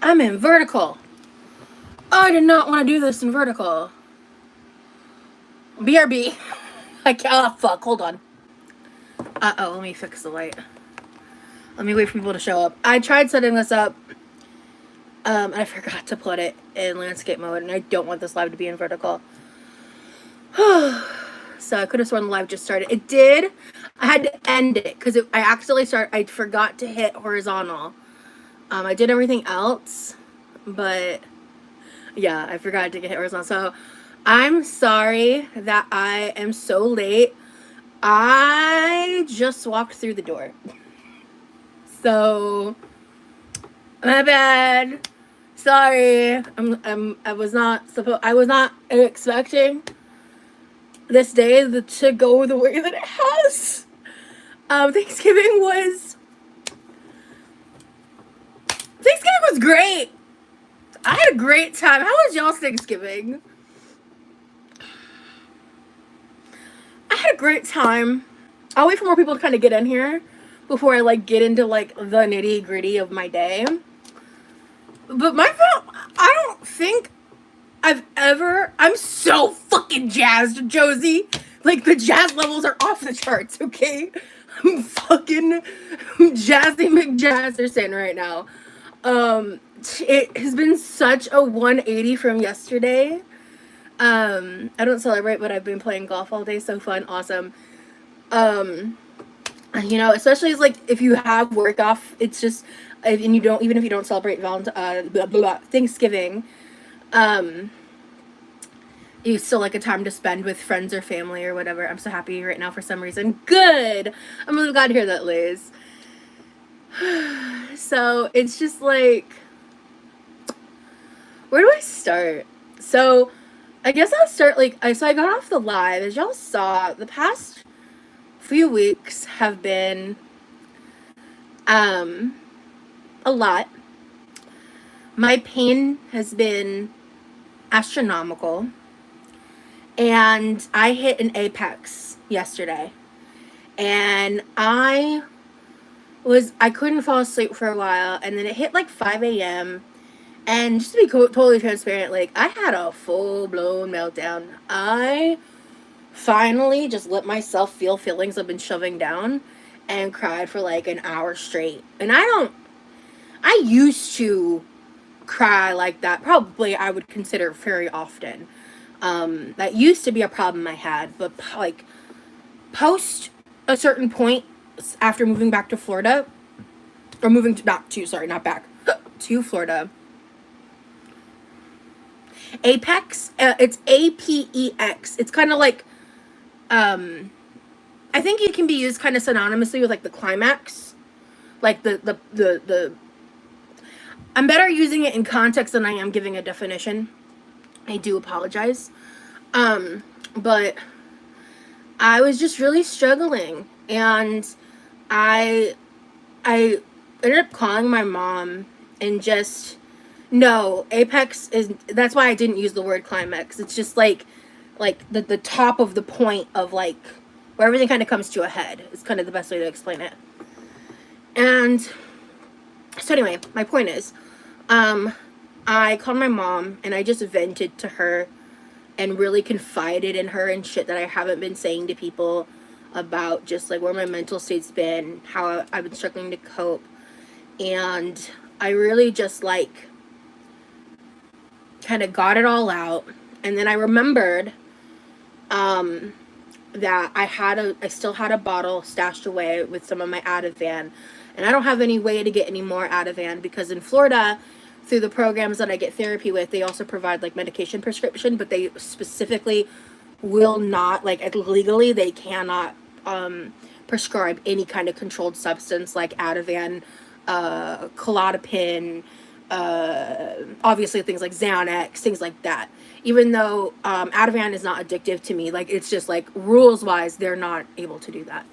I'm in vertical. I did not want to do this in vertical. BRB. I can't. Oh, fuck. Hold on. Uh-oh. Let me fix the light. Let me wait for people to show up. I tried setting this up. And I forgot to put it in landscape mode. And I don't want this live to be in vertical. So I could have sworn the live just started. It did. I had to end it because I accidentally started. I forgot to hit horizontal. I did everything else, but yeah, I forgot to hit horizontal. So I'm sorry that I am so late. I just walked through the door. So my bad. Sorry. I was not expecting this day to go the way that it has. Thanksgiving was great. I had a great time. How was y'all's Thanksgiving? I had a great time. I'll wait for more people to kind of get in here before I get into the nitty gritty of my day. But I don't think I'm so fucking jazzed, Josie. The jazz levels are off the charts, okay? I'm fucking Jazzy McJazzerson right now. It has been such a 180 from yesterday. I don't celebrate, but I've been playing golf all day. So fun, awesome. Especially as if you have work off, it's just, and you don't, even if you don't celebrate Thanksgiving, you still a time to spend with friends or family or whatever. I'm so happy right now for some reason. Good. I'm really glad to hear that, Liz. So it's just where do I start? So I guess I'll start so I got off the live. As y'all saw, the past few weeks have been a lot. My pain has been astronomical. And I hit an apex yesterday. And I couldn't fall asleep for a while. And then it hit 5 a.m. And just to be totally transparent, I had a full-blown meltdown. I finally just let myself feel feelings I've been shoving down and cried for an hour straight. And I used to cry like that. Probably I would consider very often. That used to be a problem I had, but post a certain point after moving back to Florida, or to Florida. Apex, it's APEX. It's kind of I think it can be used kind of synonymously with the climax, the. I'm better using it in context than I am giving a definition. I do apologize. But I was just really struggling, and I ended up calling my mom and just, no, apex that's why I didn't use the word climax. It's just the top of the point of where everything kind of comes to a head. It's kind of the best way to explain it. And so anyway, my point is, I called my mom and I just vented to her and really confided in her and shit that I haven't been saying to people about just where my mental state's been, how I've been struggling to cope. And I really just kind of got it all out. And then I remembered that I still had a bottle stashed away with some of my Ativan. And I don't have any way to get any more Ativan because in Florida, through the programs that I get therapy with, they also provide medication prescription, but they specifically will not, legally, they cannot prescribe any kind of controlled substance like Ativan, Klonopin, obviously things like Xanax, things like that. Even though Ativan is not addictive to me, it's just rules wise, they're not able to do that.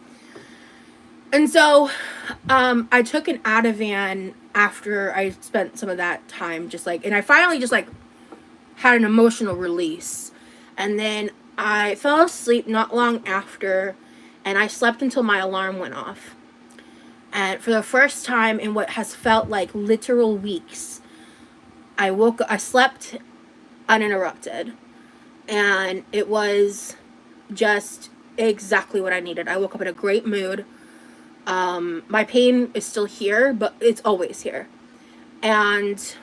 And so I took an Ativan after I spent some of that time and I finally just had an emotional release. And then I fell asleep not long after, and I slept until my alarm went off. And for the first time in what has felt like literal weeks, I slept uninterrupted, and it was just exactly what I needed. I woke up in a great mood. My pain is still here, but it's always here. And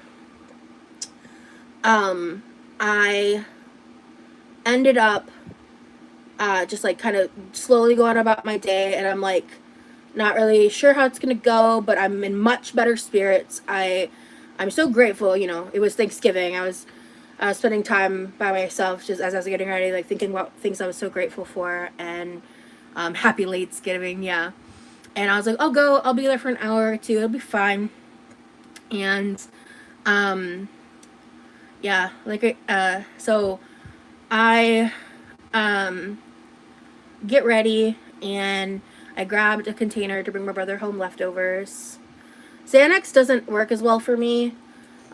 I ended up just like kind of slowly going about my day, and I'm like not really sure how it's gonna go, but I'm in much better spirits. I'm so grateful. You know, it was Thanksgiving. I was spending time by myself just as I was getting ready, like thinking about things I was so grateful for, and happy late Thanksgiving, yeah. And I was like, I'll be there for an hour or two, it'll be fine. And yeah, like so I get ready, and I grabbed a container to bring my brother home leftovers. Xanax doesn't work as well for me.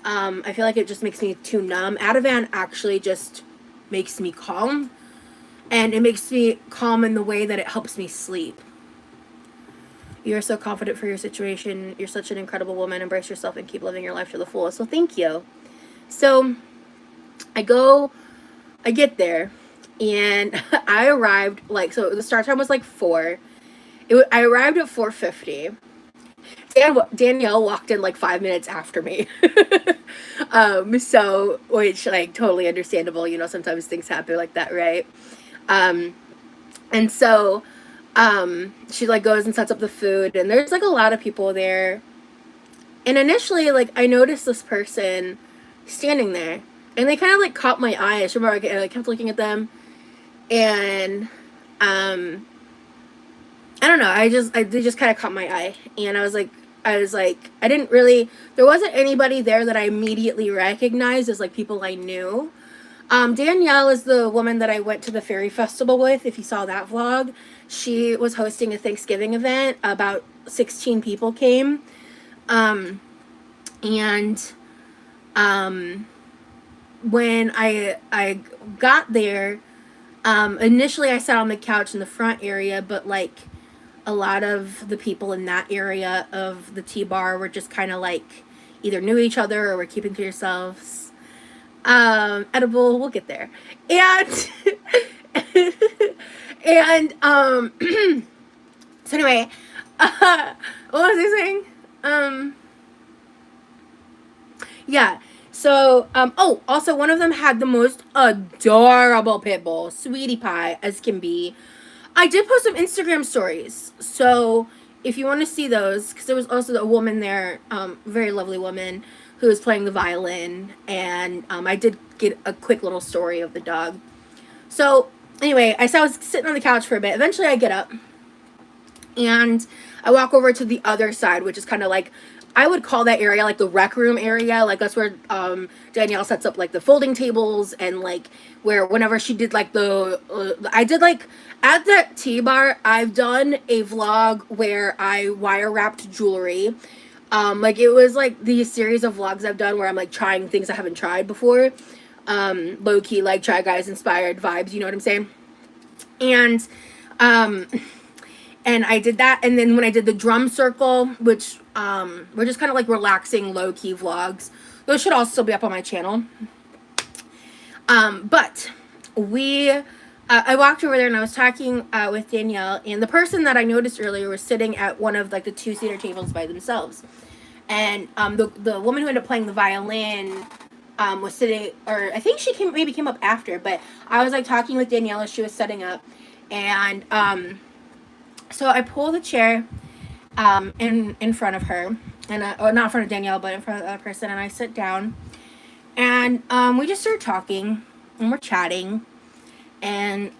I feel like it just makes me too numb. Ativan actually just makes me calm, and it makes me calm in the way that it helps me sleep. You're so confident for your situation. You're such an incredible woman. Embrace yourself and keep living your life to the fullest. So thank you. So I get there, and I arrived like, so the start time was like 4. I arrived at 4:50. Danielle walked in like 5 minutes after me. So, which, like, totally understandable. You know, sometimes things happen like that, right? And so, she like goes and sets up the food, and there's like a lot of people there. And initially, like, I noticed this person standing there, and they kind of like caught my eye. I just remember I like kept looking at them, and I don't know. They just kind of caught my eye, and I was like, I didn't really. There wasn't anybody there that I immediately recognized as like people I knew. Danielle is the woman that I went to the fairy festival with. If you saw that vlog, she was hosting a Thanksgiving event. About 16 people came, and when I got there, initially I sat on the couch in the front area, but like, a lot of the people in that area of the tea bar were just kind of like either knew each other or were keeping to yourselves. Edible, we'll get there. And and so anyway, what was I saying? Yeah. So, also one of them had the most adorable pit bull, sweetie pie as can be. I did post some Instagram stories, so if you want to see those, because there was also a woman there, very lovely woman, who was playing the violin, and I did get a quick little story of the dog. So anyway, I was sitting on the couch for a bit. Eventually I get up, and I walk over to the other side, which is kind of like, I would call that area like the rec room area. Like, that's where Danielle sets up like the folding tables, and like where whenever she did like I did like at that tea bar, I've done a vlog where I wire wrapped jewelry. Like, it was like these series of vlogs I've done where I'm like trying things I haven't tried before. Low key, like, Try Guys inspired vibes, you know what I'm saying? And I did that, and then when I did the drum circle, which were just kind of like relaxing, low-key vlogs. Those should also be up on my channel. But I walked over there, and I was talking with Danielle, and the person that I noticed earlier was sitting at one of like the 2-seater tables by themselves. And the woman who ended up playing the violin was sitting, or I think she maybe came up after, but I was like talking with Danielle as she was setting up, and so I pull the chair in front of her, and or not in front of Danielle, but in front of the other person, and I sit down, and we just start talking, and we're chatting, and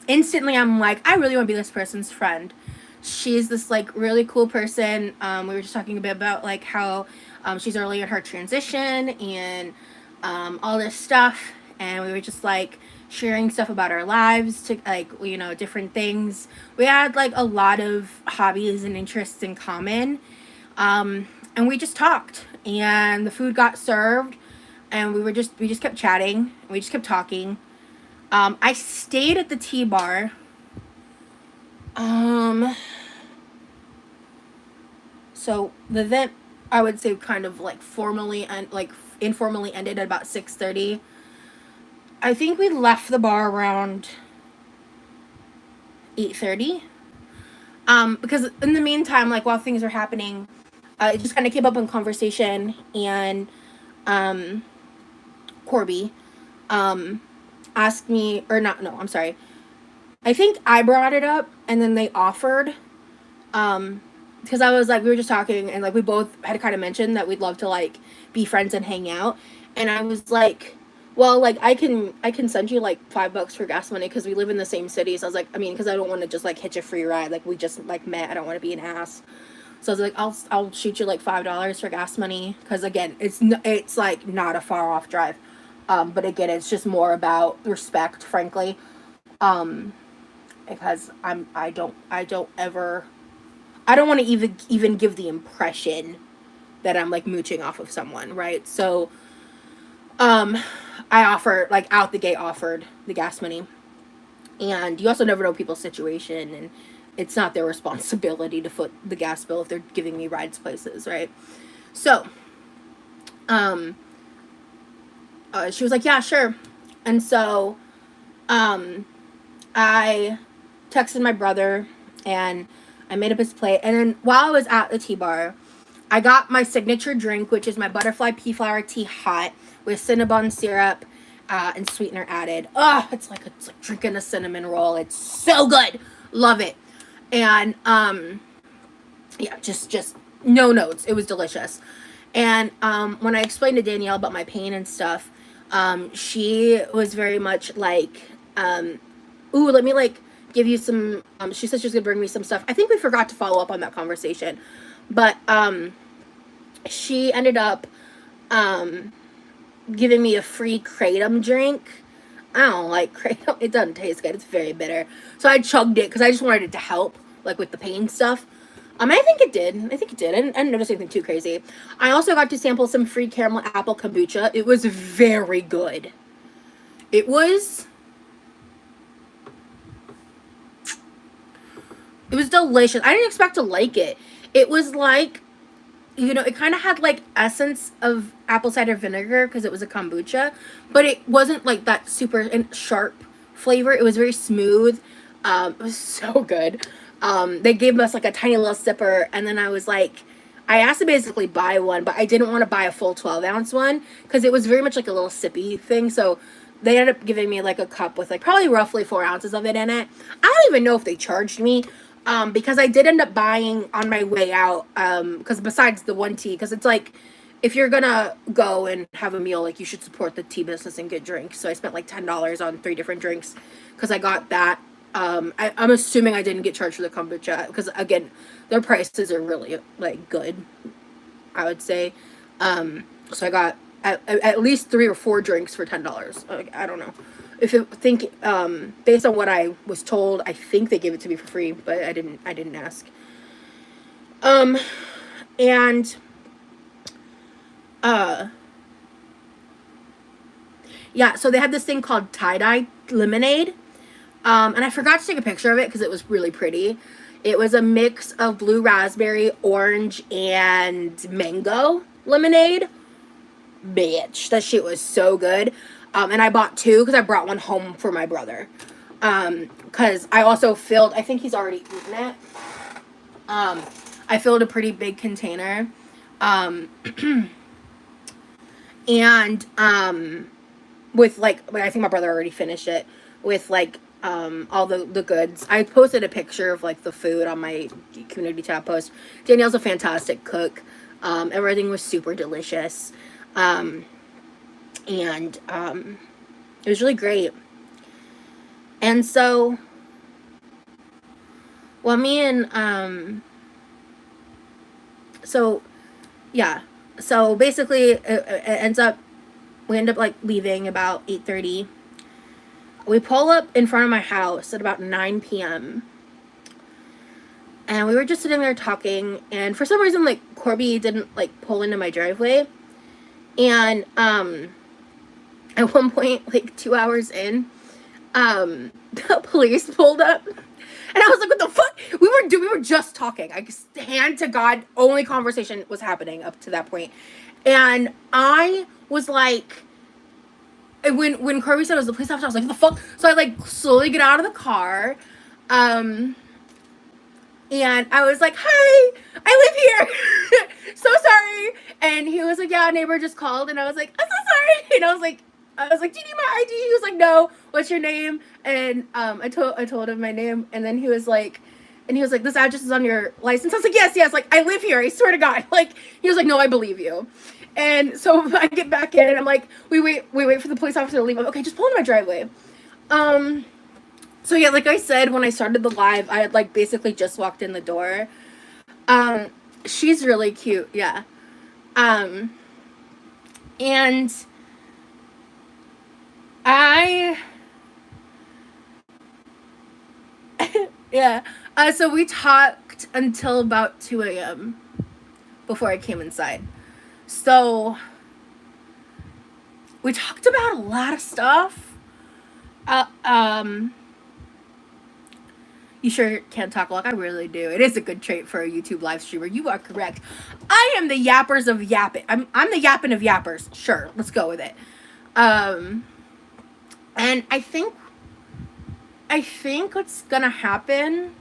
instantly I'm like, I really want to be this person's friend. She's this like really cool person. We were just talking a bit about like how she's early in her transition, and all this stuff, and we were just like sharing stuff about our lives, to like, you know, different things. We had like a lot of hobbies and interests in common, and we just talked, and the food got served, and we just kept chatting, we just kept talking. I stayed at the tea bar so the event I would say kind of like formally and like informally ended at about 6:30. I think we left the bar around 8:30. Because in the meantime, like while things were happening, it just kind of came up in conversation, and Corby asked me, or not, no, I'm sorry. I think I brought it up, and then they offered, because I was like, we were just talking, and like we both had kind of mentioned that we'd love to like be friends and hang out, and I was like, well, like I can send you like $5 for gas money because we live in the same city. So I was like, I mean, because I don't want to just like hitch a free ride, like we just like met. I don't want to be an ass. So I was like, I'll shoot you like $5 for gas money because again, it's like not a far off drive, but again, it's just more about respect, frankly, because I don't want to even give the impression that I'm like mooching off of someone, right? So I offered, like out the gate, offered the gas money, and you also never know people's situation, and it's not their responsibility to foot the gas bill if they're giving me rides places, right? So she was like, yeah, sure. And so I texted my brother, and I made up his plate, and then while I was at the tea bar, I got my signature drink, which is my butterfly pea flower tea hot with Cinnabon syrup and sweetener added. Oh, it's like drinking a cinnamon roll. It's so good. Love it. And yeah, just no notes. It was delicious. And when I explained to Danielle about my pain and stuff, she was very much like, ooh, let me like give you some, she said she was gonna bring me some stuff. I think we forgot to follow up on that conversation, but she ended up giving me a free kratom drink. I don't like kratom. It doesn't taste good. It's very bitter. So I chugged it because I just wanted it to help, like with the pain stuff. I think it did. I didn't notice anything too crazy. I also got to sample some free caramel apple kombucha. It was very good. It was delicious. I didn't expect to like it. It was like, you know, it kind of had like essence of apple cider vinegar because it was a kombucha, but it wasn't like that super and sharp flavor. It was very smooth. It was so good. They gave us like a tiny little sipper, and then I was like, I asked to basically buy one, but I didn't want to buy a full 12-ounce one because it was very much like a little sippy thing. So they ended up giving me like a cup with like probably roughly 4 ounces of it in it. I don't even know if they charged me. Because I did end up buying on my way out, because besides the one tea, because it's like, if you're gonna go and have a meal, like you should support the tea business and get drinks. So I spent like $10 on 3 different drinks because I got that. I'm assuming I didn't get charged for the kombucha because again, their prices are really like good, I would say. So I got at least 3 or 4 drinks for $10. Like, I don't know. If you think, based on what I was told, I think they gave it to me for free, but I didn't ask. And, yeah, so they had this thing called tie-dye lemonade, and I forgot to take a picture of it because it was really pretty. It was a mix of blue raspberry, orange, and mango lemonade. Bitch, that shit was so good. And I bought 2 because I brought one home for my brother. Because I also filled, I think he's already eaten it. I filled a pretty big container. And with like, I think my brother already finished it with like all the goods. I posted a picture of like the food on my community tab post. Danielle's a fantastic cook. Everything was super delicious. And it was really great. And so, well, me and so yeah, so basically it ends up, we end up like leaving about 8:30. We pull up in front of my house at about 9 p.m. and we were just sitting there talking, and for some reason like Corby didn't like pull into my driveway, and at one point, like 2 hours in, the police pulled up, And I was like, what the fuck? We were just talking. I hand to God, only conversation was happening up to that point. And I was like, when Kirby said it was the police officer, I was like, what the fuck? So I like slowly get out of the car. And I was like, hi, I live here. So sorry. And he was like, yeah, a neighbor just called. And I was like, I'm so sorry. And I was like, do you need my ID? He was like, no. What's your name? And I told him my name. And then he was like, this address is on your license. I was like, yes. Like, I live here. I swear to God. Like, he was like, no, I believe you. And so I get back in and I'm like, we wait for the police officer to leave. I'm like, okay, just pull into my driveway. So yeah, like I said, when I started the live, I had like basically just walked in the door. She's really cute, yeah. And I, yeah. So we talked until about 2 a.m. before I came inside. So we talked about a lot of stuff. You sure can't talk like I really do. It is a good trait for a YouTube live streamer. You are correct. I am the yappers of yapping. I'm the yapping of yappers. Sure, let's go with it. And I think what's gonna happen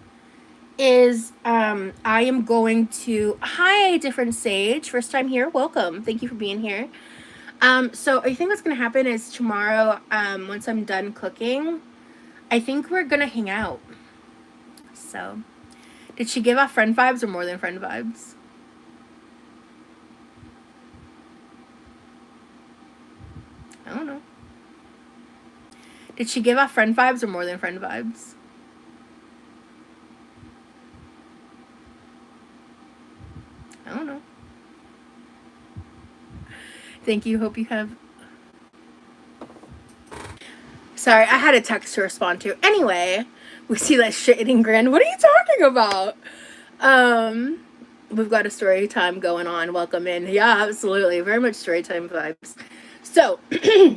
is I am going to hi different Sage. First time here. Welcome. Thank you for being here. So I think what's gonna happen is tomorrow, once I'm done cooking, I think we're gonna hang out. So, did she give off friend vibes or more than friend vibes? I don't know. Did she give off friend vibes or more than friend vibes? I don't know. Thank you. Hope you have... Sorry, I had a text to respond to. Anyway... We see that shit-eating grin. What are you talking about? We've got a story time going on. Welcome in. Yeah, absolutely. Very much story time vibes. So, given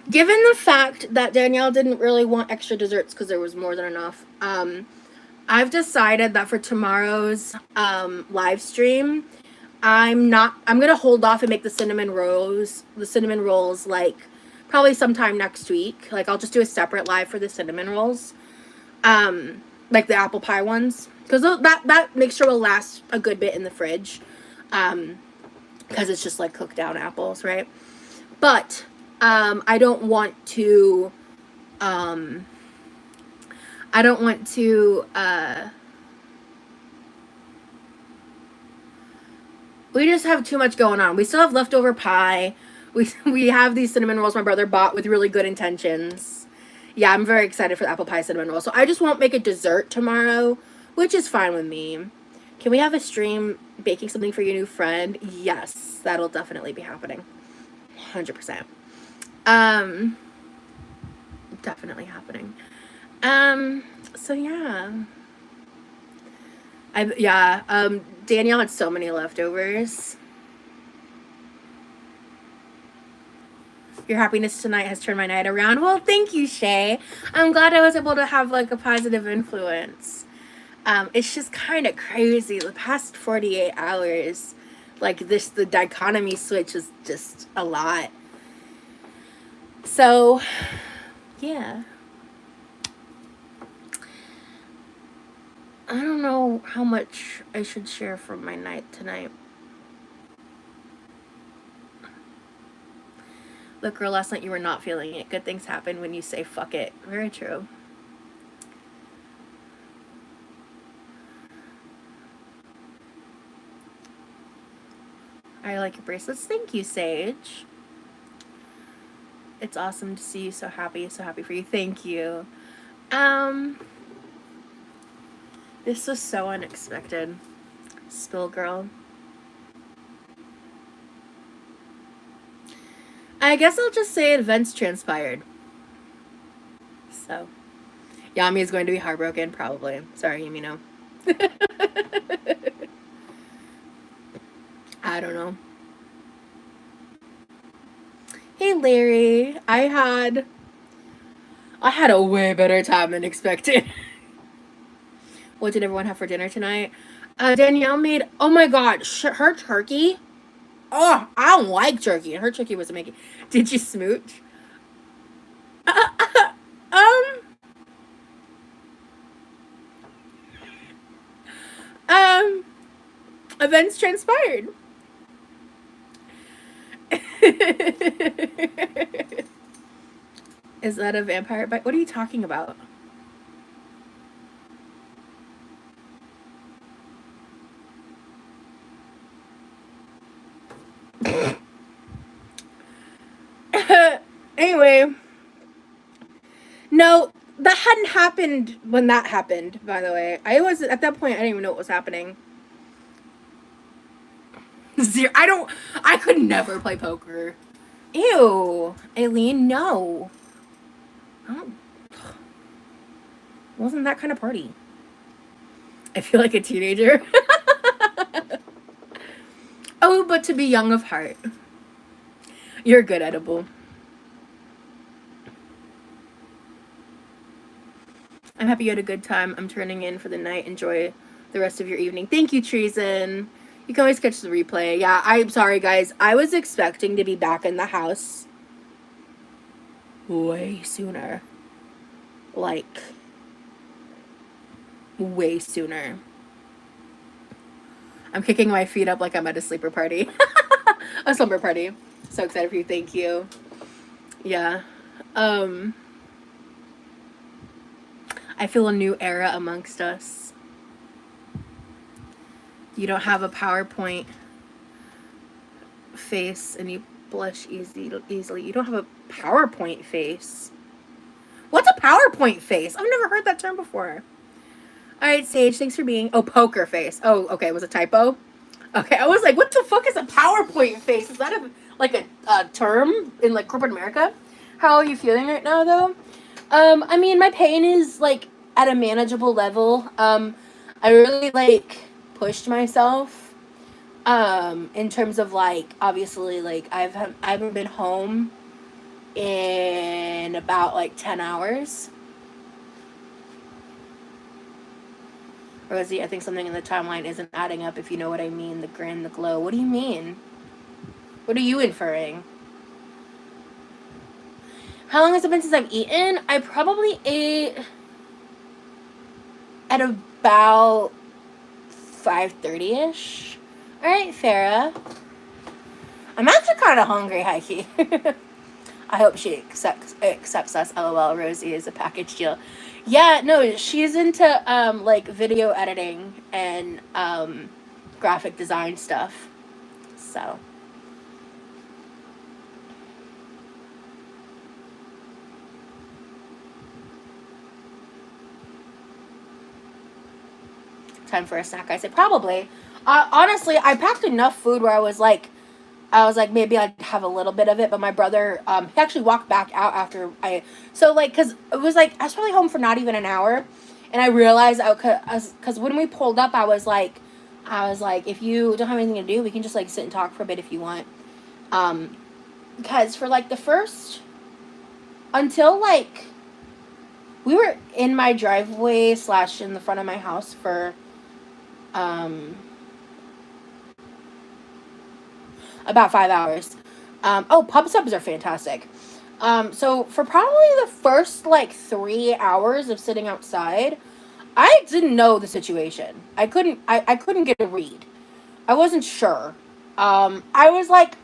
the fact that Danielle didn't really want extra desserts because there was more than enough, I've decided that for tomorrow's live stream, I'm gonna hold off and make the cinnamon rolls like probably sometime next week. Like I'll just do a separate live for the cinnamon rolls. Like the apple pie ones, because that mixture will last a good bit in the fridge, because it's just like cooked down apples, right? But I don't want to we just have too much going on. We still have leftover pie. We have these cinnamon rolls my brother bought with really good intentions. Yeah, I'm very excited for the apple pie cinnamon roll. So I just won't make a dessert tomorrow, which is fine with me. Can we have a stream baking something for your new friend? Yes, that'll definitely be happening. 100%. Definitely happening. So yeah. Danielle had so many leftovers. Your happiness tonight has turned my night around. Well, thank you, Shay. I'm glad I was able to have like a positive influence. It's just kind of crazy. The past 48 hours, like the dichotomy switch is just a lot. So, yeah. I don't know how much I should share from my night tonight. Look, girl, last night you were not feeling it. Good things happen when you say fuck it. Very true. I like your bracelets. Thank you, Sage. It's awesome to see you so happy for you. Thank you. This was so unexpected. Spill girl. I guess I'll just say events transpired. So, Yami is going to be heartbroken, probably. Sorry, Yumino. I don't know. Hey, Larry. I had a way better time than expected. What did everyone have for dinner tonight? Danielle made, oh my god, her turkey. Oh, I don't like turkey. And her turkey was amazing. Did you smooch? Um, um, events transpired. Is that a vampire bite? What are you talking about? Anyway, no, that hadn't happened when that happened, by the way. I was, at that point, I didn't even know what was happening. I could never play poker. Ew. Aileen, no. I don't, wasn't that kind of party. I feel like a teenager. Oh, but to be young of heart. You're good, Edible. I'm happy you had a good time. I'm turning in for the night. Enjoy the rest of your evening. Thank you, Treason. You can always catch the replay. Yeah, I'm sorry, guys. I was expecting to be back in the house way sooner. Like, way sooner. I'm kicking my feet up like I'm at a sleeper party. A slumber party. So excited for you. Thank you. Yeah. I feel a new era amongst us. You don't have a PowerPoint face and you blush easily. You don't have a PowerPoint face. What's a PowerPoint face? I've never heard that term before. All right, Sage, thanks for being... Oh, poker face. Oh, okay, it was a typo? Okay, I was like, what the fuck is a PowerPoint face? Is that a term in, like, corporate America? How are you feeling right now, though? I mean, my pain is, like, at a manageable level. I really, like, pushed myself, in terms of, like, obviously, like, I haven't been home in about, like, 10 hours. Rosie, I think something in the timeline isn't adding up, if you know what I mean. The grin, the glow. What do you mean? What are you inferring? How long has it been since I've eaten? I probably ate at about 5:30ish. All right, Farah. I'm actually kind of hungry, Heike. I hope she accepts us. LOL, Rosie is a package deal. Yeah, no, she's into like video editing and graphic design stuff. So time for a snack. I said probably. Honestly, I packed enough food where I was like maybe I'd have a little bit of it, but my brother he actually walked back out after because it was like I was probably home for not even an hour, and I realized because when we pulled up I was like if you don't have anything to do we can just like sit and talk for a bit if you want, because for like the first until like we were in my driveway / in the front of my house for about 5 hours. Pub subs are fantastic. So for probably the first like 3 hours of sitting outside, I didn't know the situation. I couldn't get a read. I wasn't sure. I was like,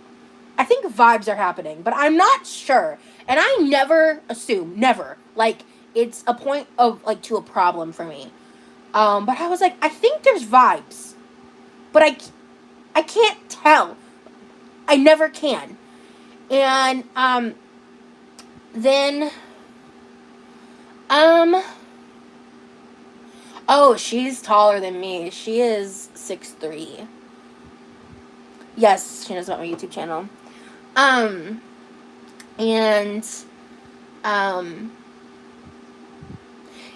I think vibes are happening, but I'm not sure. And I never assume, never. Like, it's a point of, like, to a problem for me. But I was like, I think there's vibes. But I can't tell. I never can. And, then, oh, she's taller than me. She is 6'3". Yes, she knows about my YouTube channel.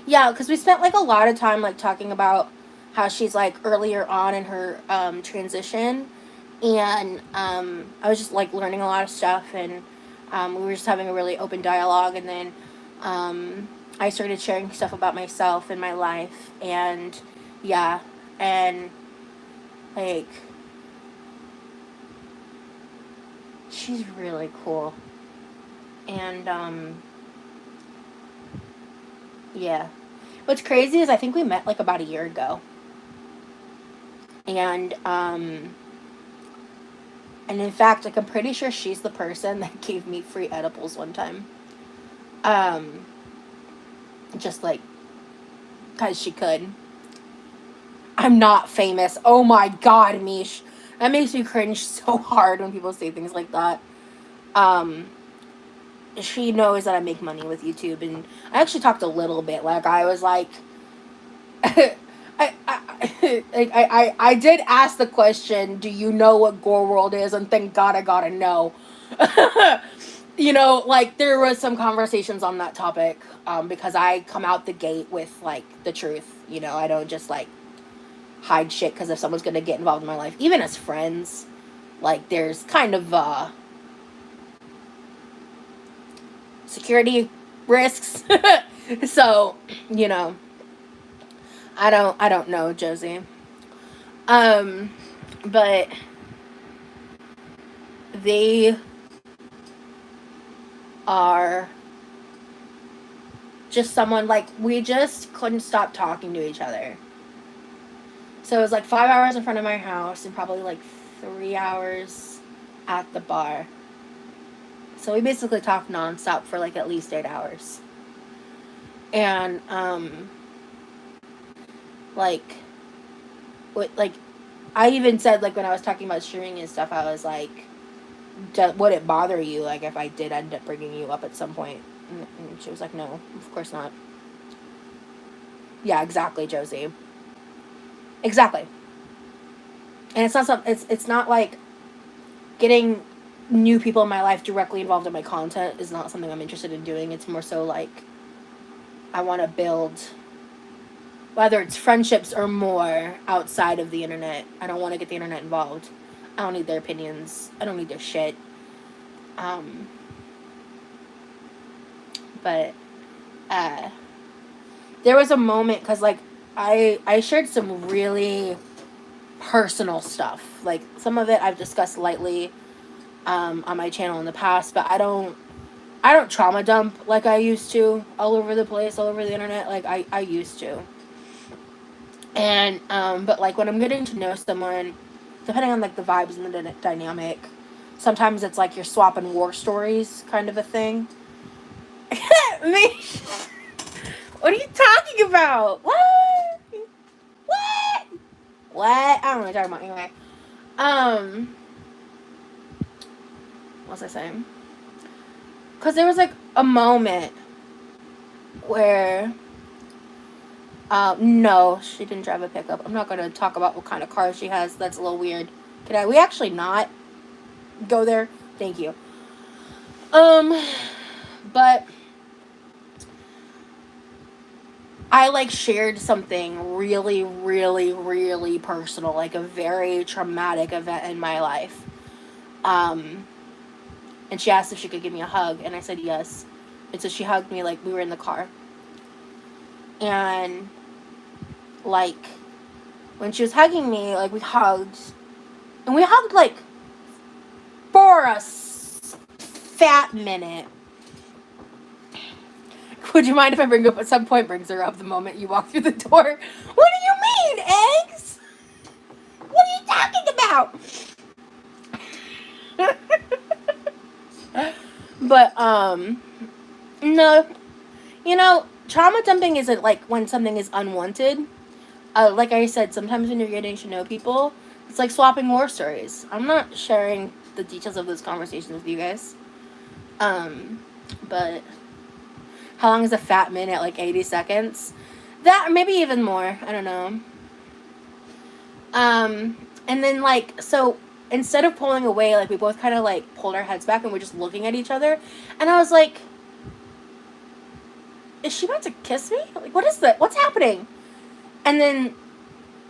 Yeah, because we spent, like, a lot of time, like, talking about how she's, like, earlier on in her, transition, and, I was just, like, learning a lot of stuff, and, we were just having a really open dialogue, and then, I started sharing stuff about myself and my life, and, Yeah. And, like, she's really cool. And, yeah. What's crazy is I think we met, like, about a year ago. And in fact, like, I'm pretty sure she's the person that gave me free edibles one time. Um, just, like, because she could. I'm not famous. Oh my god, Mish. That makes me cringe so hard when people say things like that. Um, she knows that I make money with YouTube, and I actually talked a little bit. Like, I was like, I did ask the question, do you know what Gore World is? And thank God I got a no. You know, like, there was some conversations on that topic, because I come out the gate with, like, the truth. You know, I don't just, like, hide shit because if someone's going to get involved in my life, even as friends, like, there's kind of, security risks. So, you know, I don't know, Josie. But they are just someone, like, we just couldn't stop talking to each other. So it was like 5 hours in front of my house and probably like 3 hours at the bar. So we basically talked nonstop for like at least 8 hours. And like like I even said, like, when I was talking about streaming and stuff, I was like, would it bother you, like, if I did end up bringing you up at some point? And she was like, no, of course not. Yeah, exactly, Josie. Exactly. And it's not like getting new people in my life directly involved in my content is not something I'm interested in doing. It's more so like I want to build, whether it's friendships or more, outside of the internet. I don't want to get the internet involved. I don't need their opinions. I don't need their shit. But there was a moment, because, like, I shared some really personal stuff. Like, some of it I've discussed lightly on my channel in the past, but I don't trauma dump like I used to all over the place, all over the internet, like I used to. And but, like, when I'm getting to know someone, depending on, like, the vibes and the dynamic, sometimes it's like you're swapping war stories, kind of a thing. Me? What are you talking about? What? What? I don't know what you're talking about. Anyway, what was I saying? Because there was, like, a moment where, no, she didn't drive a pickup. I'm not going to talk about what kind of car she has. That's a little weird. Can we actually not go there? Thank you. But I, like, shared something really, really, really personal, like a very traumatic event in my life. And she asked if she could give me a hug, and I said yes. And so she hugged me, like, we were in the car. And, like, when she was hugging me, like, we hugged. And we hugged, like, for a fat minute. Would you mind if I bring up at some point, brings her up the moment you walk through the door? What do you mean, eggs? What are you talking about? But, no. You know, trauma dumping isn't, like, when something is unwanted. Like I said, sometimes when you're getting to know people, it's like swapping war stories. I'm not sharing the details of those conversations with you guys. But how long is a fat minute? Like 80 seconds? That, maybe even more. I don't know. And then, like, so instead of pulling away, like, we both kind of, like, pulled our heads back and we're just looking at each other. And I was like, is she about to kiss me? Like, what is that? What's happening? And then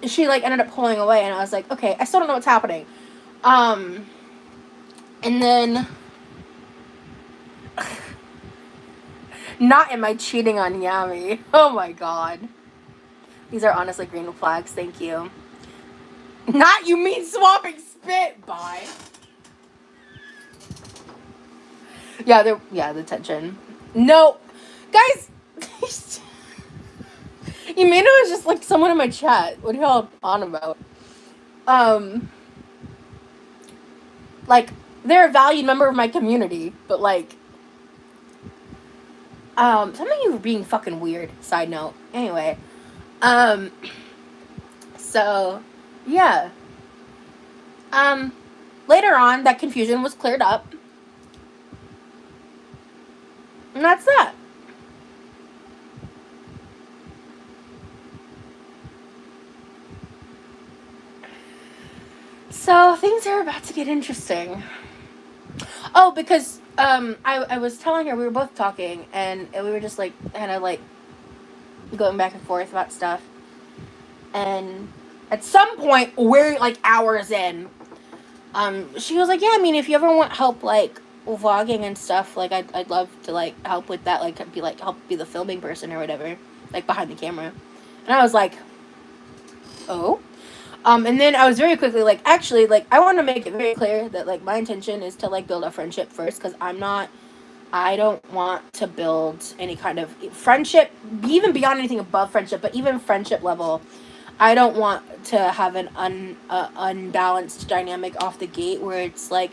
she, like, ended up pulling away, and I was like, okay, I still don't know what's happening. And then, not am I cheating on Yami. Oh my god. These are honestly green flags. Thank you. Not you mean swapping spit. Bye. Yeah, the tension. No, guys. You mean it was just like someone in my chat? What are y'all on about? Like they're a valued member of my community, but like, some of you are being fucking weird. Side note. Anyway, so yeah. Later on, that confusion was cleared up, and that's that. So things are about to get interesting. Oh, because I was telling her, we were both talking, and we were just like kind of like going back and forth about stuff. And at some point, we're like hours in, she was like, "Yeah, I mean, if you ever want help like vlogging and stuff, like I'd love to like help with that, like help be the filming person or whatever, like behind the camera." And I was like, "Oh." And then I was very quickly like, actually, like, I want to make it very clear that, like, my intention is to, like, build a friendship first, because I don't want to build any kind of friendship, even beyond anything above friendship, but even friendship level, I don't want to have an unbalanced dynamic off the gate where it's like,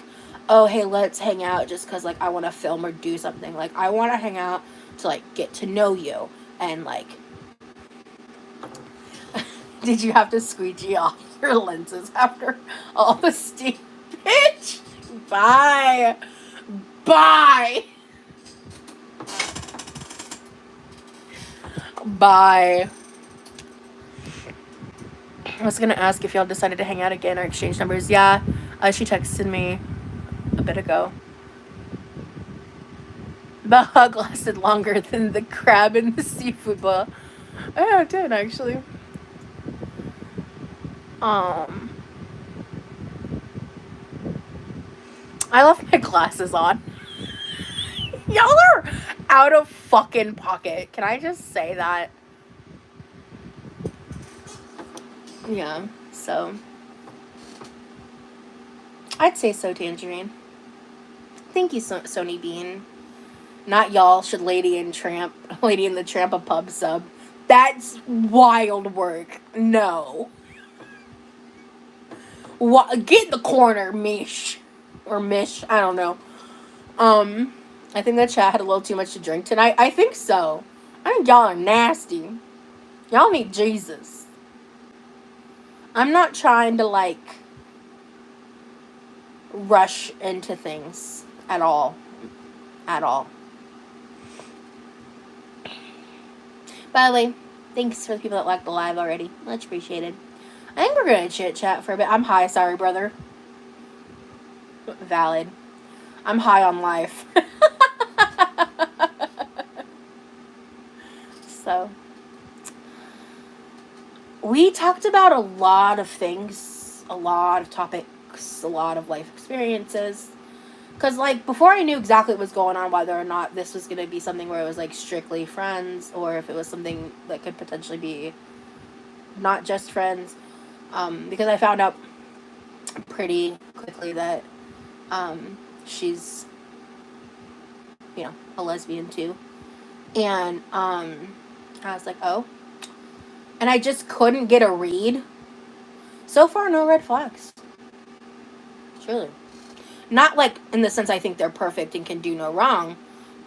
oh, hey, let's hang out just because, like, I want to film or do something. Like, I want to hang out to, like, get to know you, and, like, did you have to squeegee off your lenses after all the steam? Bitch! Bye! Bye! Bye. I was gonna ask if y'all decided to hang out again or exchange numbers. Yeah, she texted me a bit ago. The hug lasted longer than the crab in the seafood bowl. Yeah, it did, actually. I left my glasses on. Y'all are out of fucking pocket. Can I just say that? Yeah, so I'd say so, Tangerine. Thank you, Sony Bean. Not y'all should Lady in the Tramp a pub sub. That's wild work. No. What? Get in the corner, Mish. Or Mish. I don't know. I think the chat had a little too much to drink tonight. I think so. I think y'all are nasty. Y'all need Jesus. I'm not trying to, like, rush into things at all. At all. By the way, thanks for the people that liked the live already. Much appreciated. I think we're gonna chit chat for a bit. I'm high, sorry, brother. Valid. I'm high on life. So, we talked about a lot of things, a lot of topics, a lot of life experiences. Because, like, before I knew exactly what was going on, whether or not this was going to be something where it was, like, strictly friends, or if it was something that could potentially be not just friends, because I found out pretty quickly that, she's, you know, a lesbian, too. And, I was like, oh. And I just couldn't get a read. So far, no red flags. Truly. Not, like, in the sense I think they're perfect and can do no wrong,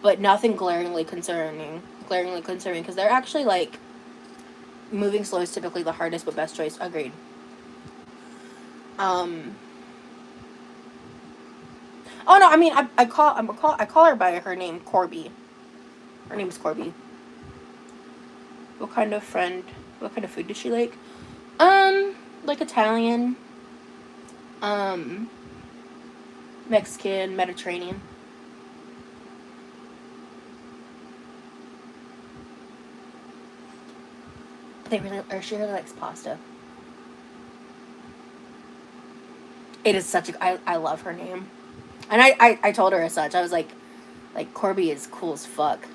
but nothing glaringly concerning, because they're actually, like, moving slow is typically the hardest but best choice. Agreed. Oh, no, I mean, I call her by her name, Corby. Her name's Corby. What kind of food does she like? Like Italian, Mexican, Mediterranean. She really likes pasta. It is such a, I love her name. And I told her as such. I was like, Corby is cool as fuck.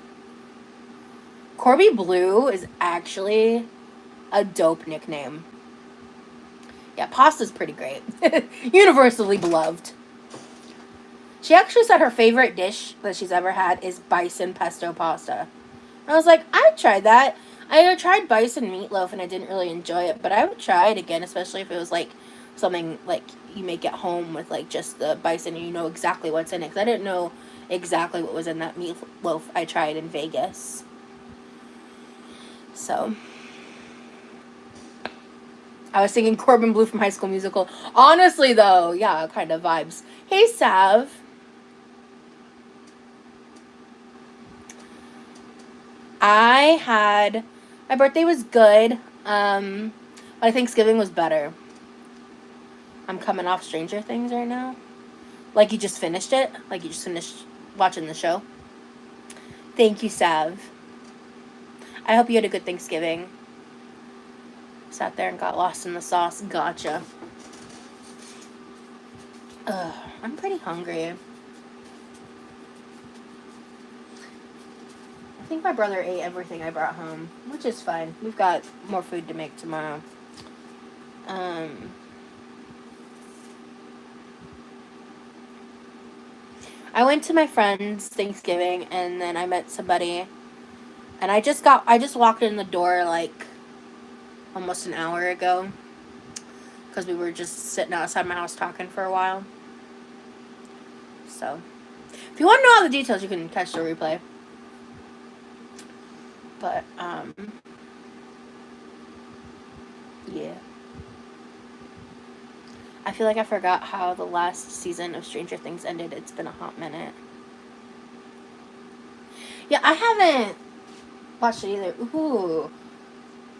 Corby Blue is actually a dope nickname. Yeah, pasta's pretty great. Universally beloved. She actually said her favorite dish that she's ever had is bison pesto pasta. I was like, I tried that. I tried bison meatloaf and I didn't really enjoy it, but I would try it again, especially if it was like something like you make at home with like just the bison and you know exactly what's in it. Because I didn't know exactly what was in that meatloaf I tried in Vegas. So I was singing Corbin Blue from High School Musical. Honestly, though, yeah, kind of vibes. Hey, Sav. My birthday was good. My Thanksgiving was better. I'm coming off Stranger Things right now. Like you just finished it? Like you just finished watching the show? Thank you, Sav. I hope you had a good Thanksgiving. Sat there and got lost in the sauce. Gotcha. Ugh, I'm pretty hungry. I think my brother ate everything I brought home, which is fine. We've got more food to make tomorrow. I went to my friend's Thanksgiving and then I met somebody and I just walked in the door like almost an hour ago because we were just sitting outside my house talking for a while. So, if you want to know all the details, you can catch the replay. But, yeah. I feel like I forgot how the last season of Stranger Things ended. It's been a hot minute. Yeah, I haven't watched it either.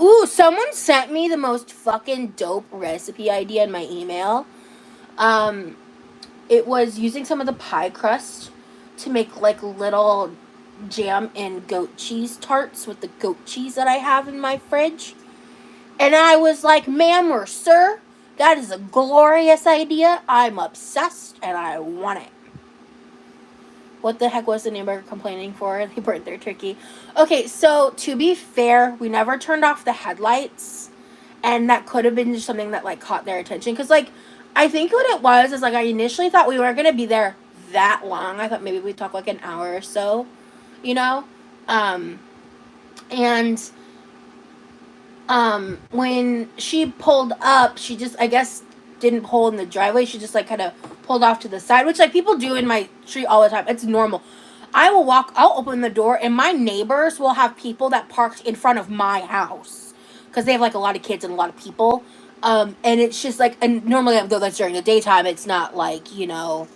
Ooh, someone sent me the most fucking dope recipe idea in my email. It was using some of the pie crust to make like little jam and goat cheese tarts with the goat cheese that I have in my fridge. And I was like, ma'am or sir, that is a glorious idea. I'm obsessed and I want it. What the heck was the neighbor complaining for? They burnt their turkey. Okay, so to be fair, we never turned off the headlights. And that could have been just something that like caught their attention. Because like, I think what it was is like I initially thought we weren't going to be there that long. I thought maybe we'd talk like an hour or so, you know? When she pulled up, she just, I guess, didn't pull in the driveway. She just, like, kind of pulled off to the side, which, like, people do in my street all the time. It's normal. I'll open the door, and my neighbors will have people that parked in front of my house. Because they have, like, a lot of kids and a lot of people. And it's just, like, and normally, though that's during the daytime, it's not, like, 11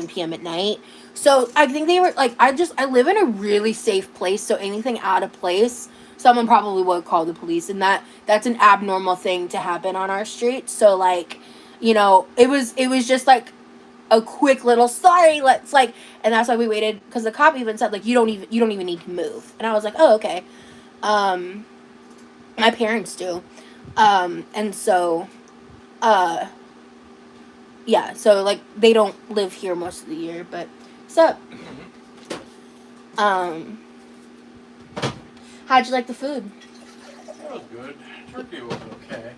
p.m. at night. So, I think they were, like, I live in a really safe place, so anything out of place, someone probably would call the police, and that's an abnormal thing to happen on our street. So, like, it was just, like, a quick little sorry, let's, like, and that's why we waited, because the cop even said, like, you don't even need to move. And I was like, oh, okay. My parents do. And so, yeah, so, like, they don't live here most of the year, but, so, how'd you like the food? It was good. Turkey was okay.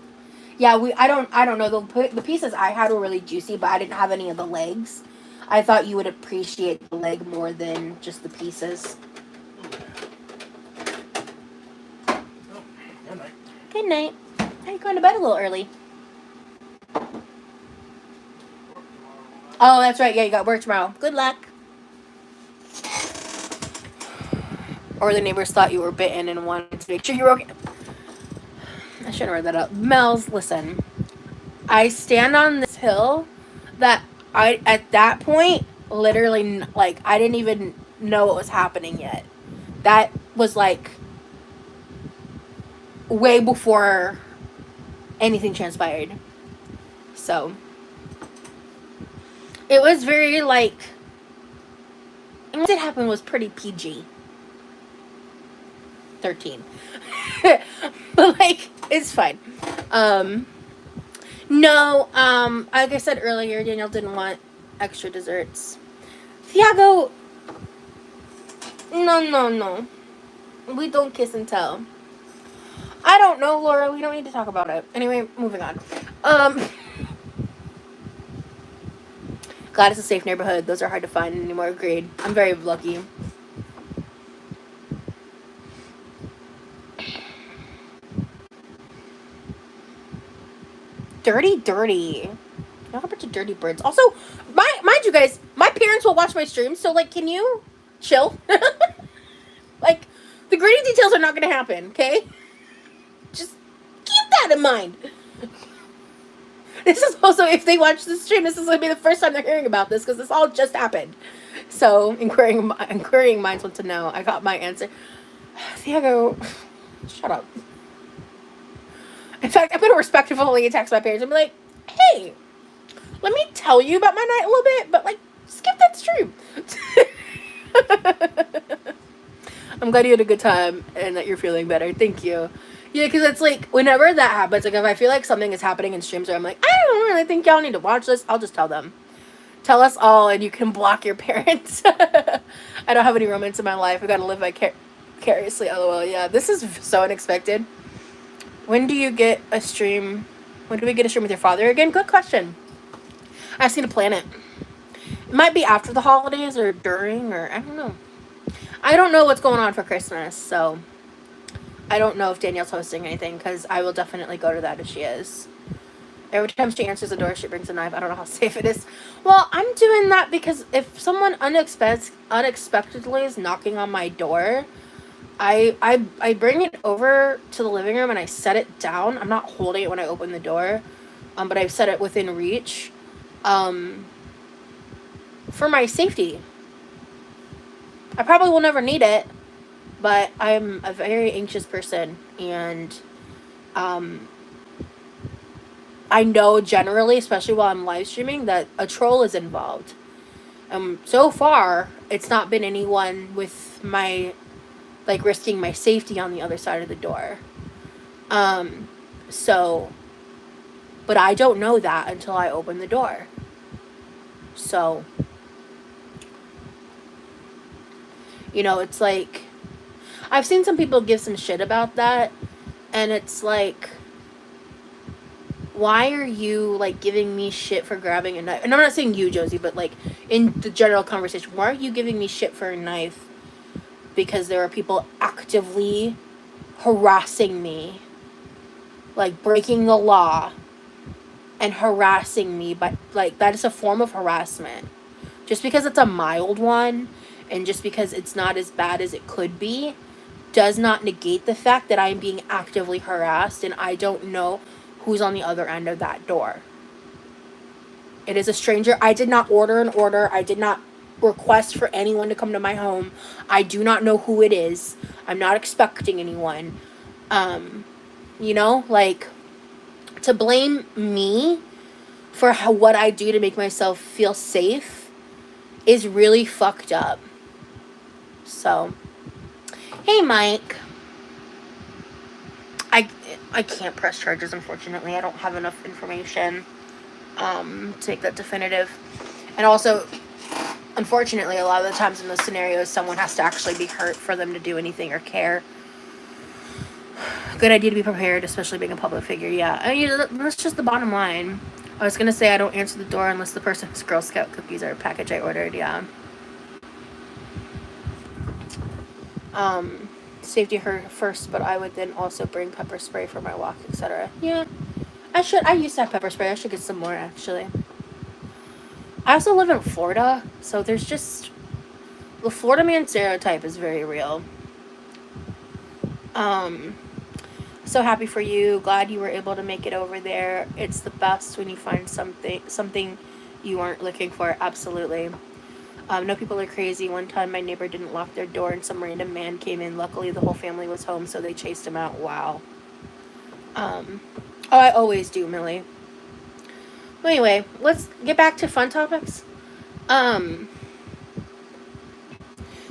Yeah, I don't know. The pieces I had were really juicy, but I didn't have any of the legs. I thought you would appreciate the leg more than just the pieces. Oh, good night. Good night. Are you going to bed a little early? Oh, that's right. Yeah, you got work tomorrow. Good luck. Or the neighbors thought you were bitten and wanted to make sure you were okay. I should have read that up. Mel's, listen. I stand on this hill that at that point, literally, like, I didn't even know what was happening yet. That was, like, way before anything transpired. So, it was very, like, and what did happen was pretty PG. 13. But, like, it's fine. No, like I said earlier, Daniel didn't want extra desserts. Thiago, no. We don't kiss and tell. I don't know, Laura. We don't need to talk about it. Anyway, moving on. Um, glad it's a safe neighborhood. Those are hard to find anymore. Agreed. I'm very lucky. Dirty. Not a bunch of dirty birds. Also, mind you guys, my parents will watch my streams, so like, can you chill? Like, the gritty details are not going to happen. Okay, just keep that in mind. This is also, if they watch the stream, this is going to be the first time they're hearing about this because this all just happened. So, inquiring minds want to know. I got my answer. Thiago, shut up. In fact, I'm going to respectfully text my parents and be like, hey, let me tell you about my night a little bit, but like, skip that stream. I'm glad you had a good time and that you're feeling better. Thank you. Yeah, because it's like, whenever that happens, like if I feel like something is happening in streams where I'm like, I don't really think y'all need to watch this, I'll just tell them. Tell us all and you can block your parents. I don't have any romance in my life. I gotta live vicariously. LOL. Yeah, this is so unexpected. When do we get a stream with your father again? Good question. I just need to plan it. It might be after the holidays or during, or I don't know. I don't know what's going on for Christmas, so I don't know if Danielle's hosting anything, because I will definitely go to that if she is. Every time she answers the door, she brings a knife. I don't know how safe it is. Well, I'm doing that because if someone unexpectedly is knocking on my door, I bring it over to the living room and I set it down. I'm not holding it when I open the door, but I've set it within reach, for my safety. I probably will never need it, but I'm a very anxious person, and I know generally, especially while I'm live streaming, that a troll is involved. So far, it's not been anyone with my, like, risking my safety on the other side of the door. But I don't know that until I open the door. So, you know, it's like, I've seen some people give some shit about that, and it's like, why are you, like, giving me shit for grabbing a knife? And I'm not saying you, Josie, but, like, in the general conversation, why are you giving me shit for a knife? Because there are people actively harassing me, like, breaking the law and harassing me, but, like, that is a form of harassment. Just because it's a mild one, and just because it's not as bad as it could be, does not negate the fact that I'm being actively harassed and I don't know who's on the other end of that door. It is a stranger. I did not order an order. I did not request for anyone to come to my home. I do not know who it is. I'm not expecting anyone. You know, like, to blame me for what I do to make myself feel safe is really fucked up. So, hey, Mike. I can't press charges, unfortunately. I don't have enough information to make that definitive. And also, unfortunately, a lot of the times in those scenarios, someone has to actually be hurt for them to do anything or care. Good idea to be prepared, especially being a public figure. Yeah, I mean, that's just the bottom line. I was gonna say I don't answer the door unless the person has Girl Scout cookies or a package I ordered. Yeah. Safety her first, but I would then also bring pepper spray for my walk, etc. Yeah, I used to have pepper spray. I should get some more, actually. I also live in Florida, so there's just, the Florida man stereotype is very real. So happy for you. Glad you were able to make it over there. It's the best when you find something you weren't looking for. Absolutely. No, people are crazy. One time my neighbor didn't lock their door and some random man came in. Luckily the whole family was home, so they chased him out. Wow. Oh, I always do, Millie. Anyway, let's get back to fun topics.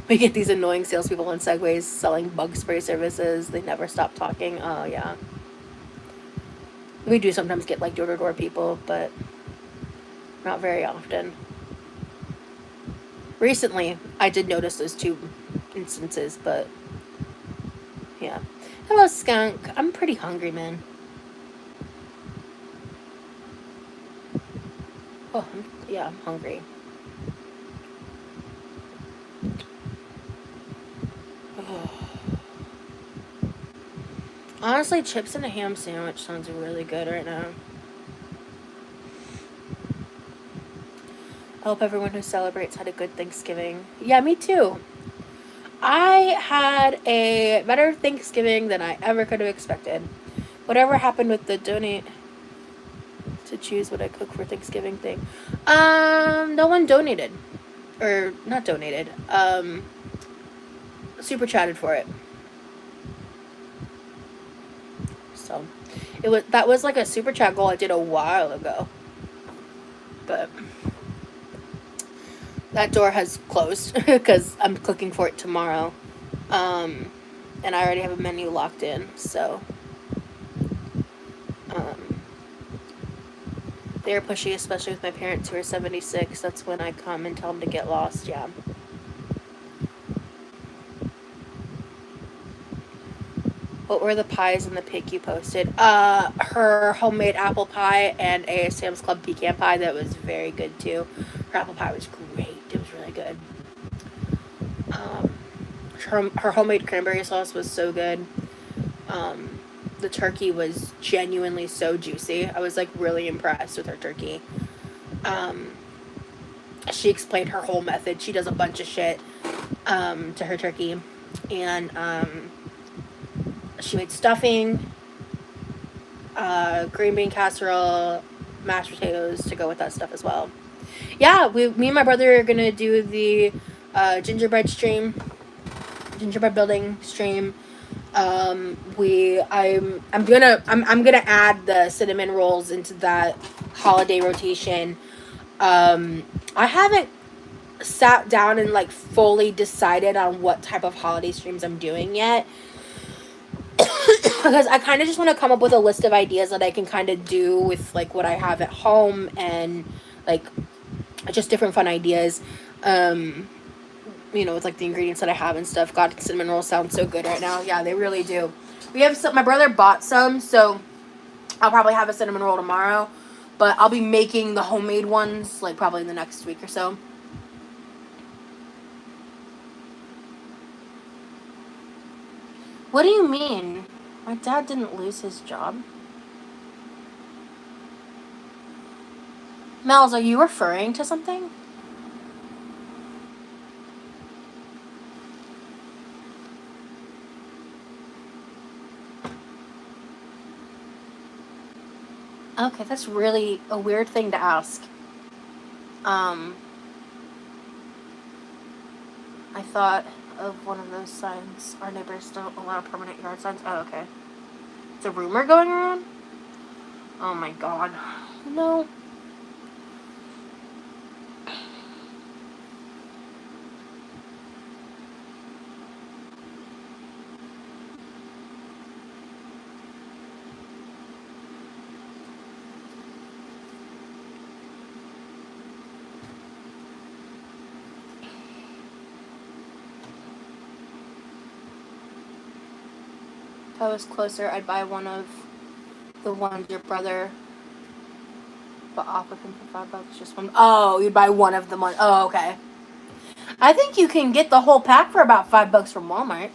We get these annoying salespeople on Segways selling bug spray services. They never stop talking. Oh, yeah. We do sometimes get, like, door-to-door people, but not very often. Recently, I did notice those two instances, but yeah. Hello, skunk. I'm pretty hungry, man. Oh, yeah, I'm hungry. Honestly, chips and a ham sandwich sounds really good right now. I hope everyone who celebrates had a good Thanksgiving. Yeah, me too. I had a better Thanksgiving than I ever could have expected. Whatever happened with the donate to choose what I cook for Thanksgiving thing? No one donated. Or not donated. Super chatted for it. So that was like a super chat goal I did a while ago. But that door has closed because I'm cooking for it tomorrow. And I already have a menu locked in, so they're pushy, especially with my parents who are 76. That's when I come and tell them to get lost. Yeah. What were the pies in the pic you posted? Her homemade apple pie and a Sam's Club pecan pie that was very good too. Her apple pie was great. It was really good. Her homemade cranberry sauce was so good. The turkey was genuinely so juicy. I was like really impressed with her turkey. She explained her whole method. She does a bunch of shit to her turkey, and she made stuffing, green bean casserole, mashed potatoes to go with that stuff as well. Yeah, me and my brother are gonna do the gingerbread building stream. I'm gonna add the cinnamon rolls into that holiday rotation. I haven't sat down and like fully decided on what type of holiday streams I'm doing yet. Because I kind of just want to come up with a list of ideas that I can kind of do with like what I have at home and like just different fun ideas. With like the ingredients that I have and stuff. God, cinnamon rolls sound so good right now. Yeah, they really do. We have some. My brother bought some, so I'll probably have a cinnamon roll tomorrow. But I'll be making the homemade ones like probably in the next week or so. What do you mean? My dad didn't lose his job. Mel's, are you referring to something? Okay, that's really a weird thing to ask. I thought of one of those signs. Our neighbors don't allow permanent yard signs. Oh, okay. It's a rumor going around? Oh my god. No. If I was closer, I'd buy one of the ones your brother bought off with him for $5. Just one. Oh, you'd buy one of them. Oh, okay. I think you can get the whole pack for about $5 from Walmart.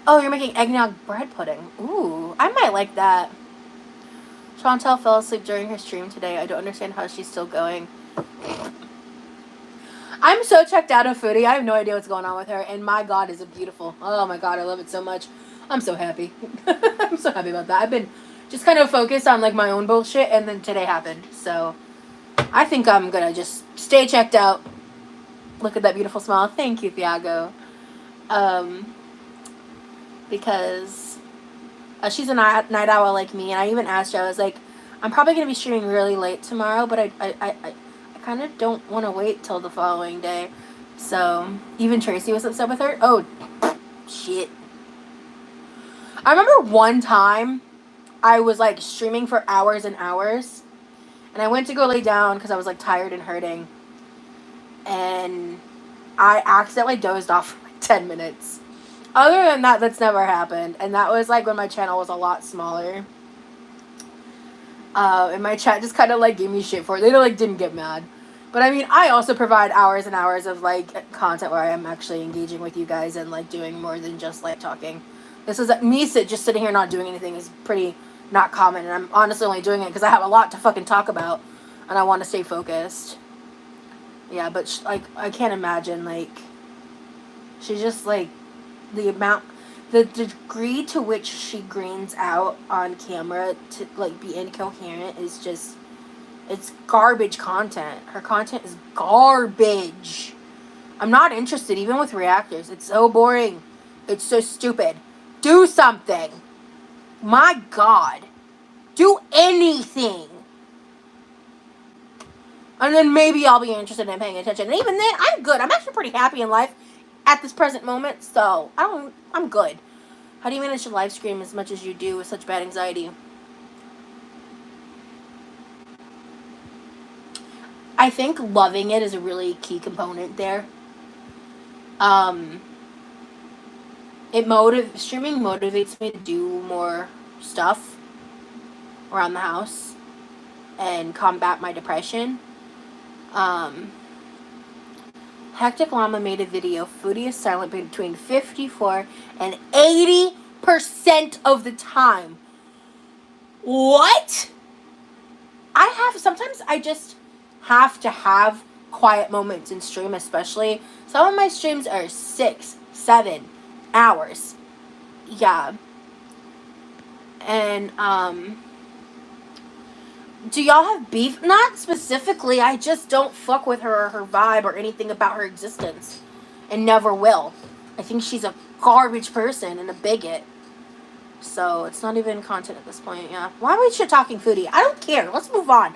Oh, you're making eggnog bread pudding. Ooh, I might like that. Chantel fell asleep during her stream today. I don't understand how she's still going. I'm so checked out of Foodie. I have no idea what's going on with her. And my God, is it beautiful. Oh my God, I love it so much. I'm so happy. I'm so happy about that. I've been just kind of focused on like my own bullshit, and then today happened. So I think I'm going to just stay checked out. Look at that beautiful smile. Thank you, Thiago. Because she's a night owl like me, and I even asked her, I was like, I'm probably going to be streaming really late tomorrow, but I kind of don't want to wait till the following day. So even Tracy was upset with her. Oh, shit. I remember one time I was like streaming for hours and hours, and I went to go lay down because I was like tired and hurting, and I accidentally dozed off for like 10 minutes. Other than that, that's never happened, and that was like when my channel was a lot smaller. And my chat just kind of like gave me shit for it. They like didn't get mad. But I mean, I also provide hours and hours of like content where I am actually engaging with you guys and like doing more than just like talking. This is me just sitting here not doing anything is pretty not common, and I'm honestly only doing it because I have a lot to fucking talk about, and I want to stay focused. Yeah, but like I can't imagine like she's just like the degree to which she greens out on camera to like be incoherent is just, it's garbage content. Her content is garbage. I'm not interested even with reactors. It's so boring. It's so stupid. Do something. My God. Do anything. And then maybe I'll be interested in paying attention. And even then, I'm good. I'm actually pretty happy in life at this present moment. So, I'm good. How do you manage to live stream as much as you do with such bad anxiety? I think loving it is a really key component there. Streaming motivates me to do more stuff around the house and combat my depression. Hectic Llama made a video. Foodie is silent between 54 and 80% of the time. What? Sometimes I just have to have quiet moments in stream, especially. Some of my streams are 6, 7 hours. Yeah. And, do y'all have beef? Not specifically. I just don't fuck with her or her vibe or anything about her existence. And never will. I think she's a garbage person and a bigot. So, it's not even content at this point, yeah. Why are we shit talking Foodie? I don't care. Let's move on.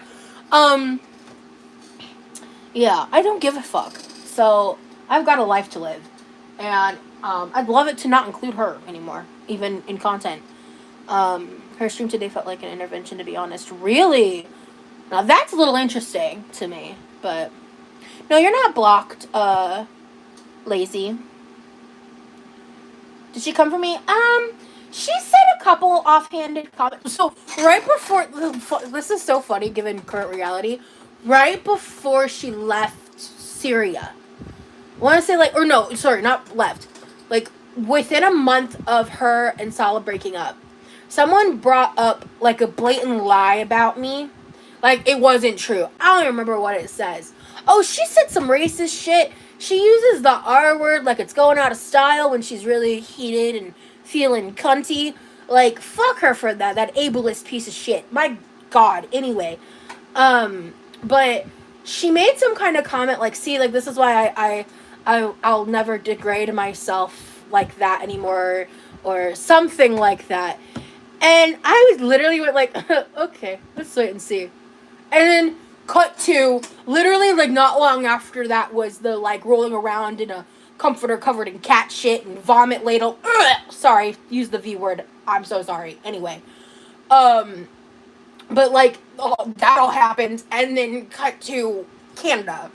Yeah, I don't give a fuck. So, I've got a life to live. And, I'd love it to not include her anymore. Even in content. Her stream today felt like an intervention, to be honest. Really? Now, that's a little interesting to me. But, no, you're not blocked, Lazy. Did she come for me? She said a couple offhanded comments. So, right before, this is so funny given current reality. Right before she left Syria. I want to say, like, or no, sorry, not left. Like, within a month of her and Salah breaking up, someone brought up, like, a blatant lie about me. Like, it wasn't true. I don't remember what it says. Oh, she said some racist shit. She uses the R word like it's going out of style when she's really heated and feeling cunty. Like, fuck her for that ableist piece of shit. My God. Anyway. But she made some kind of comment like, see, like, this is why I'll never degrade myself like that anymore, or something like that. And I literally went like, okay, let's wait and see. And then cut to, literally, like, not long after that was the, like, rolling around in a comforter covered in cat shit and vomit ladle. Sorry, use the V word. I'm so sorry. Anyway. But, like, that all happened, and then cut to Canada.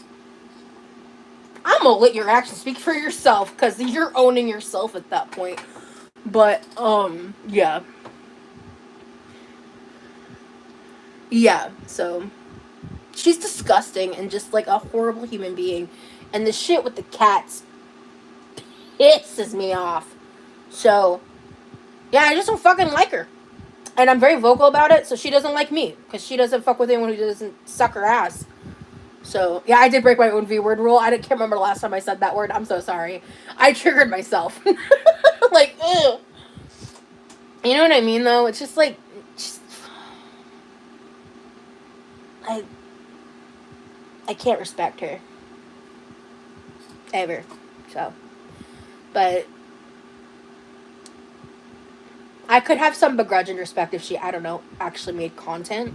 I'm gonna let your actions speak for yourself, because you're owning yourself at that point. But, yeah. Yeah, so she's disgusting and just like a horrible human being. And the shit with the cats pisses me off. So, yeah, I just don't fucking like her. And I'm very vocal about it, so she doesn't like me. Because she doesn't fuck with anyone who doesn't suck her ass. So, yeah, I did break my own V-word rule. I can't remember the last time I said that word. I'm so sorry. I triggered myself. Like, ugh. You know what I mean, though? It's just like, I can't respect her. Ever. So. But I could have some begrudging respect if she, I don't know, actually made content.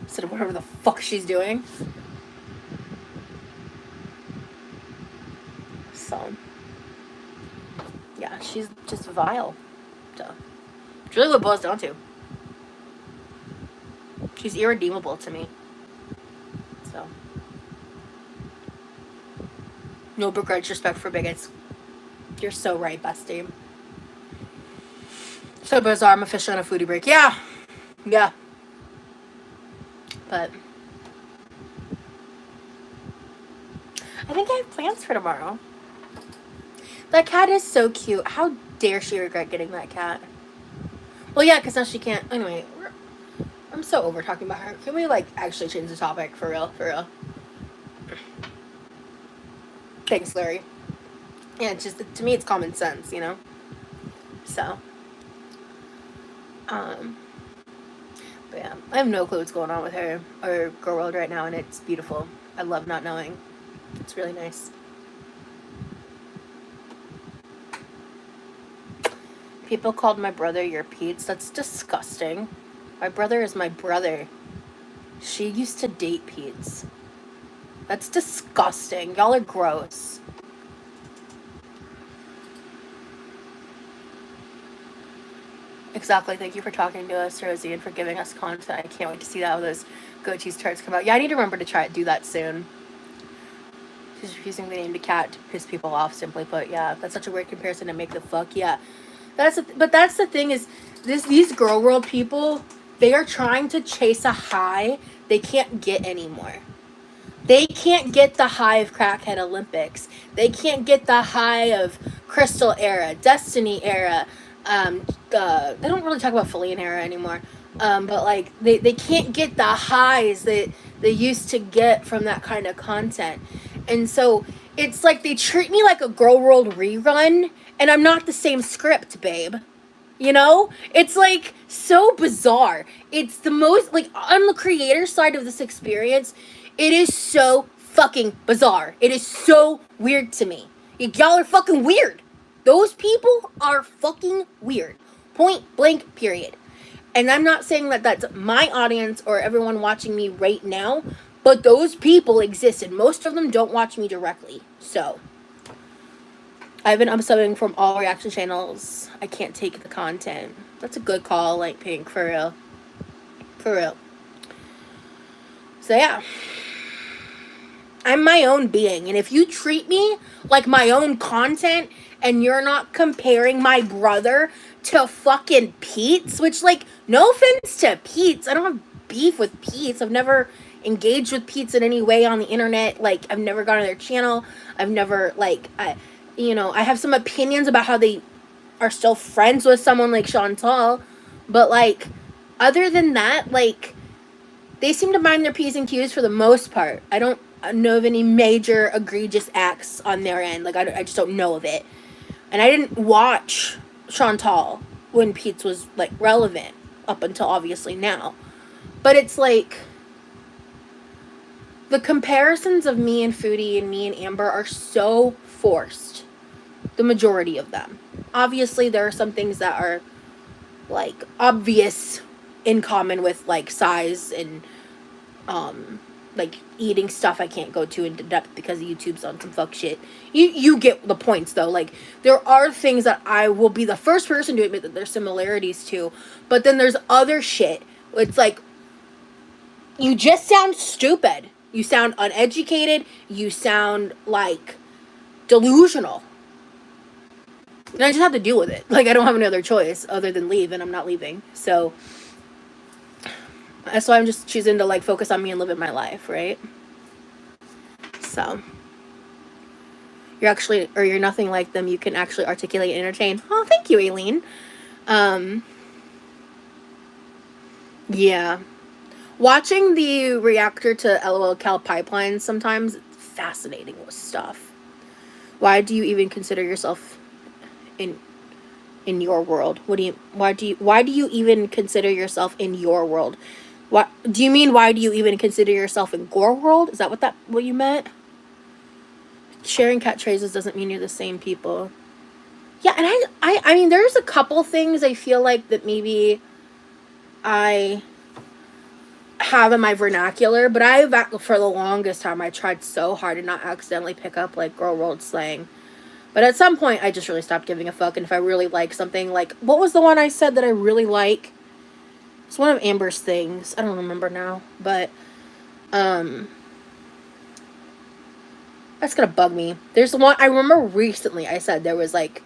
Instead of whatever the fuck she's doing. So. Yeah, she's just vile. So. It's really what it boils down to. She's irredeemable to me. So. No begrudge respect for bigots. You're so right, bestie. So bizarre, I'm officially on a foodie break. Yeah. Yeah. But I think I have plans for tomorrow. That cat is so cute. How dare she regret getting that cat? Well, yeah, because now she can't. Anyway, I'm so over talking about her. Can we, like, actually change the topic? For real? For real. Thanks, Larry. Yeah, it's just, to me, it's common sense, you know? So. But yeah, I have no clue what's going on with her or Girl World right now, and it's beautiful. I love not knowing. It's really nice. People called my brother your Pete's. That's disgusting. My brother is my brother. She used to date Pete's. That's disgusting. Y'all are gross. Exactly. Thank you for talking to us, Rosie, and for giving us content. I can't wait to see how those goat cheese tarts come out. Yeah, I need to remember to do that soon. She's refusing the name to cat to piss people off, simply put. Yeah, that's such a weird comparison to make the fuck. Yeah. But that's the thing is, these Girl World people, they are trying to chase a high they can't get anymore. They can't get the high of Crackhead Olympics. They can't get the high of Crystal era, Destiny era. They don't really talk about Feline era anymore. But like they can't get the highs that they used to get from that kind of content. And so it's like they treat me like a Girl World rerun, and I'm not the same script, babe. You know? It's like so bizarre. It's the most, like, on the creator side of this experience, it is so fucking bizarre. It is so weird to me. Y'all are fucking weird. Those people are fucking weird. Point blank, period. And I'm not saying that that's my audience or everyone watching me right now, but those people exist, and most of them don't watch me directly. So I've been unsubbing from all reaction channels. I can't take the content. That's a good call, Light Pink, for real. For real. So yeah. I'm my own being, and if you treat me like my own content and you're not comparing my brother to fucking Pete's, which, like, no offense to Pete's, I don't have beef with Pete's. I've never engaged with Pete's in any way on the internet. Like, I've never gone to their channel. I've never, like, I have some opinions about how they are still friends with someone like Chantal, but, like, other than that, like, they seem to mind their P's and Q's for the most part. I don't know of any major egregious acts on their end. Like, I just don't know of it. And I didn't watch Chantal when Pete's was, like, relevant up until obviously now. But it's like, the comparisons of me and Foodie and me and Amber are so forced. The majority of them. Obviously, there are some things that are, like, obvious in common with, like, size and, like, eating stuff I can't go to in depth because YouTube's on some fuck shit. You get the points, though. Like, there are things that I will be the first person to admit that there's similarities to, but then there's other shit. It's like, you just sound stupid. You sound uneducated. You sound, like, delusional. And I just have to deal with it. Like, I don't have any other choice other than leave, and I'm not leaving. So that's why I'm just choosing to, like, focus on me and living my life, right? So you're nothing like them. You can actually articulate and entertain. Oh, thank you, Aileen. Yeah. Watching the reactor to LOL Cal Pipeline sometimes, it's fascinating with stuff. Why do you even consider yourself in your world? Why do you even consider yourself in your world? What do you mean, why do you even consider yourself in Gore World? Is that what you meant? Sharing catchphrases doesn't mean you're the same people. Yeah, and I mean, there's a couple things I feel like that maybe I have in my vernacular, but for the longest time, I tried so hard to not accidentally pick up, like, Girl World slang. But at some point, I just really stopped giving a fuck, and if I really like something, like, what was the one I said that I really like? It's one of Amber's things. I don't remember now, but um, that's gonna bug me. There's one I remember recently. I said there was like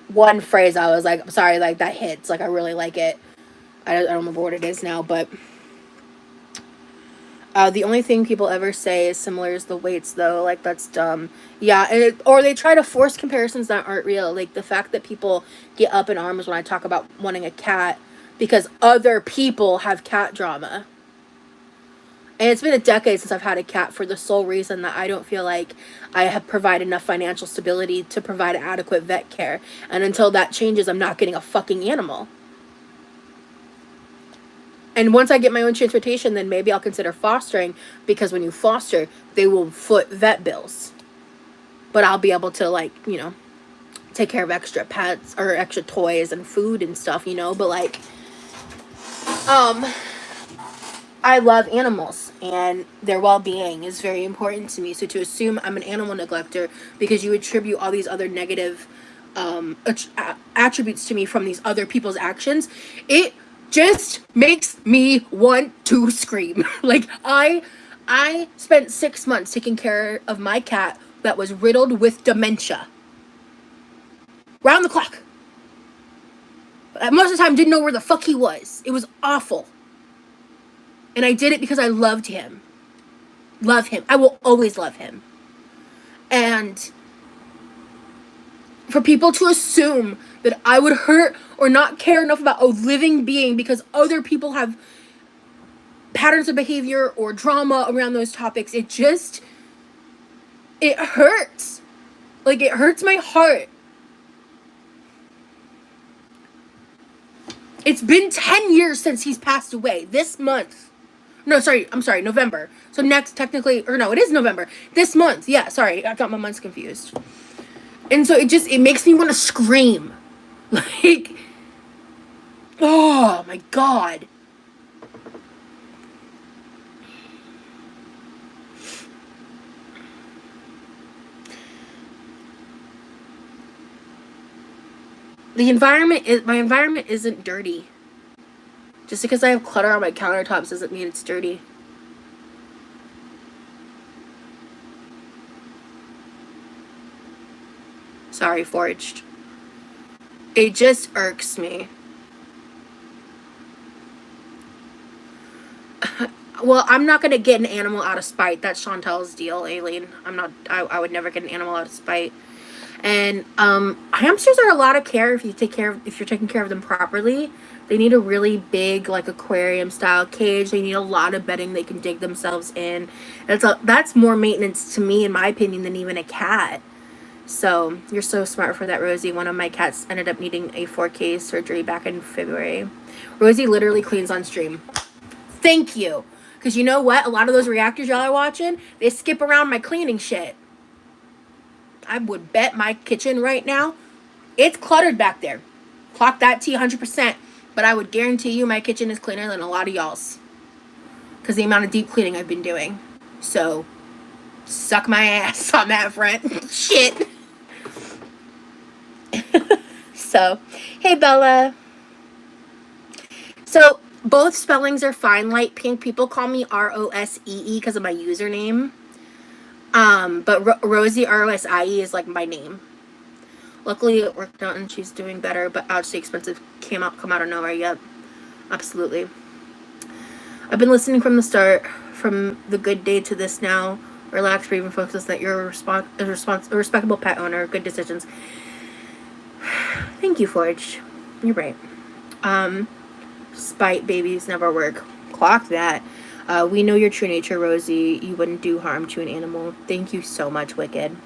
one phrase I was like, I'm sorry, like that hits. Like I really like it. I don't remember what it is now, but the only thing people ever say is similar is the weights, though. Like, that's dumb. Yeah, or they try to force comparisons that aren't real. Like, the fact that people get up in arms when I talk about wanting a cat because other people have cat drama. And it's been a decade since I've had a cat for the sole reason that I don't feel like I have provided enough financial stability to provide adequate vet care. And until that changes, I'm not getting a fucking animal. And once I get my own transportation, then maybe I'll consider fostering, because when you foster, they will foot vet bills. But I'll be able to, like, you know, take care of extra pets or extra toys and food and stuff, you know. But, like, I love animals, and their well-being is very important to me. So to assume I'm an animal neglector because you attribute all these other negative attributes to me from these other people's actions, it just makes me want to scream. Like, I spent 6 months taking care of my cat that was riddled with dementia. Round the clock. Most of the time didn't know where the fuck he was. It was awful. And I did it because I loved him. Love him. I will always love him. And for people to assume that I would hurt or not care enough about a living being because other people have patterns of behavior or drama around those topics, it hurts. Like, it hurts my heart. It's been 10 years since he's passed away. This month. No, sorry, I'm sorry, November. So next, technically, or no, it is November. This month, yeah, sorry, I got my months confused. And so it makes me want to scream. Like, oh my God. My environment isn't dirty. Just because I have clutter on my countertops doesn't mean it's dirty. Sorry, Forged. It just irks me. Well, I'm not gonna get an animal out of spite. That's Chantel's deal, Aileen. I would never get an animal out of spite. And hamsters are a lot of care if you're taking care of them properly. They need a really big, like, aquarium style cage. They need a lot of bedding they can dig themselves in. That's more maintenance to me, in my opinion, than even a cat. So you're so smart for that, Rosie. One of my cats ended up needing a 4K surgery back in February. Rosie literally cleans on stream. Thank you. Because you know what? A lot of those reactors y'all are watching, they skip around my cleaning shit. I would bet my kitchen right now, it's cluttered back there. Clock that T 100%. But I would guarantee you my kitchen is cleaner than a lot of y'all's. Because the amount of deep cleaning I've been doing. So, suck my ass on that front. Shit. So, hey Bella. So, both spellings are fine. Light pink. People call me Rosee because of my username. But Rosie Rosie is like my name. Luckily it worked out and she's doing better, but ouch, the expensive come out of nowhere. Yep, absolutely. I've been listening from the start, from the good day to this now. Relax, breathe, and focus that you're a respectable pet owner. Good decisions. Thank you, Forge. You're right. Spite babies never work. Clock that. We know your true nature, Rosie. You wouldn't do harm to an animal. Thank you so much, Wicked.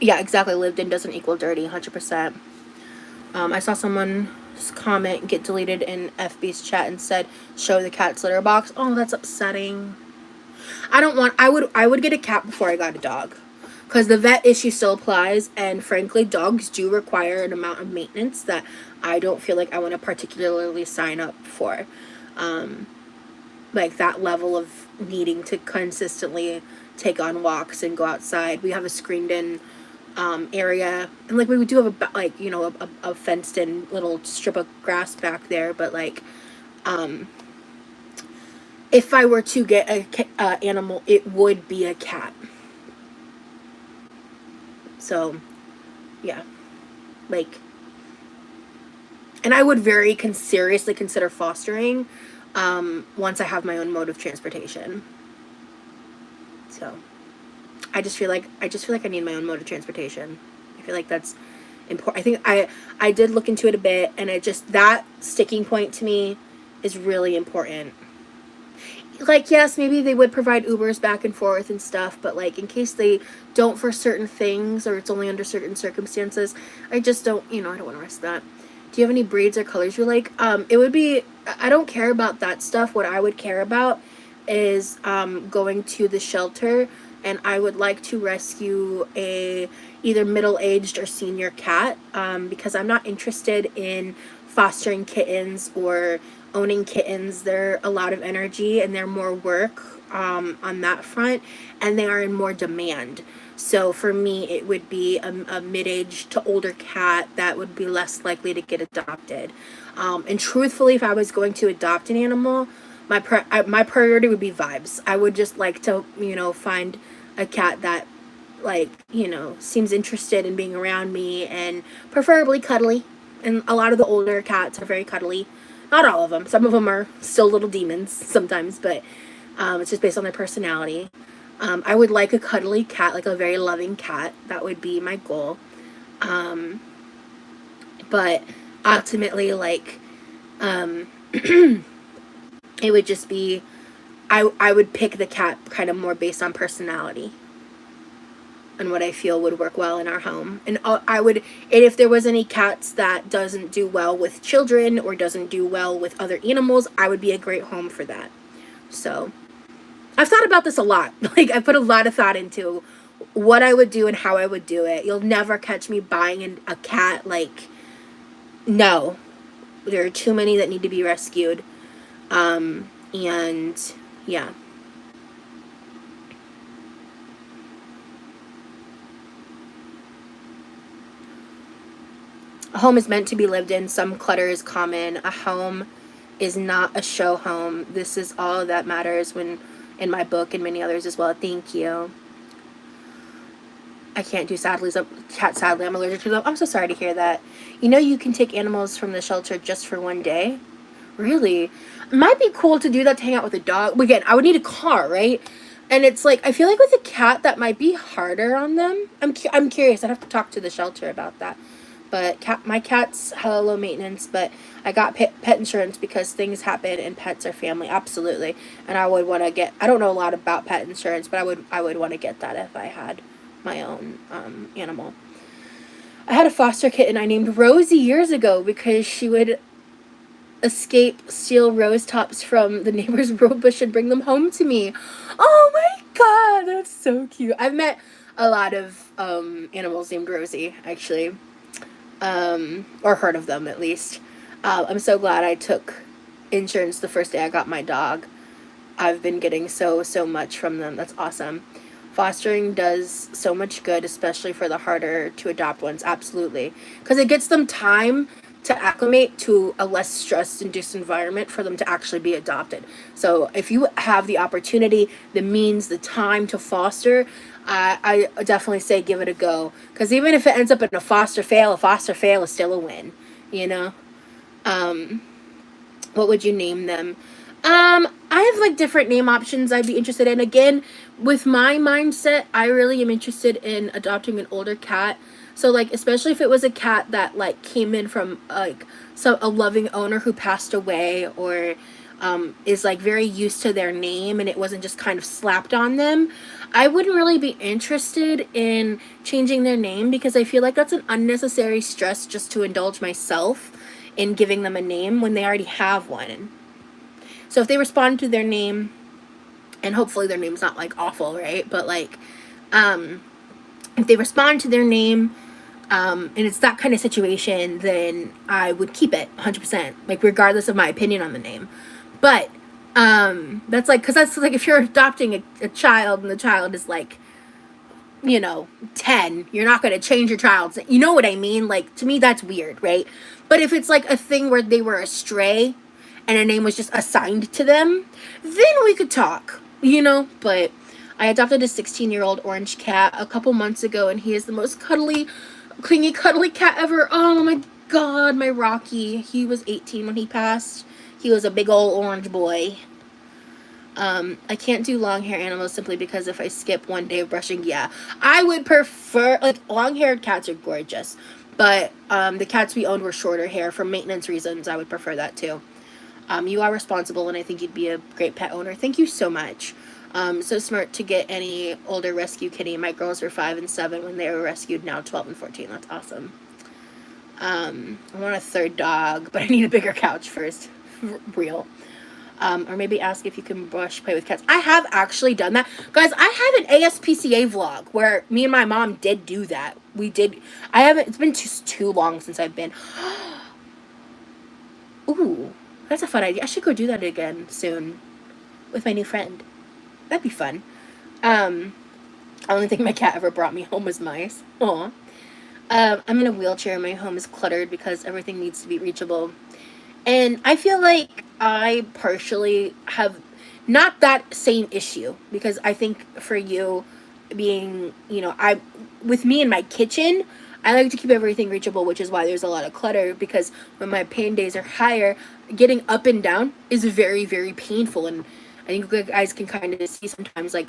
Yeah, exactly. Lived in doesn't equal dirty, 100%. I saw someone's comment get deleted in FB's chat and said, show the cat's litter box. Oh, that's upsetting. I would get a cat before I got a dog. Because the vet issue still applies, and frankly, dogs do require an amount of maintenance that I don't feel like I want to particularly sign up for. Like that level of needing to consistently take on walks and go outside. We have a screened-in area, and like we do have a like, you know, a fenced in little strip of grass back there, but like if I were to get a animal, it would be a cat. So yeah, like, and I would very seriously consider fostering once I have my own mode of transportation. So I just feel like I need my own mode of transportation. I feel like that's important. I think I did look into it a bit, and it just, that sticking point to me is really important. Like, yes, maybe they would provide Ubers back and forth and stuff, but like in case they don't for certain things, or it's only under certain circumstances, I just don't, you know, I don't want to risk that. Do you have any breeds or colors you like? It would be, I don't care about that stuff. What I would care about is going to the shelter, and I would like to rescue a either middle-aged or senior cat, because I'm not interested in fostering kittens or owning kittens. They're a lot of energy, and they're more work on that front, and they are in more demand. So for me, it would be a mid-aged to older cat that would be less likely to get adopted. And truthfully, if I was going to adopt an animal, my priority would be vibes. I would just like to, you know, find a cat that, like, you know, seems interested in being around me, and preferably cuddly. And a lot of the older cats are very cuddly. Not all of them. Some of them are still little demons sometimes, but it's just based on their personality. I would like a cuddly cat, like a very loving cat. That would be my goal. But ultimately, like, it would just be, I would pick the cat kind of more based on personality and what I feel would work well in our home. And and if there was any cats that doesn't do well with children or doesn't do well with other animals, I would be a great home for that. So I've thought about this a lot. Like, I put a lot of thought into what I would do and how I would do it. You'll never catch me buying a cat. Like, no, there are too many that need to be rescued. And yeah. A home is meant to be lived in. Some clutter is common. A home is not a show home. This is all that matters when, in my book and many others as well. Thank you. I can't do sadly. Sadly, I'm allergic to them. I'm so sorry to hear that. You know, you can take animals from the shelter just for one day. Really? It might be cool to do that, to hang out with a dog. Again, I would need a car, right? And it's like, I feel like with a cat, that might be harder on them. I'm curious. I'd have to talk to the shelter about that. But my cat's hella low maintenance, but I got pet insurance because things happen and pets are family, absolutely. And I would want to get, I don't know a lot about pet insurance, but I would want to get that if I had my own animal. I had a foster kitten I named Rosie years ago because she would steal rose tops from the neighbor's rose bush and bring them home to me. Oh my god, that's so cute. I've met a lot of animals named Rosie, actually. Or heard of them at least. I'm so glad I took insurance the first day I got my dog. I've been getting so much from them. That's awesome. Fostering does so much good, especially for the harder to adopt ones. Absolutely. Because it gets them time to acclimate to a less stress-induced environment for them to actually be adopted. So if you have the opportunity, the means, the time to foster, I definitely say give it a go. Because even if it ends up in a foster fail is still a win, you know? What would you name them? I have like different name options I'd be interested in. Again, with my mindset, I really am interested in adopting an older cat. So like, especially if it was a cat that like came in from like a loving owner who passed away, or is like very used to their name and it wasn't just kind of slapped on them, I wouldn't really be interested in changing their name, because I feel like that's an unnecessary stress just to indulge myself in giving them a name when they already have one. So if they respond to their name, and hopefully their name's not like awful, right? But like, if they respond to their name, and it's that kind of situation, then I would keep it 100%, like regardless of my opinion on the name. But that's like, because that's like if you're adopting a child and the child is like 10, you're not going to change your child's name. You know what I mean? Like, to me, that's weird, right? But if it's like a thing where they were a stray and a name was just assigned to them, then we could talk, But I adopted a 16-year-old orange cat a couple months ago, and he is the most cuddly, clingy, cuddly cat ever. Oh my God, my Rocky. He was 18 when he passed. He was a big old orange boy. I can't do long hair animals simply because if I skip one day of brushing, yeah. I would prefer, like, long-haired cats are gorgeous. But the cats we owned were shorter hair. For maintenance reasons, I would prefer that too. You are responsible, and I think you'd be a great pet owner. Thank you so much. So smart to get any older rescue kitty. My girls were 5 and 7 when they were rescued, now 12 and 14. That's awesome. I want a third dog, but I need a bigger couch first. Real. Or maybe ask if you can play with cats. I have actually done that. Guys, I have an ASPCA vlog where me and my mom did do that. It's been just too long since I've been. Ooh, that's a fun idea. I should go do that again soon with my new friend. That'd be fun. I only think my cat ever brought me home was mice. Aw. I'm in a wheelchair. My home is cluttered because everything needs to be reachable. And I feel like I partially have not that same issue, because I think for you being, with me in my kitchen, I like to keep everything reachable, which is why there's a lot of clutter, because when my pain days are higher, getting up and down is very, very painful. And I think you guys can kind of see sometimes, like,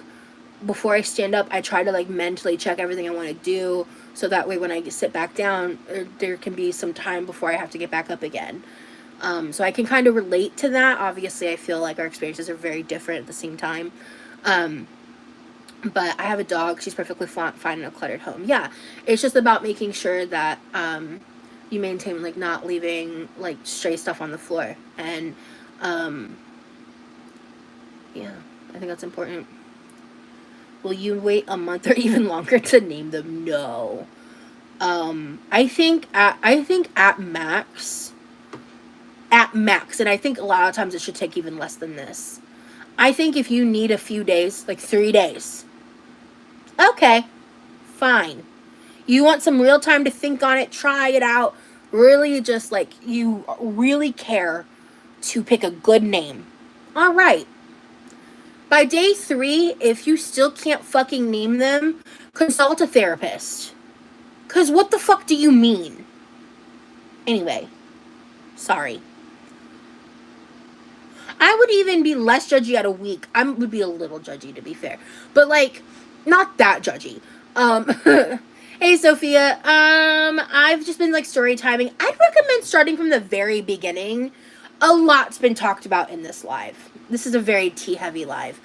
before I stand up, I try to, like, mentally check everything I want to do, so that way when I sit back down, there can be some time before I have to get back up again. So I can kind of relate to that. Obviously, I feel like our experiences are very different at the same time. But I have a dog. She's perfectly fine in a cluttered home. Yeah, it's just about making sure that you maintain, like, not leaving, like, stray stuff on the floor. And, yeah, I think that's important. Will you wait a month or even longer to name them? No. I think at max, and I think a lot of times it should take even less than this. I think if you need a few days, like 3 days, okay, fine. You want some real time to think on it, try it out, really just, like, you really care to pick a good name. All right. By day 3, if you still can't fucking name them, consult a therapist. Because what the fuck do you mean? Anyway, sorry. I would even be less judgy at a week. I would be a little judgy, to be fair. But, like, not that judgy. Hey, Sophia. I've just been, like, story timing. I'd recommend starting from the very beginning. A lot's been talked about in this live. This is a very tea-heavy live.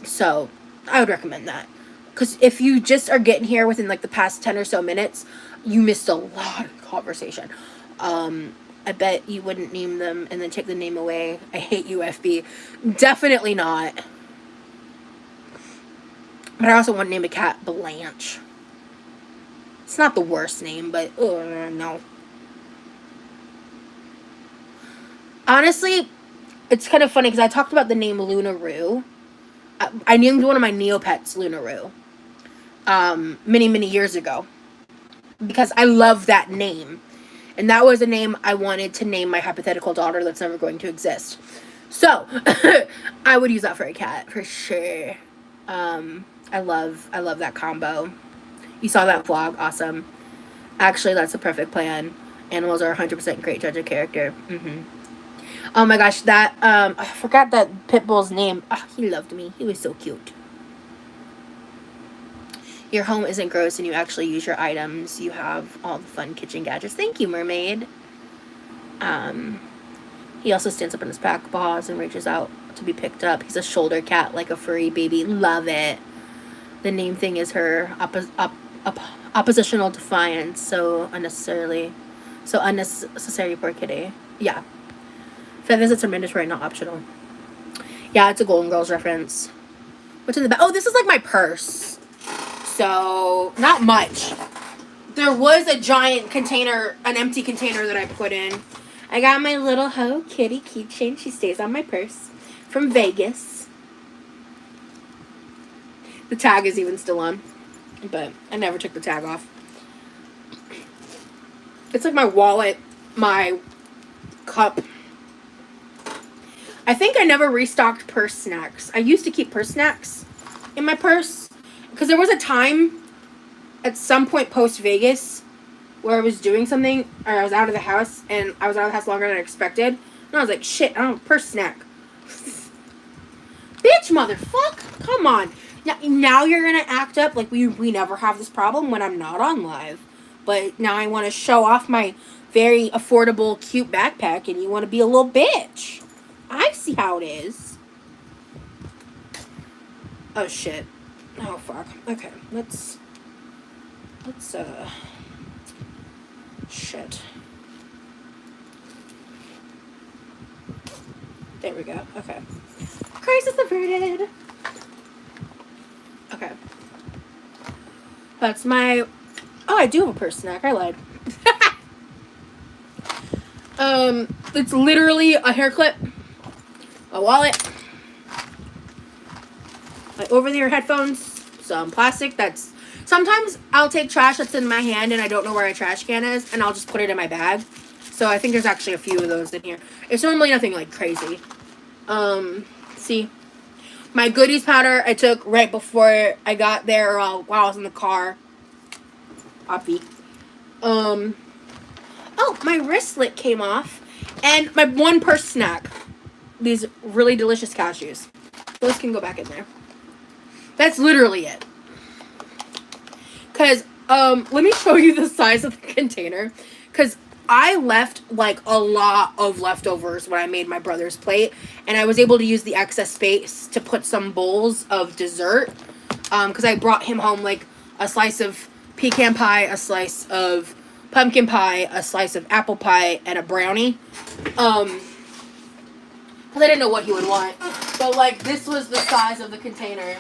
So I would recommend that. Because if you just are getting here within, like, the past 10 or so minutes, you missed a lot of conversation. I bet you wouldn't name them and then take the name away. I hate UFB. Definitely not. But I also want to name a cat Blanche. It's not the worst name, but no. Honestly, it's kind of funny because I talked about the name Lunaroo. I named one of my Neopets Lunaroo. Many, many years ago. Because I love that name. And that was a name I wanted to name my hypothetical daughter that's never going to exist. So, I would use that for a cat, for sure. I love that combo. You saw that vlog, awesome. Actually, that's the perfect plan. Animals are 100% great judge of character. Oh my gosh, that, I forgot that Pitbull's name. Oh, he loved me. He was so cute. Your home isn't gross and you actually use your items. You have all the fun kitchen gadgets. Thank you, mermaid. He also stands up on his back paws and reaches out to be picked up. He's a shoulder cat, like a furry baby. Love it. The name thing is her oppositional defiance. So unnecessary, poor kitty. Yeah. Vet visits are mandatory, not optional. Yeah, it's a Golden Girls reference. What's in the back? Oh, this is like my purse. So, not much. There was a giant container, an empty container that I put in. I got my little Hello Kitty keychain. She stays on my purse. From Vegas. The tag is even still on. but I never took the tag off. It's like my wallet, my cup. I think I never restocked purse snacks. I used to keep purse snacks in my purse because there was a time at some point post Vegas where I was doing something or I was out of the house and I was out of the house longer than I expected. And I was like, shit, I don't have a purse snack. Bitch, motherfucker, come on. Now you're going to act up like we never have this problem when I'm not on live. But now I want to show off my very affordable, cute backpack and you want to be a little bitch. I see how it is. Oh, shit. Oh, fuck. Okay, let's, shit. There we go. Okay. Crisis averted. Okay. That's my... Oh, I do have a purse snack. I lied. It's literally a hair clip, a wallet, my over-the-ear headphones, some plastic that's... Sometimes I'll take trash that's in my hand and I don't know where a trash can is, and I'll just put it in my bag. So I think there's actually a few of those in here. It's normally nothing like crazy. See? My goodies powder I took right before I got there while I was in the car. Poppy. Oh, my wristlet came off. And my one purse snack. These really delicious cashews. Those can go back in there. That's literally it. Because, let me show you the size of the container. Because I left, like, a lot of leftovers when I made my brother's plate. And I was able to use the excess space to put some bowls of dessert. Because I brought him home, like, a slice of pecan pie, a slice of pumpkin pie, a slice of apple pie, and a brownie. Because I didn't know what he would want. So, like, this was the size of the container.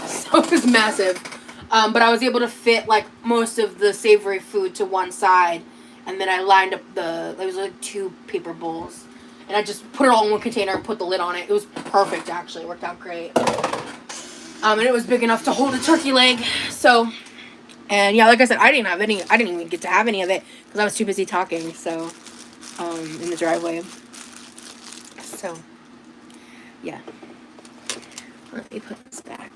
So it was massive. But I was able to fit, like, most of the savory food to one side. And then I lined up there was, like, 2 paper bowls. And I just put it all in one container and put the lid on it. It was perfect, actually. It worked out great. And it was big enough to hold a turkey leg. So, and yeah, like I said, I didn't even get to have any of it because I was too busy talking, so, in the driveway. So, yeah. Let me put this back.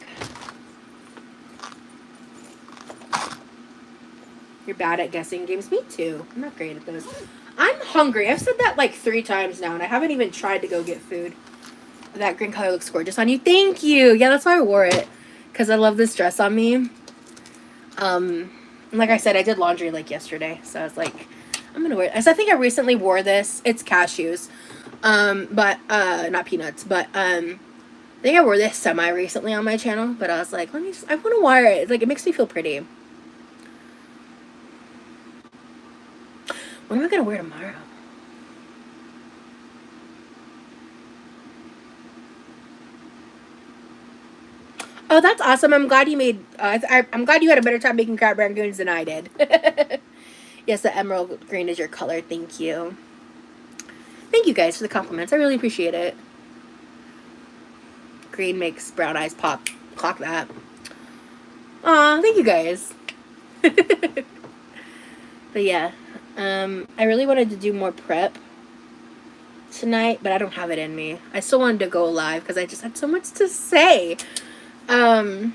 You're bad at guessing games? Me too. I'm not great at those. I'm hungry. I've said that like 3 times now, and I haven't even tried to go get food. That green color looks gorgeous on you. Thank you. Yeah, that's why I wore it. Because I love this dress on me. And like I said, I did laundry like yesterday. So I was like, I'm going to wear it. I think I recently wore this. It's cashews. But, not peanuts. But, I think I wore this semi-recently on my channel. But I was like, I want to wear it. Like, it makes me feel pretty. What am I going to wear tomorrow? Oh, that's awesome. I'm glad you made... I'm glad you had a better time making crab rangoons than I did. Yes, the emerald green is your color. Thank you. Thank you guys for the compliments. I really appreciate it. Green makes brown eyes pop. Clock that. Aw, thank you guys. But yeah. I really wanted to do more prep tonight, but I don't have it in me. I still wanted to go live because I just had so much to say. I'll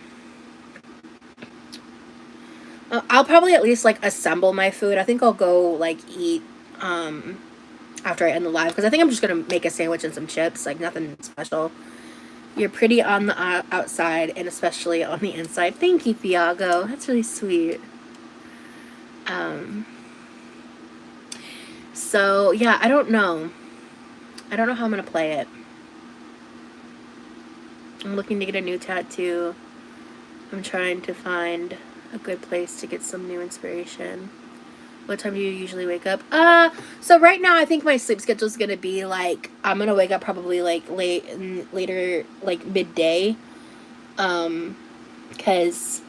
probably at least like assemble my food. I think I'll go like eat after I end the live because I think I'm just gonna make a sandwich and some chips, like nothing special. You're pretty on the outside and especially on the inside. Thank you, Thiago. That's really sweet. So yeah, I don't know how I'm gonna play it. I'm looking to get a new tattoo. I'm trying to find a good place to get some new inspiration. What time do you usually wake up? So right now I think my sleep schedule is gonna be like I'm gonna wake up probably like later, like midday, because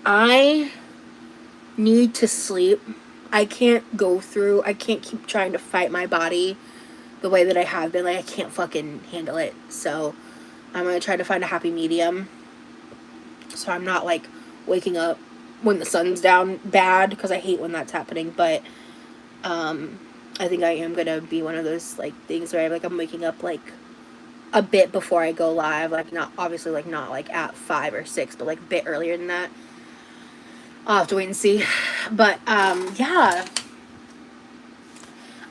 I need to sleep. I can't keep trying to fight my body the way that I have been. Like I can't fucking handle it. So I'm gonna try to find a happy medium. so I'm not like waking up when the sun's down bad, because I hate when that's happening. But I think I am gonna be one of those like things where I'm waking up like a bit before I go live, like not obviously like not like at 5 or 6, but like a bit earlier than that. I'll have to wait and see. But yeah,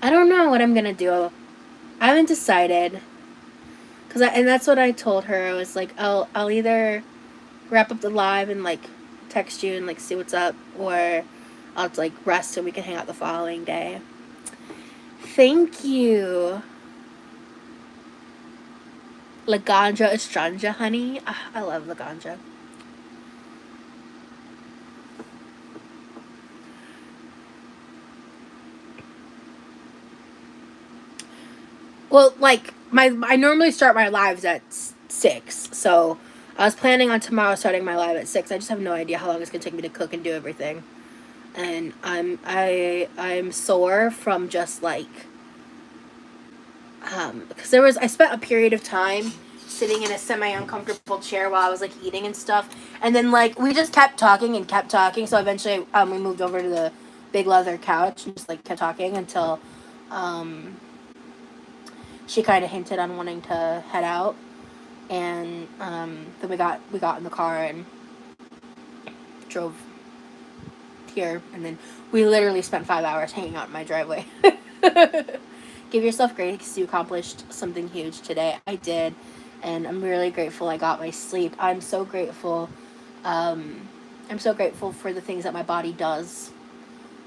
I don't know what I'm gonna do. I haven't decided, and that's what I told her. I was like, I'll either wrap up the live and like text you and like see what's up, or I'll like rest and we can hang out the following day. Thank you, Laganja Estranja, honey. I love Laganja. Well, like I normally start my lives at 6, so I was planning on tomorrow starting my live at 6. I just have no idea how long it's gonna take me to cook and do everything, and I'm sore from just like because I spent a period of time sitting in a semi-uncomfortable chair while I was like eating and stuff, and then like we just kept talking and kept talking, so eventually we moved over to the big leather couch and just like kept talking until she kind of hinted on wanting to head out, and then we got in the car and drove here, and then we literally spent 5 hours hanging out in my driveway. Give yourself grace. You accomplished something huge today. I did, and I'm really grateful I got my sleep. I'm so grateful. I'm so grateful for the things that my body does.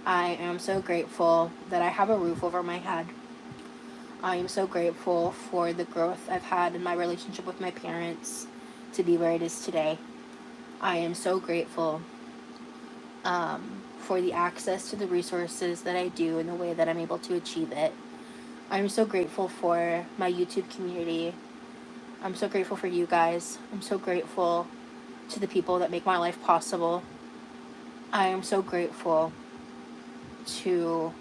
I am so grateful that I have a roof over my head. I am so grateful for the growth I've had in my relationship with my parents to be where it is today. I am so grateful for the access to the resources that I do and the way that I'm able to achieve it. I'm so grateful for my YouTube community. I'm so grateful for you guys. I'm so grateful to the people that make my life possible. I am so grateful to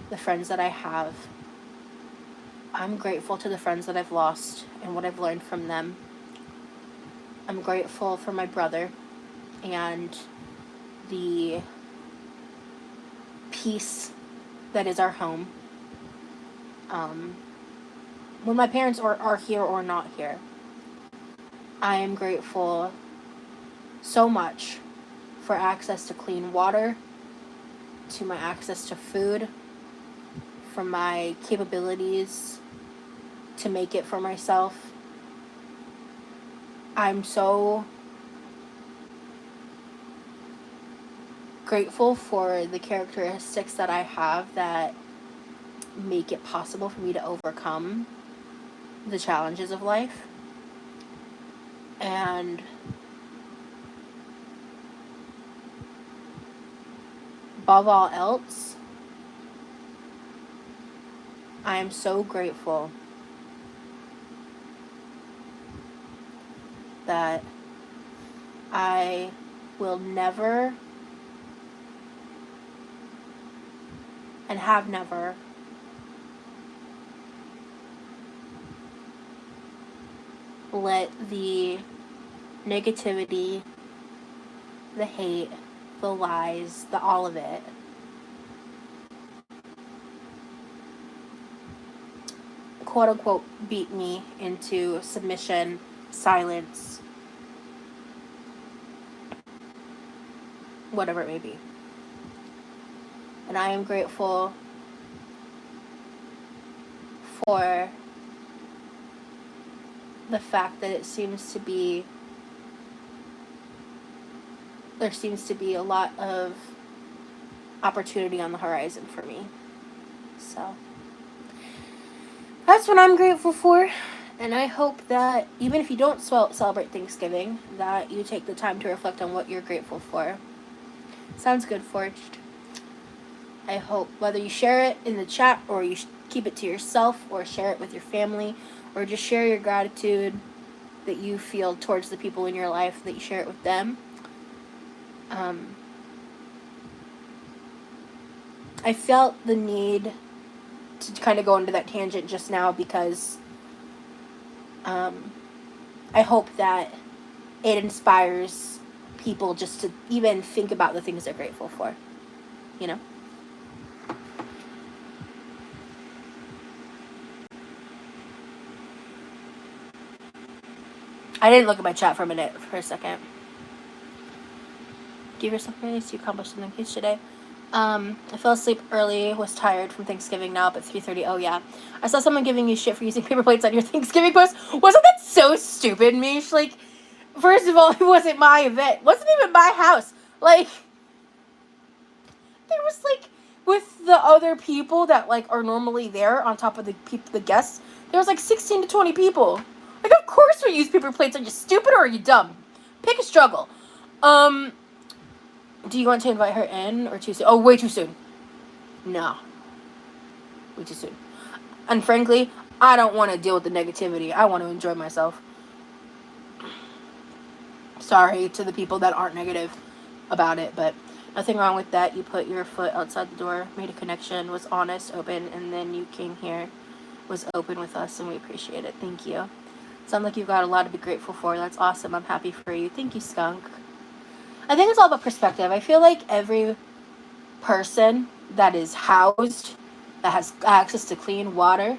the friends that I have. I'm grateful to the friends that I've lost and what I've learned from them. I'm grateful for my brother and the peace that is our home. When my parents are here or not here, I am grateful so much for access to clean water, to my access to food, for my capabilities to make it for myself. I'm so grateful for the characteristics that I have that make it possible for me to overcome the challenges of life. And above all else, I am so grateful that I will never and have never let the negativity, the hate, the lies, the all of it quote unquote beat me into submission, silence, whatever it may be. And I am grateful for the fact that there seems to be a lot of opportunity on the horizon for me. So that's what I'm grateful for. And I hope that even if you don't celebrate Thanksgiving, that you take the time to reflect on what you're grateful for. Sounds good, Forged. I hope whether you share it in the chat or you keep it to yourself or share it with your family or just share your gratitude that you feel towards the people in your life, that you share it with them. I felt the need to kind of go into that tangent just now because I hope that it inspires people just to even think about the things they're grateful for, you know? I didn't look at my chat for a second. Give yourself grace. You accomplished something huge today. I fell asleep early, was tired from Thanksgiving, now up at 3:30. Oh, yeah. I saw someone giving you shit for using paper plates on your Thanksgiving post. Wasn't that so stupid, Mish? Like, first of all, it wasn't my event. It wasn't even my house. Like, there was, like, with the other people that, like, are normally there on top of the guests, there was, like, 16 to 20 people. Like, of course we use paper plates. Are you stupid or are you dumb? Pick a struggle. Do you want to invite her in or too soon? Oh, way too soon. No. Way too soon. And frankly, I don't want to deal with the negativity. I want to enjoy myself. Sorry to the people that aren't negative about it, but nothing wrong with that. You put your foot outside the door, made a connection, was honest, open, and then you came here, was open with us, and we appreciate it. Thank you. Sounds like you've got a lot to be grateful for. That's awesome. I'm happy for you. Thank you, Skunk. I think it's all about perspective. I feel like every person that is housed, that has access to clean water,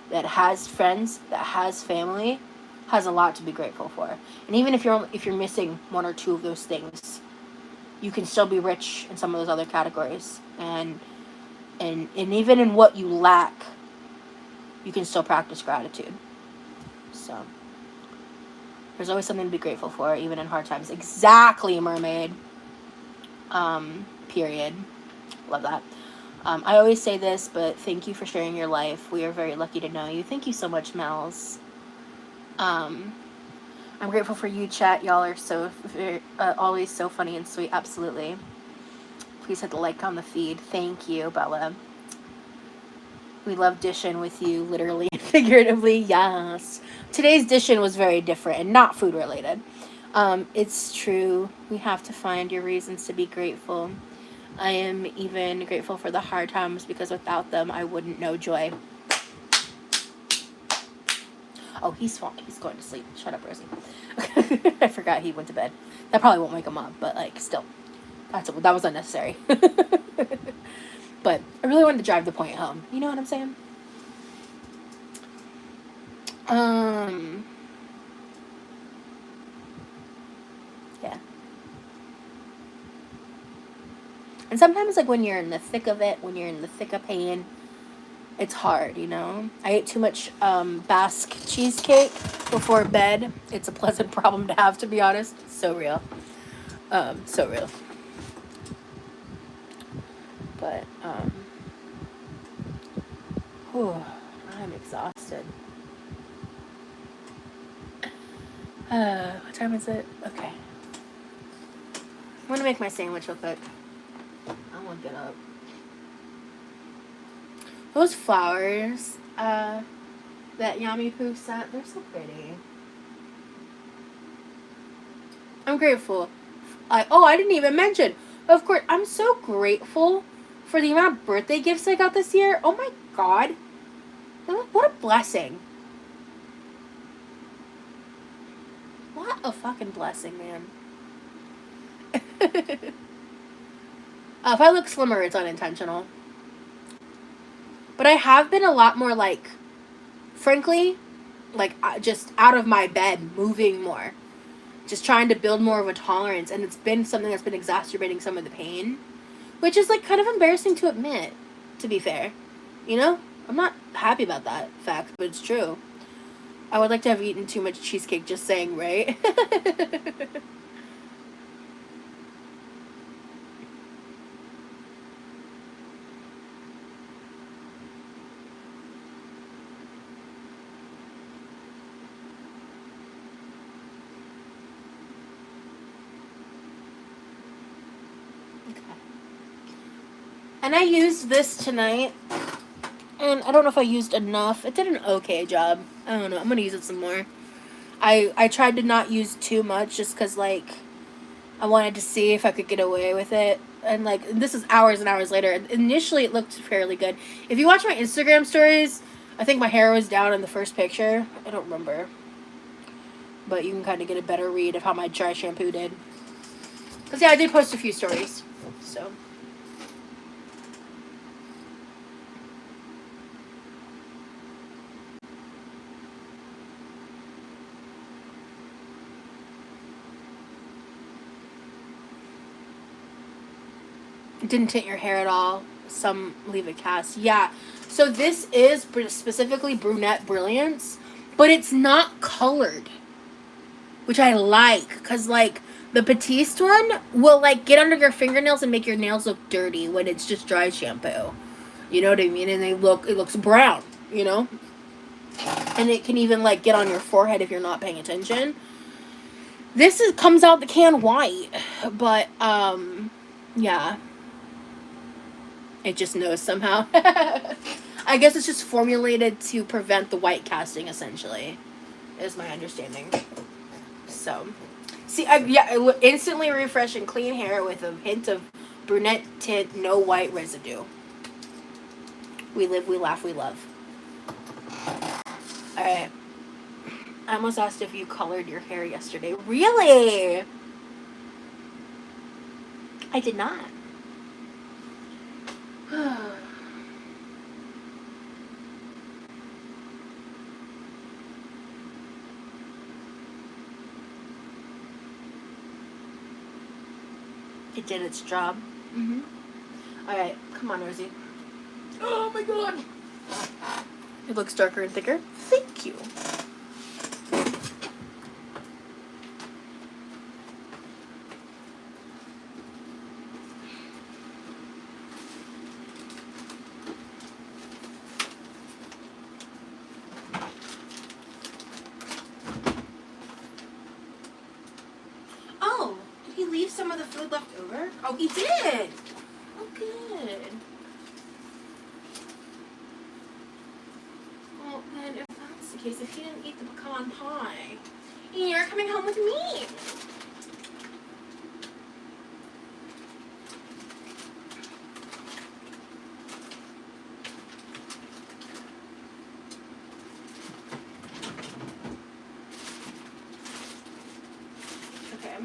that has friends, that has family, has a lot to be grateful for. And even if you're missing one or two of those things, you can still be rich in some of those other categories. And even in what you lack, you can still practice gratitude. So there's always something to be grateful for, even in hard times. Exactly, mermaid. Period. Love that. I always say this, but thank you for sharing your life. We are very lucky to know you. Thank you so much, Mel's. I'm grateful for you, chat. Y'all are so always so funny and sweet. Absolutely. Please hit the like on the feed. Thank you, Bella. We love dishing with you, literally and figuratively. Yes. Today's dishing was very different and not food related. It's true. We have to find your reasons to be grateful. I am even grateful for the hard times because without them, I wouldn't know joy. Oh, he's fine. He's going to sleep. Shut up, Rosie. I forgot he went to bed. That probably won't wake him up, but like, still, that was unnecessary. But I really wanted to drive the point home. You know what I'm saying? Yeah. And sometimes, like, when you're in the thick of it, when you're in the thick of pain, it's hard, you know? I ate too much Basque cheesecake before bed. It's a pleasant problem to have, to be honest. So real. So real. But, I'm exhausted. What time is it? Okay. I'm gonna make my sandwich real quick. I won't get up. Those flowers, that Yami Poo sent, they're so pretty. I'm grateful. I didn't even mention. Of course, I'm so grateful for the amount of birthday gifts I got this year. Oh my god. What a blessing. What a fucking blessing, man. If I look slimmer, it's unintentional. But I have been a lot more, like, frankly, like, just out of my bed, moving more. Just trying to build more of a tolerance. And it's been something that's been exacerbating some of the pain. Which is, like, kind of embarrassing to admit, to be fair. You know? I'm not happy about that fact, but it's true. I would like to have eaten too much cheesecake, just saying, right? And I used this tonight, and I don't know if I used enough. It did an okay job. I don't know. I'm going to use it some more. I tried to not use too much just because, like, I wanted to see if I could get away with it. And, like, this is hours and hours later. Initially, it looked fairly good. If you watch my Instagram stories, I think my hair was down in the first picture. I don't remember. But you can kind of get a better read of how my dry shampoo did. But yeah, I did post a few stories. So. It didn't tint your hair at all. Some leave it cast. Yeah. So this is specifically brunette brilliance, but it's not colored, which I like, because like the Batiste one will like get under your fingernails and make your nails look dirty when it's just dry shampoo. You know what I mean? And it looks brown, you know? And it can even like get on your forehead if you're not paying attention. This comes out the can white, but yeah. It just knows somehow. I guess it's just formulated to prevent the white casting, essentially, is my understanding. So, see, instantly refresh and clean hair with a hint of brunette tint, no white residue. We live, we laugh, we love. Alright. I almost asked if you colored your hair yesterday. Really? I did not. It did its job. Mm-hmm. Alright, come on, Rosie. Oh my god! It looks darker and thicker. Thank you. Oh, did he leave some of the food left over? Oh, he did! Oh, good. Well, then if that's the case, if he didn't eat the pecan pie, you're coming home with me. Okay.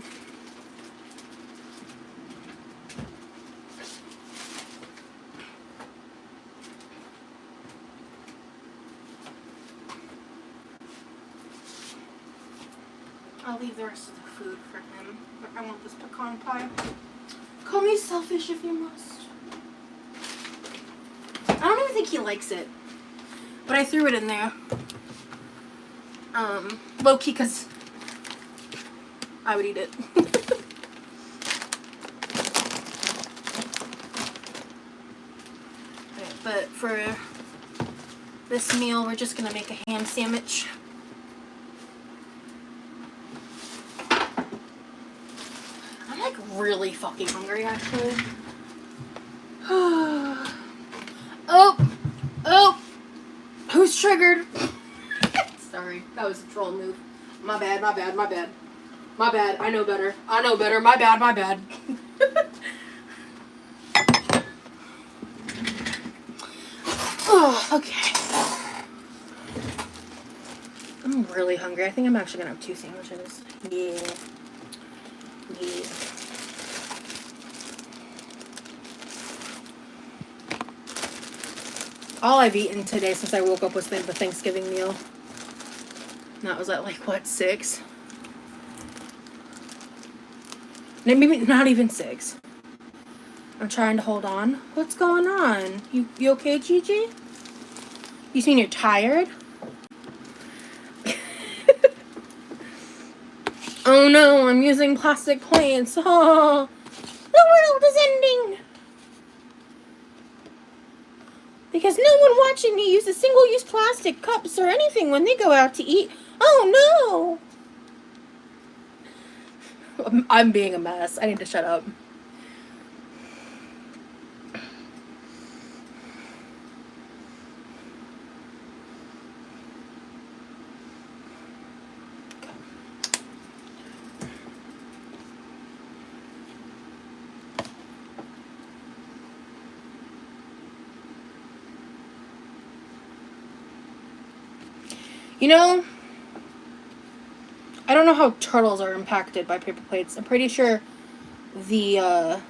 I'll leave the rest of the food for him, but I want this pecan pie. Call me selfish if you must. I don't even think he likes it, but I threw it in there. Low-key, because I would eat it. Okay, but for this meal, we're just going to make a ham sandwich. I'm like really fucking hungry, actually. Oh! Who's triggered? Sorry, that was a troll move. My bad. I know better. My bad. Oh, okay. I'm really hungry. I think I'm actually gonna have 2 sandwiches. Yeah. All I've eaten today since I woke up was the Thanksgiving meal. And that was at like, what, 6? Maybe not even 6. I'm trying to hold on. What's going on? You okay, Gigi? You mean you're tired? Oh no, I'm using plastic plates. Oh, the world is ending. Because no one watching me use a single-use plastic cups or anything when they go out to eat. Oh no! I'm being a mess. I need to shut up. You know, I don't know how turtles are impacted by paper plates. I'm pretty sure the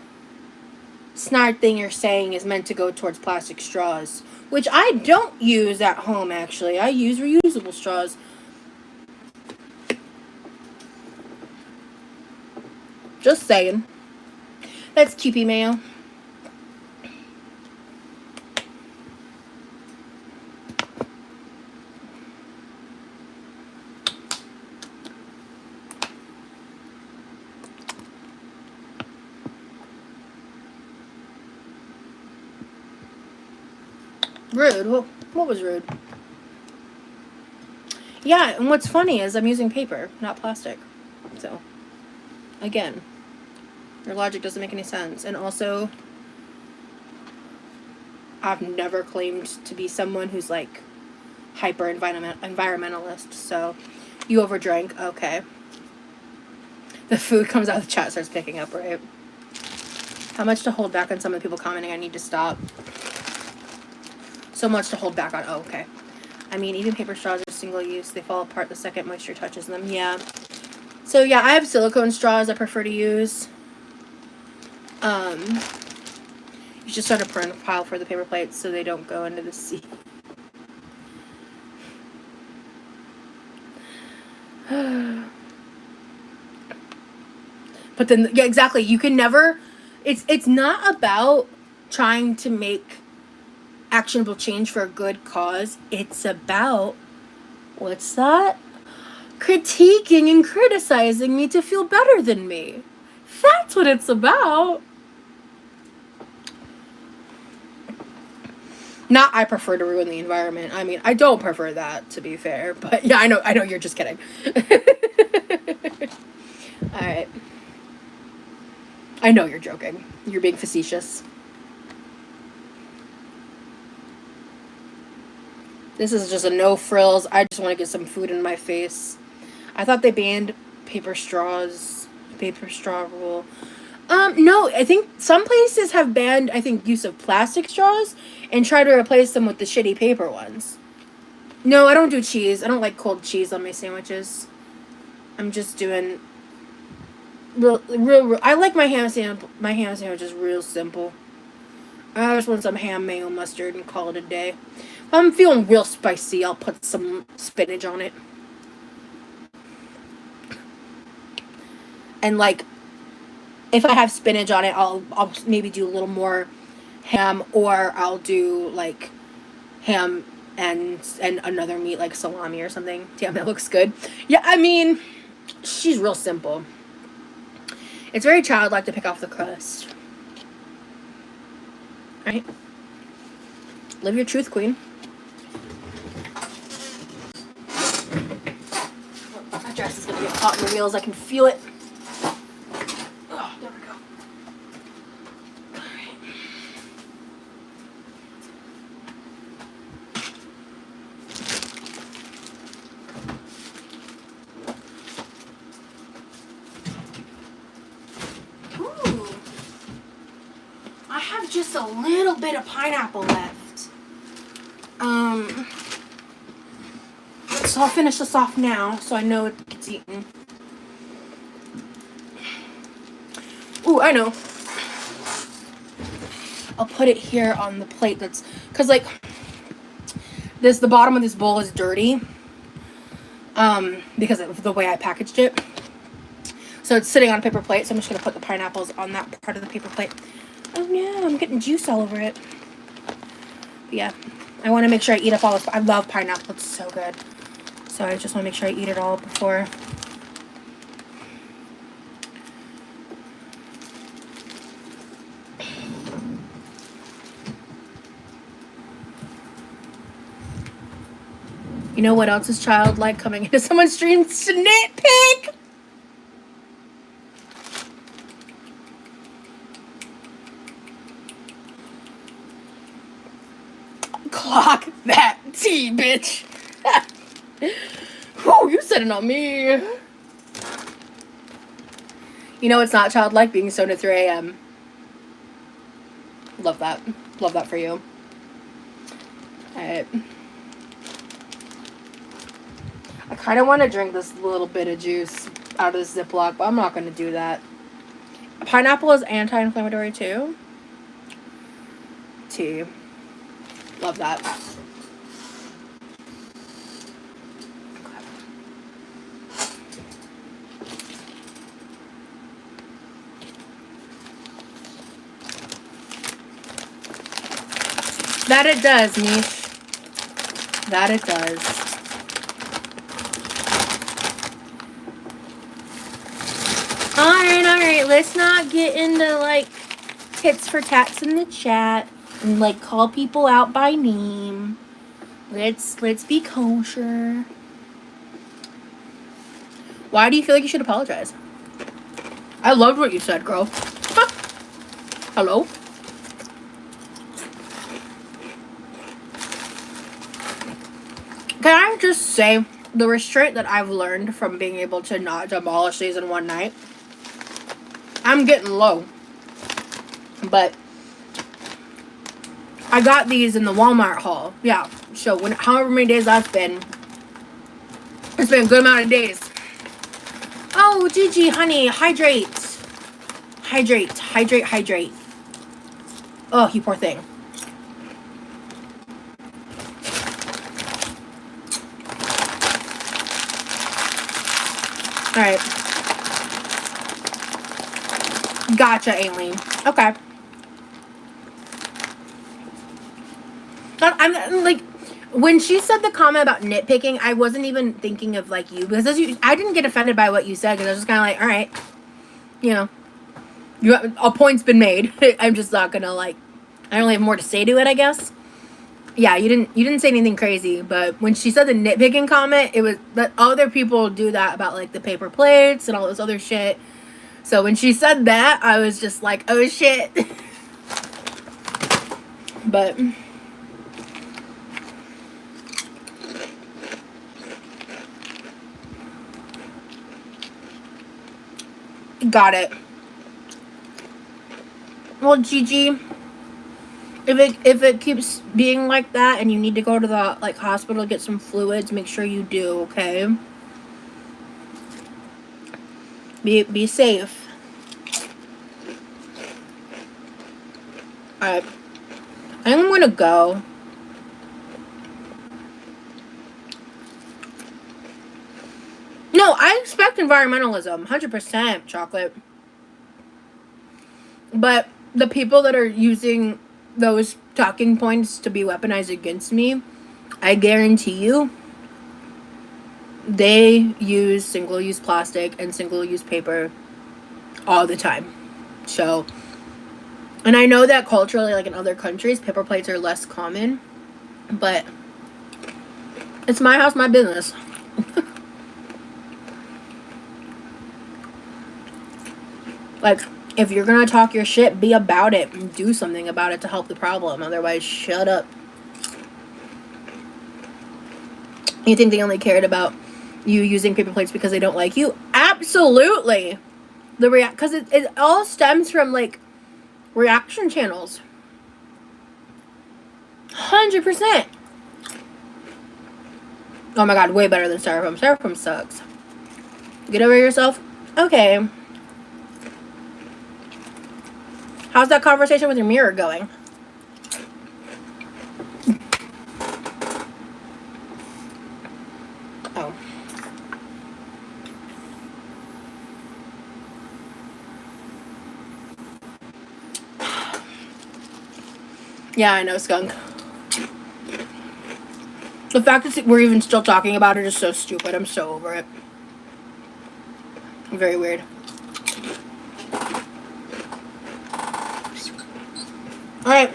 snide thing you're saying is meant to go towards plastic straws, which I don't use at home, actually. I use reusable straws. Just saying. That's Kewpie mayo. Rude. What was rude? Yeah, and what's funny is I'm using paper, not plastic. So, again, your logic doesn't make any sense. And also, I've never claimed to be someone who's like hyper environmentalist. So, you overdrank. Okay. The food comes out, the chat starts picking up, right? How much to hold back on some of the people commenting I need to stop? So much to hold back on. Oh, okay. I mean, even paper straws are single use. They fall apart the second moisture touches them. Yeah. So, yeah, I have silicone straws I prefer to use. You should start a profile for the paper plates so they don't go into the sea. But then, yeah, exactly. You can never... It's not about trying to make actionable change for a good cause. It's about... What's that? Critiquing and criticizing me to feel better than me. That's what it's about. Not I prefer to ruin the environment. I mean, I don't prefer that, to be fair. But yeah, I know you're just kidding. Alright. I know you're joking. You're being facetious. This is just a no frills. I just want to get some food in my face. I thought they banned paper straws. Paper straw rule. No, I think some places have banned, use of plastic straws and try to replace them with the shitty paper ones. No, I don't do cheese. I don't like cold cheese on my sandwiches. I'm just doing real. I like my ham sandwiches real simple. I just want some ham, mayo, mustard, and call it a day. If I'm feeling real spicy, I'll put some spinach on it. And like, if I have spinach on it, I'll maybe do a little more ham, or I'll do like ham and another meat like salami or something. Damn, that looks good. Yeah, I mean, she's real simple. It's very childlike to pick off the crust. Right? Live your truth, queen. My dress is gonna get caught in the wheels. I can feel it. Oh, there we go. Ooh. I have just a little bit of pineapple left. So I'll finish this off now so I know it gets eaten. Ooh, I know. I'll put it here on the plate that's... Because, like, the bottom of this bowl is dirty. Because of the way I packaged it. So it's sitting on a paper plate, so I'm just going to put the pineapples on that part of the paper plate. Oh, yeah, I'm getting juice all over it. But yeah, I want to make sure I eat up all this. I love pineapple. It's so good. So I just want to make sure I eat it all before... You know what else is childlike? Coming into someone's stream? Nitpick! Clock that tea, bitch! Oh, you said it on me. You know it's not childlike being stoned at 3 a.m. Love that. Love that for you. Alright. I kind of want to drink this little bit of juice out of the Ziploc, but I'm not going to do that. Pineapple is anti-inflammatory too. Tea. Love that. That it does, niche. That it does. Alright. Let's not get into, like, tits for tats in the chat and, like, call people out by name. Let's be kosher. Why do you feel like you should apologize? I loved what you said, girl. Hello? Can I just say, the restraint that I've learned from being able to not demolish these in one night, I'm getting low. But I got these in the Walmart haul. Yeah, so however many days I've been, it's been a good amount of days. Oh, Gigi, honey, hydrate. Hydrate. Oh, you poor thing. Alright. Gotcha, Aileen. Okay. I'm like, when she said the comment about nitpicking, I wasn't even thinking of, like, you. Because I didn't get offended by what you said. Because I was just kind of like, alright. You know. A point's been made. I'm just not going to, like, I don't really have more to say to it, I guess. Yeah, you didn't say anything crazy, but when she said the nitpicking comment, it was that other people do that about, like, the paper plates and all this other shit. So when she said that, I was just like, oh shit. But got it. Well, Gigi, if it keeps being like that and you need to go to the, like, hospital to get some fluids, make sure you do, okay? Be safe. Alright. I think I'm gonna go. No, I expect environmentalism. 100% chocolate. But the people that are using those talking points to be weaponized against me, I guarantee you, they use single-use plastic and single-use paper all the time. So, and I know that culturally, like in other countries, paper plates are less common, but it's my house, my business. Like, if you're gonna talk your shit, be about it and do something about it to help the problem. Otherwise, shut up. You think they only cared about you using paper plates because they don't like you? Absolutely. Because it all stems from, like, reaction channels. 100%. Oh my god, way better than styrofoam. Styrofoam sucks. Get over yourself? Okay. How's that conversation with your mirror going? Oh. Yeah, I know, skunk. The fact that we're even still talking about it is so stupid. I'm so over it. Very weird. Alright.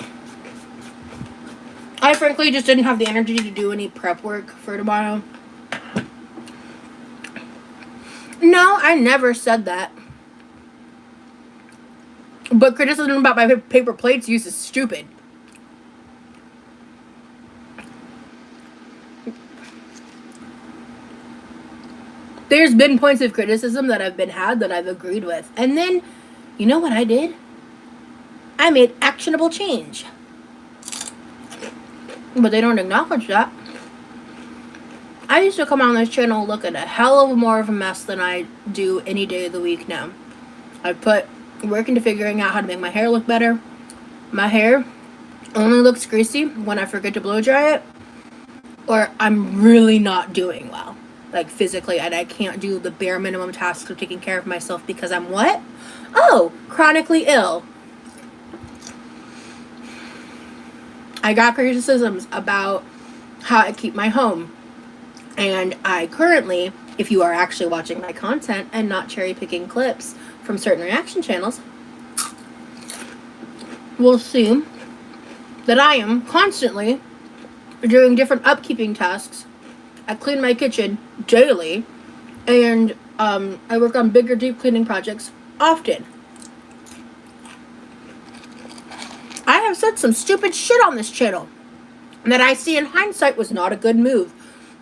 I frankly just didn't have the energy to do any prep work for tomorrow. No, I never said that. But criticism about my paper plates use is stupid. There's been points of criticism that have been had that I've agreed with. And then, you know what I did? I made actionable change. But they don't acknowledge that. I used to come on this channel looking a hell of more of a mess than I do any day of the week now. I put working to figuring out how to make my hair look better. My hair only looks greasy when I forget to blow dry it, or I'm really not doing well, like physically, and I can't do the bare minimum tasks of taking care of myself because I'm what? Oh, chronically ill. I got criticisms about how I keep my home, and I currently, if you are actually watching my content and not cherry picking clips from certain reaction channels, will see that I am constantly doing different upkeeping tasks. I clean my kitchen daily, and I work on bigger deep cleaning projects often. I have said some stupid shit on this channel that I see in hindsight was not a good move.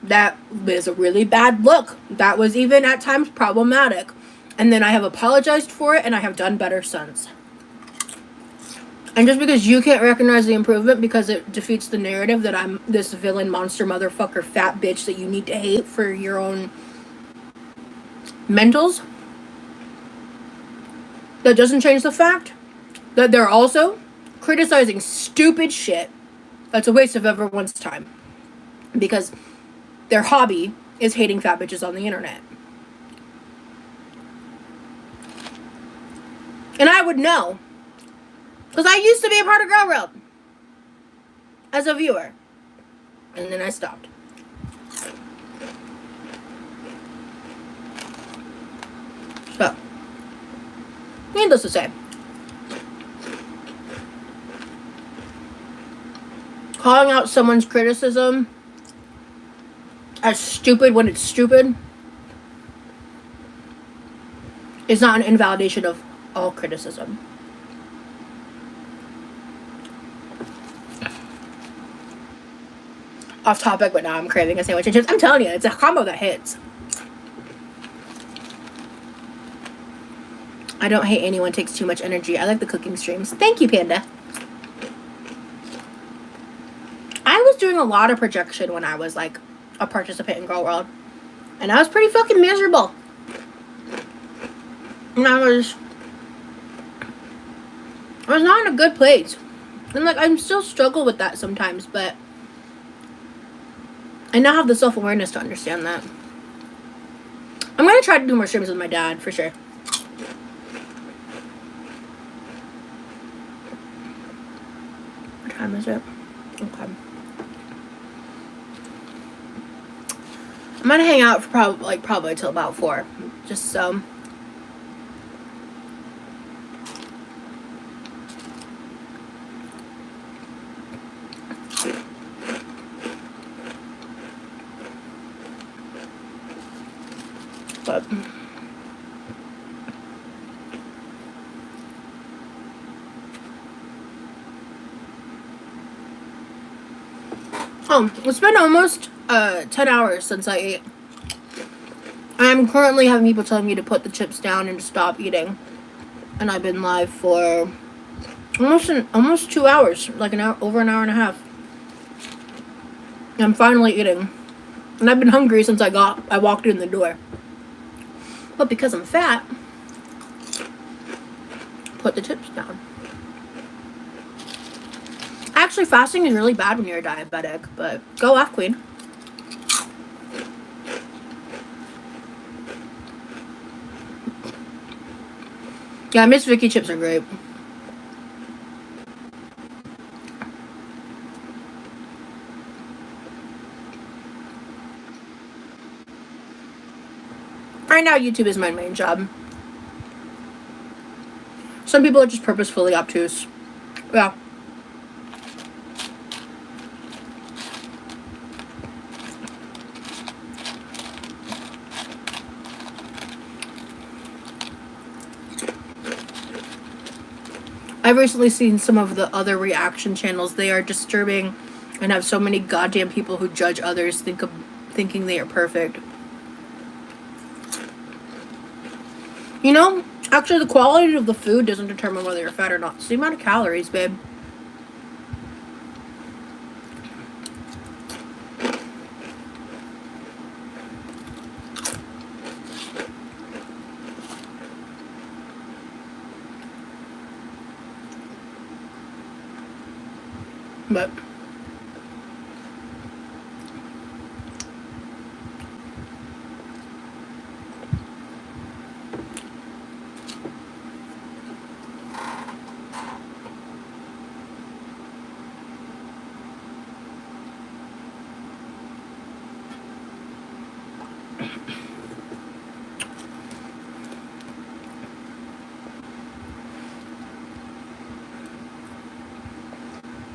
That is a really bad look. That was even at times problematic. And then I have apologized for it, and I have done better since. And just because you can't recognize the improvement because it defeats the narrative that I'm this villain, monster, motherfucker, fat bitch that you need to hate for your own mentals, that doesn't change the fact that they're also criticizing stupid shit that's a waste of everyone's time. Because their hobby is hating fat bitches on the internet. And I would know. Because I used to be a part of Girl World. As a viewer. And then I stopped. So. Needless to say. Calling out someone's criticism as stupid when it's stupid is not an invalidation of all criticism. Off topic, but now I'm craving a sandwich and chips. I'm telling you, it's a combo that hits. I don't hate anyone takes too much energy. I like the cooking streams. Thank you, Panda. I was doing a lot of projection when I was like a participant in Girl World. And I was pretty fucking miserable. And I was not in a good place. And like I'm still struggle with that sometimes, but I now have the self-awareness to understand that. I'm gonna try to do more streams with my dad, for sure. What time is it? Okay. I'm gonna hang out for probably till about 4. Just so. But it's been almost 10 hours since I ate. I'm currently having people telling me to put the chips down and to stop eating. And I've been live for almost 2 hours, like over an hour and a half. And I'm finally eating. And I've been hungry since I walked in the door. But because I'm fat, put the chips down. Actually, fasting is really bad when you're a diabetic, but go off, queen. Yeah, Miss Vicky chips are great. Right now, YouTube is my main job. Some people are just purposefully obtuse. Yeah. I've recently seen some of the other reaction channels. They are disturbing and have so many goddamn people who judge others thinking they are perfect. You know, actually the quality of the food doesn't determine whether you're fat or not. It's the amount of calories, babe. But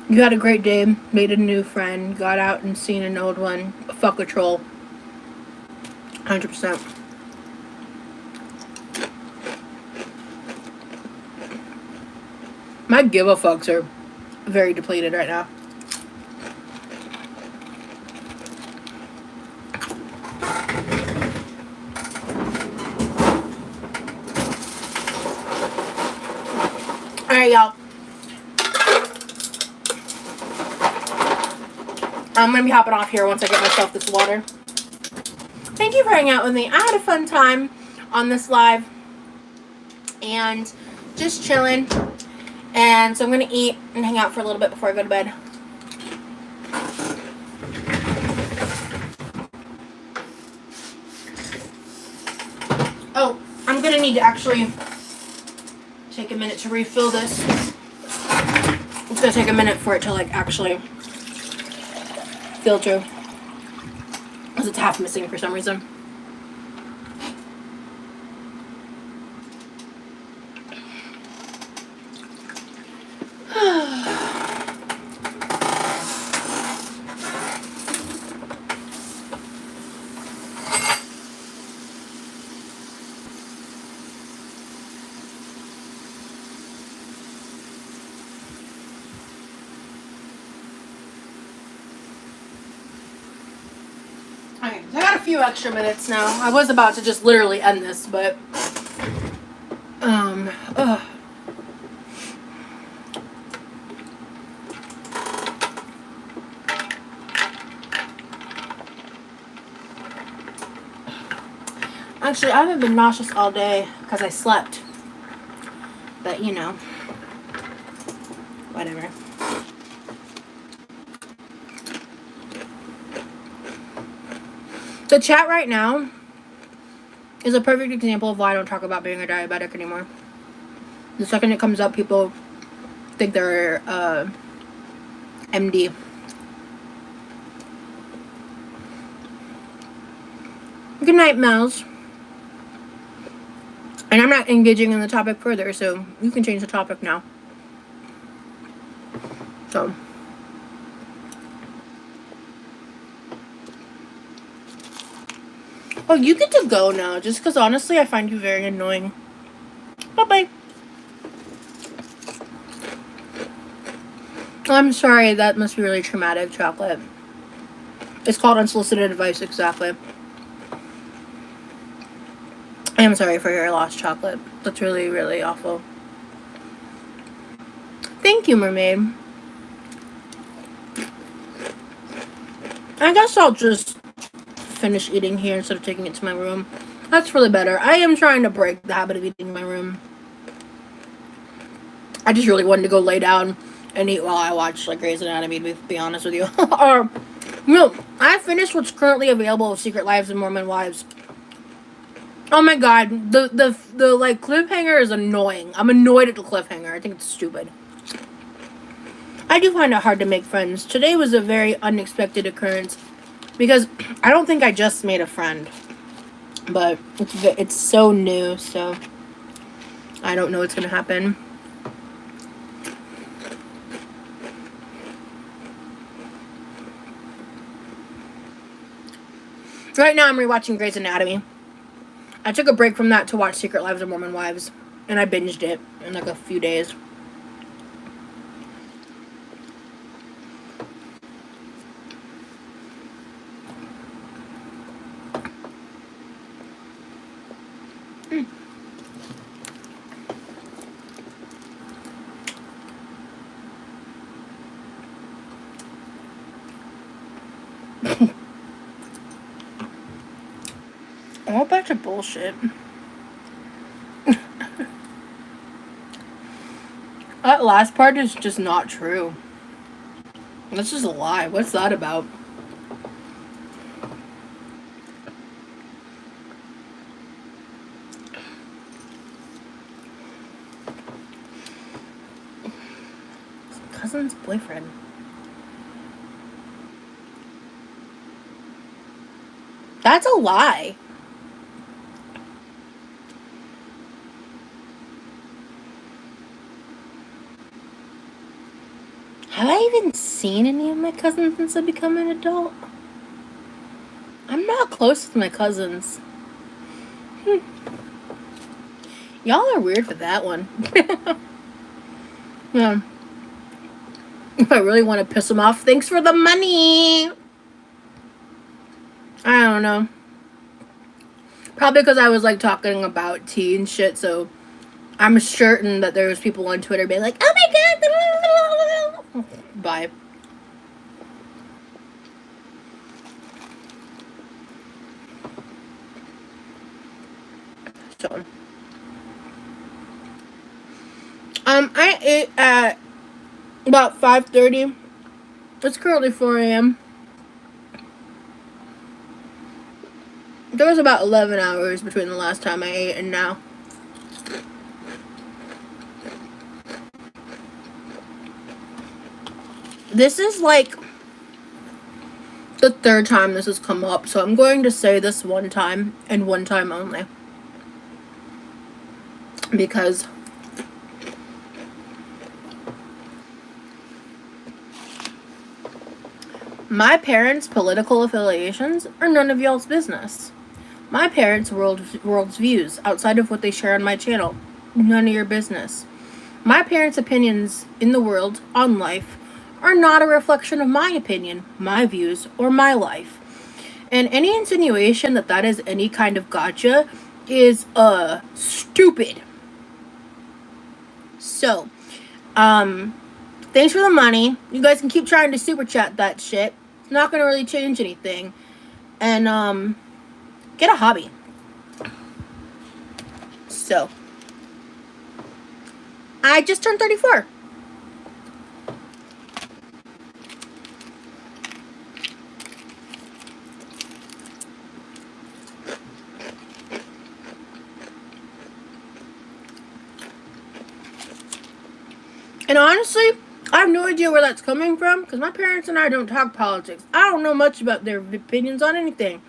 you had a great day, made a new friend, got out and seen an old one. Fuck a troll. 100%. My give a fucks are very depleted right now. Alright, y'all. I'm gonna be hopping off here once I get myself this water. Thank you for hanging out with me. I had a fun time on this live. And just chilling. And so I'm gonna eat and hang out for a little bit before I go to bed. Oh, I'm gonna need to actually take a minute to refill this. It's gonna take a minute for it to like actually filter, because it's half missing for some reason. Okay, so I got a few extra minutes now. I was about to just literally end this, but actually, I haven't been nauseous all day because I slept. But, you know, whatever. The chat right now is a perfect example of why I don't talk about being a diabetic anymore. The second it comes up, people think they're MD. Good night, Mel's. And I'm not engaging in the topic further, so you can change the topic now. So. Oh, you get to go now, just because honestly I find you very annoying. Bye-bye. I'm sorry, that must be really traumatic, Chocolate. It's called unsolicited advice, exactly. I am sorry for your loss, Chocolate. That's really, really awful. Thank you, Mermaid. I guess I'll just finish eating here instead of taking it to my room. That's really better. I am trying to break the habit of eating in my room. I just really wanted to go lay down and eat while I watch like Grey's Anatomy, to be honest with you. Or, no, I finished what's currently available of Secret Lives of Mormon Wives. Oh my god, the like cliffhanger is annoying. I'm annoyed at the cliffhanger. I think it's stupid. I do find it hard to make friends. Today was a very unexpected occurrence because I don't think I just made a friend, but it's so new, so I don't know what's gonna happen. Right now I'm rewatching Grey's Anatomy. I took a break from that to watch Secret Lives of Mormon Wives, and I binged it in like a few days. A whole bunch of bullshit. That last part is just not true. That's just a lie. What's that about? Cousin's boyfriend. That's a lie. Have I even seen any of my cousins since I become an adult? I'm not close with my cousins. Y'all are weird for that one. Yeah. If I really want to piss them off, thanks for the money. I don't know. Probably because I was like talking about tea and shit, so I'm certain that there's people on Twitter being like, oh my god. Bye. So, I ate at about 5:30. It's currently 4 a.m. There was about 11 hours between the last time I ate and now. This is like the third time this has come up, so I'm going to say this one time and one time only. Because my parents' political affiliations are none of y'all's business. My parents' world's views outside of what they share on my channel, none of your business. My parents' opinions in the world, on life, are not a reflection of my opinion, my views, or my life. And any insinuation that that is any kind of gotcha is, stupid. So, thanks for the money. You guys can keep trying to super chat that shit. It's not gonna really change anything. And, get a hobby. So, I just turned 34. And honestly, I have no idea where that's coming from because my parents and I don't talk politics. I don't know much about their opinions on anything.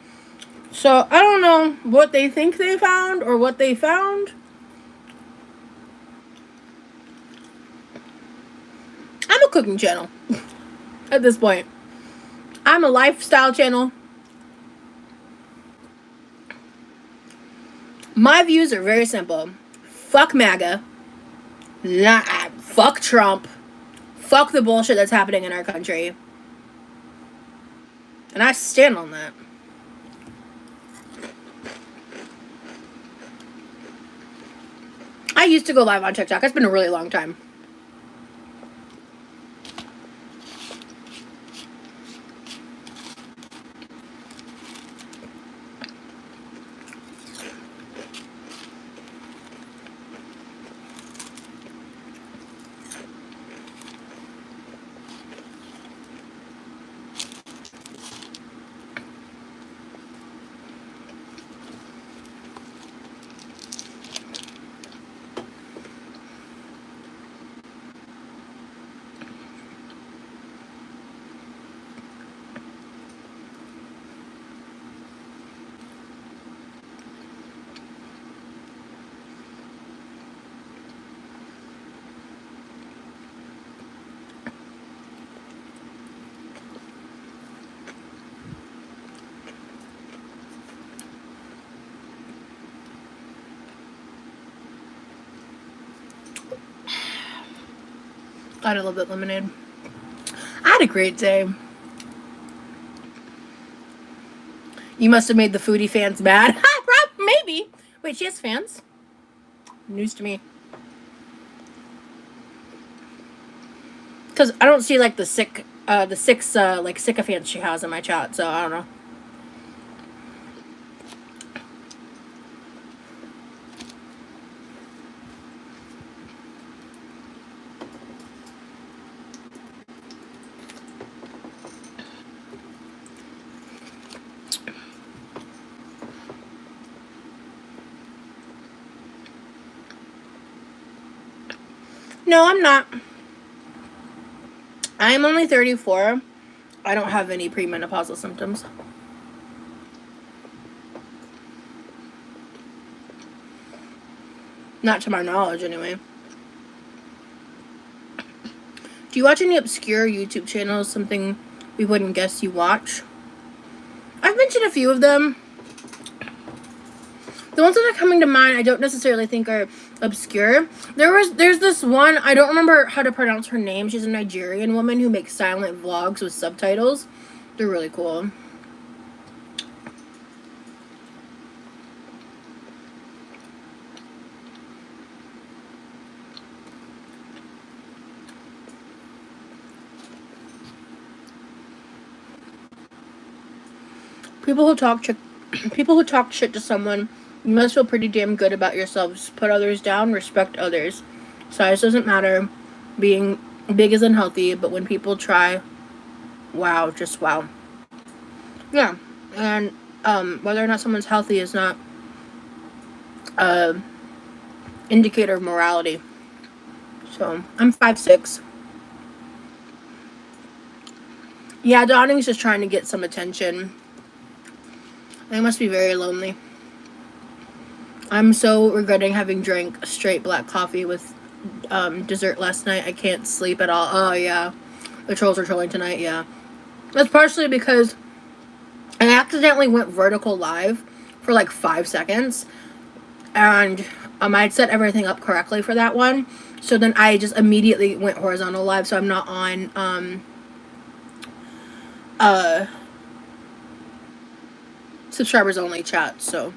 So I don't know what they think they found or what they found. I'm a cooking channel at this point. I'm a lifestyle channel. My views are very simple. Fuck MAGA. Fuck Trump. Fuck the bullshit that's happening in our country. And I stand on that. I used to go live on TikTok. It's been a really long time. God, I love that lemonade. I had a great day. You must have made the foodie fans mad. Maybe. Wait, she has fans? News to me. Because I don't see like the six like sycophants she has in my chat, so I don't know. No, I'm not. I am only 34. I don't have any premenopausal symptoms. Not to my knowledge, anyway. Do you watch any obscure YouTube channels? Something we wouldn't guess you watch? I've mentioned a few of them. The ones that are coming to mind, I don't necessarily think are obscure. There's this one, I don't remember how to pronounce her name. She's a Nigerian woman who makes silent vlogs with subtitles. They're really cool. People who talk shit to someone, you must feel pretty damn good about yourselves. Put others down, respect others. Size doesn't matter. Being big is unhealthy, but when people try, wow, just wow. Yeah, and whether or not someone's healthy is not a indicator of morality. So I'm 5'6". Yeah, Dawning's just trying to get some attention. I must be very lonely. I'm so regretting having drank straight black coffee with dessert last night. I can't sleep at all. Oh yeah, the trolls are trolling tonight. Yeah, that's partially because I accidentally went vertical live for like 5 seconds, and I'd set everything up correctly for that one. So then I just immediately went horizontal live, so I'm not on subscribers only chat. So,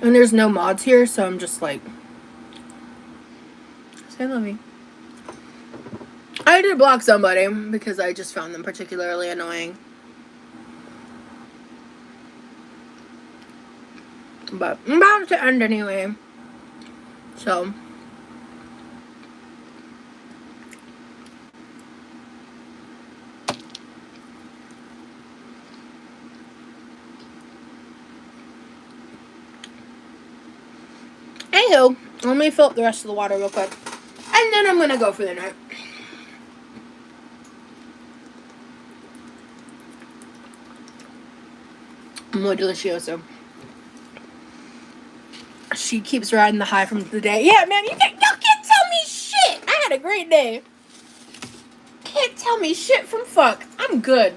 and there's no mods here, so I'm just like, say love me. I did block somebody because I just found them particularly annoying. But I'm about to end anyway. So. Anywho, let me fill up the rest of the water real quick. And then I'm gonna go for the night. Muy delicioso. She keeps riding the high from the day. Yeah, man, y'all can't tell me shit. I had a great day. Can't tell me shit from fuck. I'm good.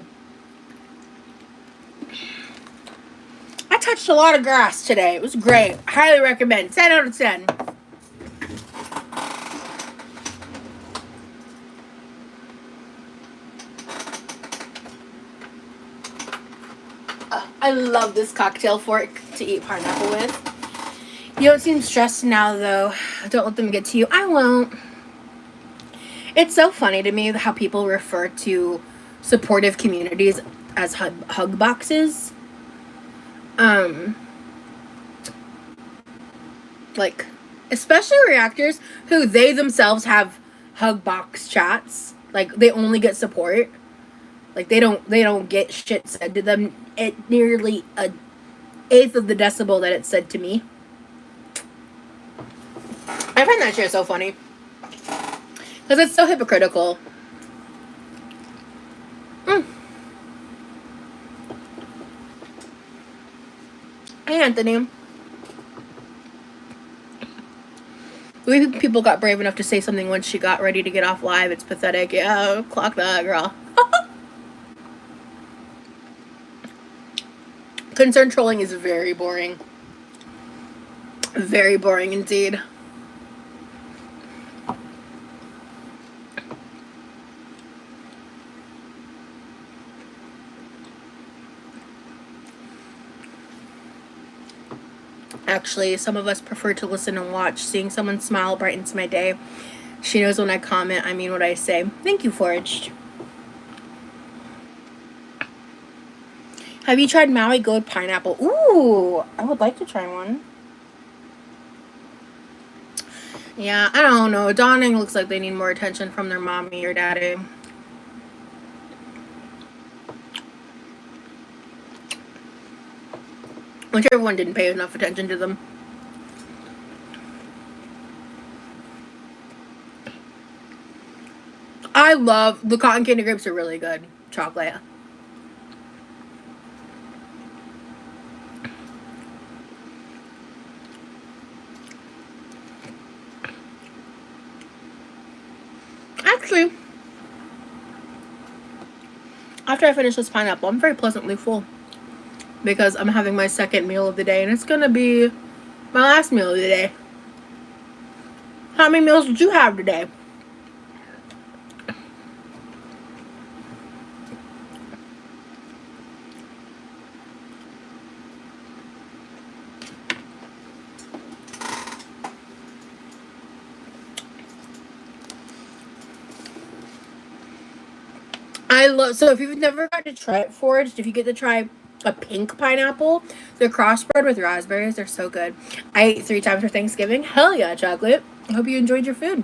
I touched a lot of grass today. It was great. Highly recommend. 10 out of 10. I love this cocktail fork to eat pineapple with. You don't seem stressed now, though. Don't let them get to you. I won't. It's so funny to me how people refer to supportive communities as hug boxes. Like, especially reactors who they themselves have hug box chats. Like, they only get support. Like, they don't get shit said to them at nearly a eighth of the decibel that it's said to me. I find that shit so funny. Because it's so hypocritical. Hey, Anthony. The way people got brave enough to say something once she got ready to get off live, it's pathetic. Yeah, clock that, girl. Concerned trolling is very boring. Very boring indeed. Actually, some of us prefer to listen and watch. Seeing someone smile brightens my day. She knows when I comment, I mean what I say. Thank you, Forged. Have you tried Maui Gold Pineapple? Ooh, I would like to try one. Yeah, I don't know. Dawning looks like they need more attention from their mommy or daddy. Whichever one didn't pay enough attention to them. I love the cotton candy grapes are really good. Chocolate. Actually, after I finish this pineapple, I'm very pleasantly full because I'm having my second meal of the day, and it's gonna be my last meal of the day. How many meals did you have today? I love, so if you've never got to try it foraged, if you get to try a pink pineapple, they're crossbred with raspberries. They're so good. I ate 3 times for Thanksgiving. Hell yeah, chocolate. I hope you enjoyed your food.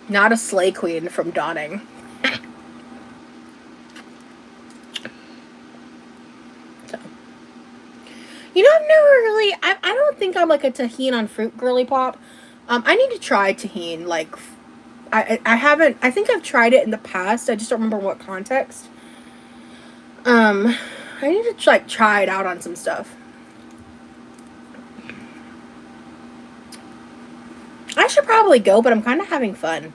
Not a slay queen from Dawning. So. You know, I've never really, I don't think I'm like a tahini on fruit girly pop. I need to try tahini. Like, I haven't, I think I've tried it in the past. I just don't remember what context. I need to like try it out on some stuff. I should probably go, but I'm kind of having fun.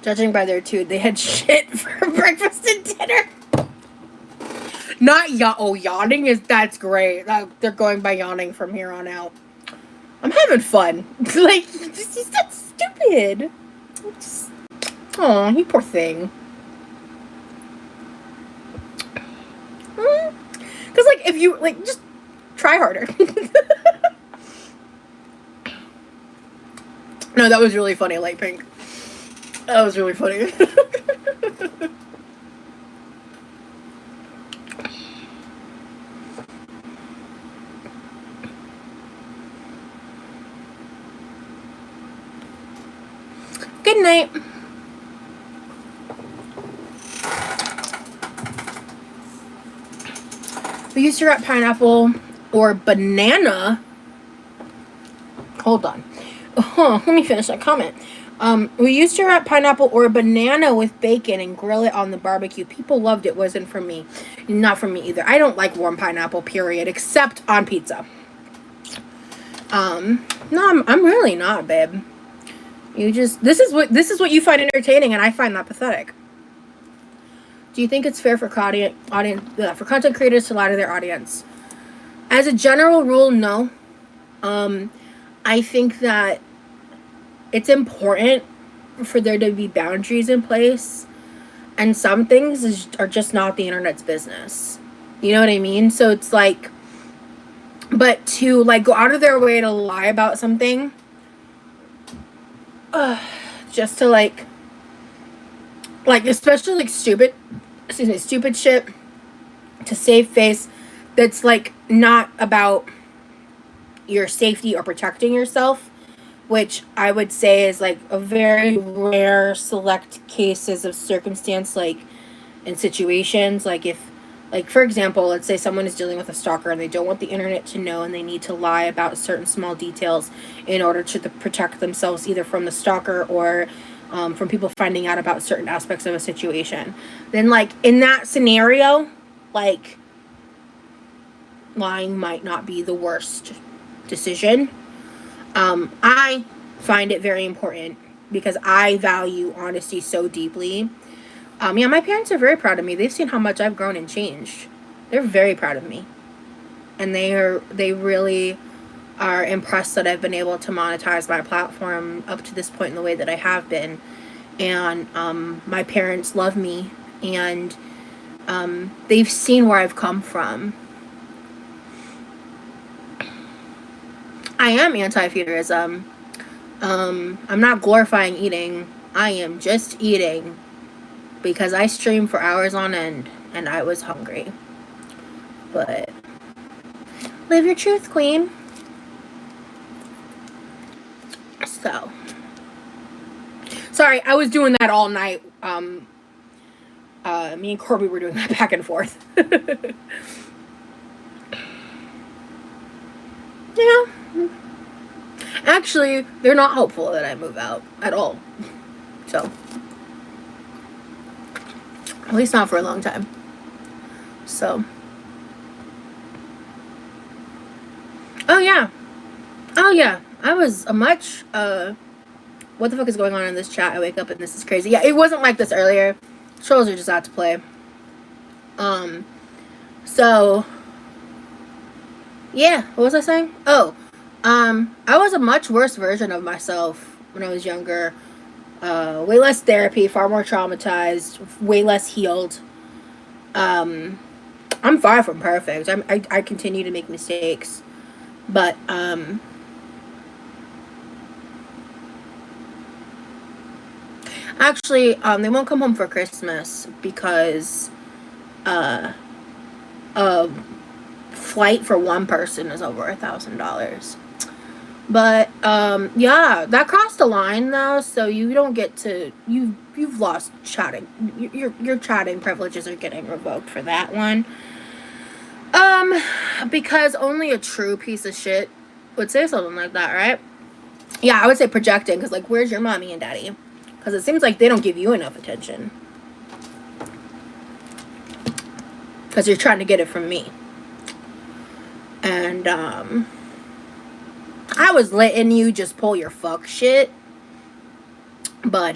Judging by their tune, they had shit for breakfast and dinner. Not yawning is, that's great. They're going by yawning from here on out. I'm having fun. Like, he's not stupid. Oh, you poor thing. Because, like, if you, like, just try harder. No, that was really funny, Light Pink. That was really funny. Good night. We used to wrap pineapple or banana. Hold on. Let me finish that comment. We used to wrap pineapple or banana with bacon and grill it on the barbecue. People loved it. Wasn't for me. Not for me either. I don't like warm pineapple, period, except on pizza. No, I'm really not, babe. You just, this is what you find entertaining, and I find that pathetic. Do you think it's fair for for content creators to lie to their audience? As a general rule, no. I think that it's important for there to be boundaries in place, and some things are just not the internet's business. You know what I mean? So it's like, but to like go out of their way to lie about something, just to like especially like stupid shit to save face that's like not about your safety or protecting yourself, which I would say is like a very rare select cases of circumstance, like in situations like if, like, for example, let's say someone is dealing with a stalker and they don't want the internet to know, and they need to lie about certain small details in order to protect themselves either from the stalker or from people finding out about certain aspects of a situation. Then, like, in that scenario, like, lying might not be the worst decision. I find it very important because I value honesty so deeply. Yeah, my parents are very proud of me. They've seen how much I've grown and changed. They're very proud of me. And they really are impressed that I've been able to monetize my platform up to this point in the way that I have been. And my parents love me, and they've seen where I've come from. I am anti-feudalism. I'm not glorifying eating. I am just eating because I streamed for hours on end and I was hungry. But live your truth, queen. So, sorry, I was doing that all night. Me and Corby were doing that back and forth. Yeah. Actually, they're not hopeful that I move out at all. So, at least not for a long time. So. Oh, yeah. Oh, yeah. I was a much, what the fuck is going on in this chat? I wake up and this is crazy. Yeah, it wasn't like this earlier. Trolls are just out to play. So, yeah, what was I saying? Oh, I was a much worse version of myself when I was younger. Way less therapy, far more traumatized, way less healed. I'm far from perfect. I continue to make mistakes, but actually, they won't come home for Christmas because a flight for one person is over $1,000. But yeah, that crossed the line though, so you don't get to you've lost chatting. Your chatting privileges are getting revoked for that one. Because only a true piece of shit would say something like that, right? Yeah, I would say projecting, because like, where's your mommy and daddy? Because it seems like they don't give you enough attention. Because you're trying to get it from me. And I was letting you just pull your fuck shit. But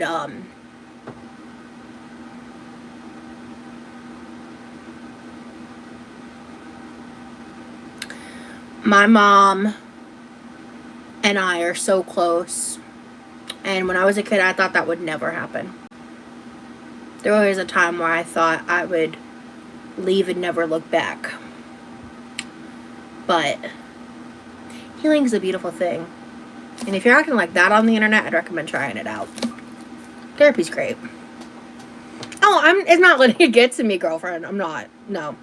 my mom and I are so close. And when I was a kid, I thought that would never happen. There was a time where I thought I would leave and never look back. But healing is a beautiful thing. And if you're acting like that on the internet, I'd recommend trying it out. Therapy's great. Oh, it's not letting it get to me, girlfriend. I'm not. No.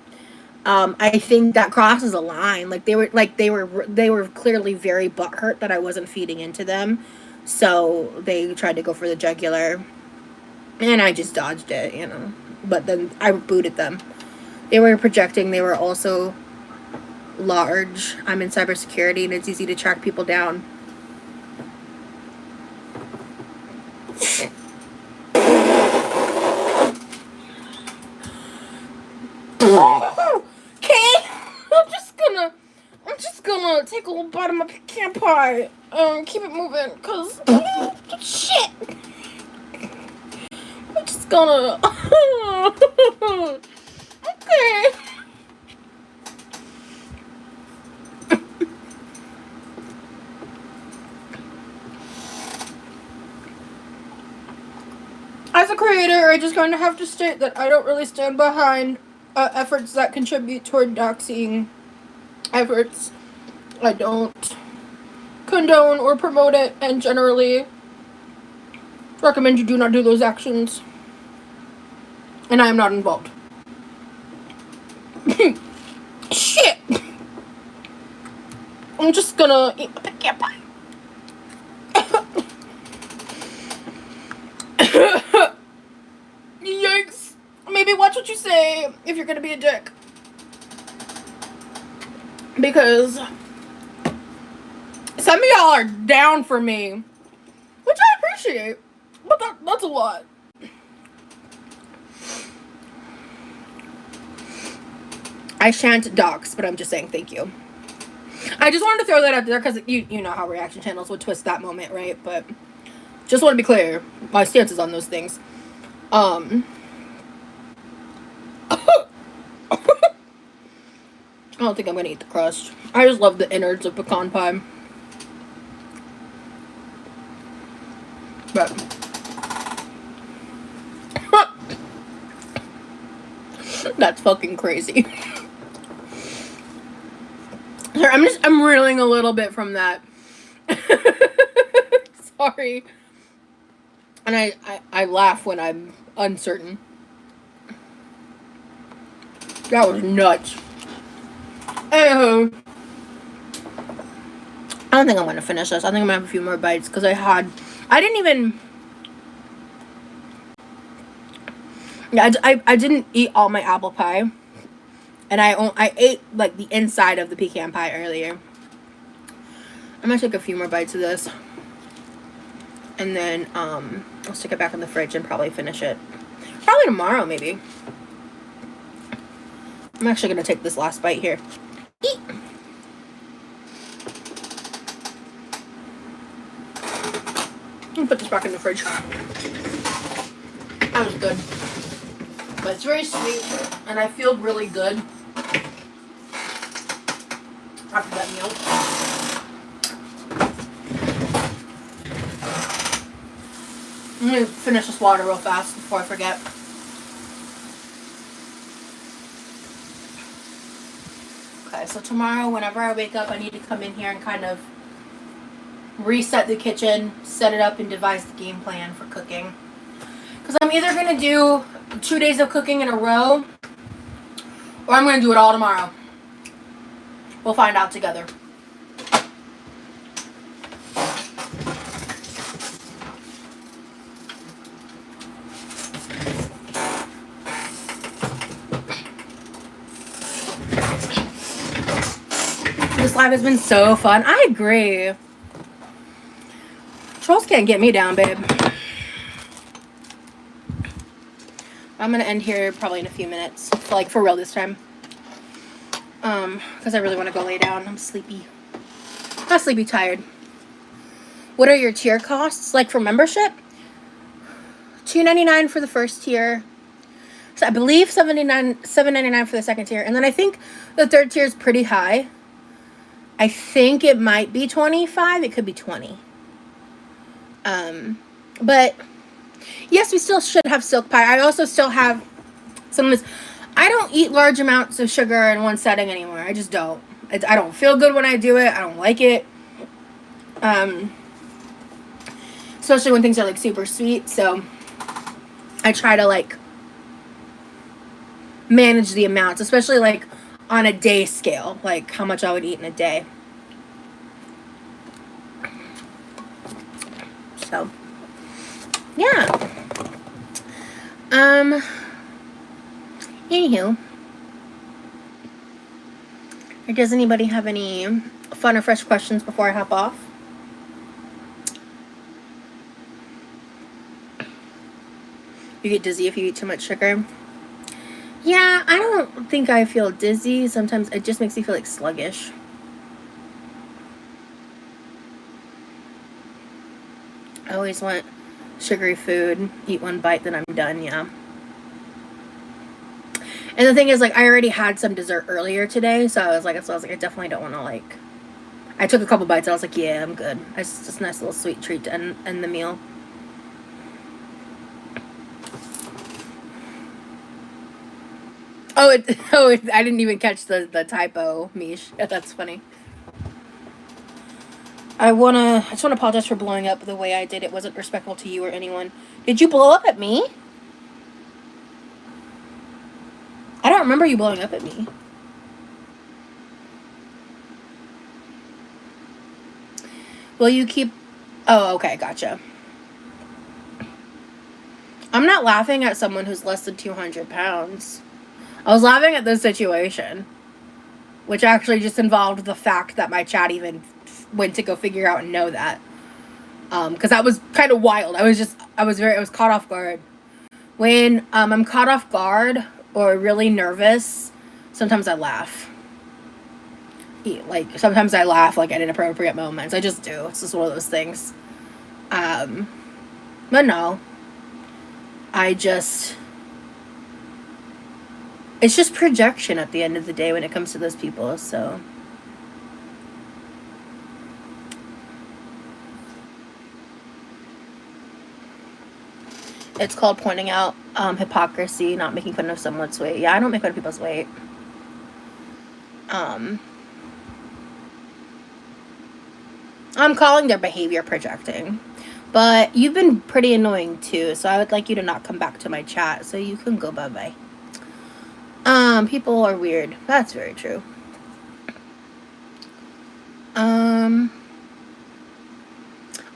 I think that crosses a line. They were clearly very butthurt that I wasn't feeding into them. So they tried to go for the jugular. And I just dodged it, you know. But then I booted them. They were projecting. They were also large. I'm in cybersecurity and it's easy to track people down. Okay, I'm just gonna take a little bite of my pecan pie. Keep it moving, cause shit. I'm just gonna. Okay. As a creator, I just kind of have to state that I don't really stand behind efforts that contribute toward doxing efforts. I don't condone or promote it, and generally recommend you do not do those actions. And I am not involved. Shit! I'm just gonna eat a pecan pie. Yikes. Maybe watch what you say if you're gonna be a dick. Because some of y'all are down for me, which I appreciate, but that's a lot. I shan't dox, but I'm just saying thank you. I just wanted to throw that out there because you know how reaction channels would twist that moment, right? But just want to be clear, my stance is on those things. I don't think I'm gonna eat the crust. I just love the innards of pecan pie. But that's fucking crazy. Sorry, I'm reeling a little bit from that. Sorry. And I laugh when I'm uncertain. That was nuts. Anywho, I don't think I'm gonna finish this. I think I'm gonna have a few more bites because I didn't eat all my apple pie, and I ate like the inside of the pecan pie earlier. I'm gonna take a few more bites of this. And then I'll stick it back in the fridge and probably finish it. Probably tomorrow, maybe. I'm actually gonna take this last bite here. Eat. And put this back in the fridge. That was good. But it's very sweet, and I feel really good after that meal. I'm gonna finish this water real fast before I forget. Okay, so tomorrow, whenever I wake up, I need to come in here and kind of reset the kitchen, set it up, and devise the game plan for cooking. Because I'm either going to do 2 days of cooking in a row, or I'm going to do it all tomorrow. We'll find out together. This live has been so fun. I agree. Trolls can't get me down, babe. I'm gonna end here probably in a few minutes. Like, for real this time. Because I really want to go lay down. I'm sleepy. Not sleepy, tired. What are your tier costs? Like, for membership? $2.99 for the first tier. So I believe $7.99 for the second tier. And then I think the third tier is pretty high. I think it might be $25. It could be $20. But yes, we still should have silk pie. I also still have some of this. I don't eat large amounts of sugar in one setting anymore. I just don't. I don't feel good when I do it. I don't like it. Especially when things are like super sweet. So I try to like manage the amounts, especially like on a day scale, like how much I would eat in a day. So yeah. Anywho, does anybody have any fun or fresh questions before I hop off? You get dizzy if you eat too much sugar? Yeah, I don't think I feel dizzy. Sometimes it just makes me feel like sluggish. I always want sugary food, eat one bite, then I'm done, yeah. And the thing is, like, I already had some dessert earlier today, so I was like, I definitely don't want to, like, I took a couple bites, and I was like, yeah, I'm good. It's just a nice little sweet treat to end the meal. I didn't even catch the typo, Mish. Yeah, that's funny. I just want to apologize for blowing up the way I did. It wasn't respectful to you or anyone. Did you blow up at me? I don't remember you blowing up at me. Will you keep... Oh, okay, gotcha. I'm not laughing at someone who's less than 200 pounds. I was laughing at this situation, which actually just involved the fact that my chat even went to go figure out and know that. Because that was kind of wild. I was caught off guard. When I'm caught off guard or really nervous, sometimes I laugh. Like, sometimes I laugh, like, at inappropriate moments. I just do. It's just one of those things. But no. It's just projection at the end of the day when it comes to those people, so. It's called pointing out hypocrisy, not making fun of someone's weight. Yeah, I don't make fun of people's weight. I'm calling their behavior projecting. But you've been pretty annoying too, so I would like you to not come back to my chat, so you can go bye-bye. People are weird. That's very true.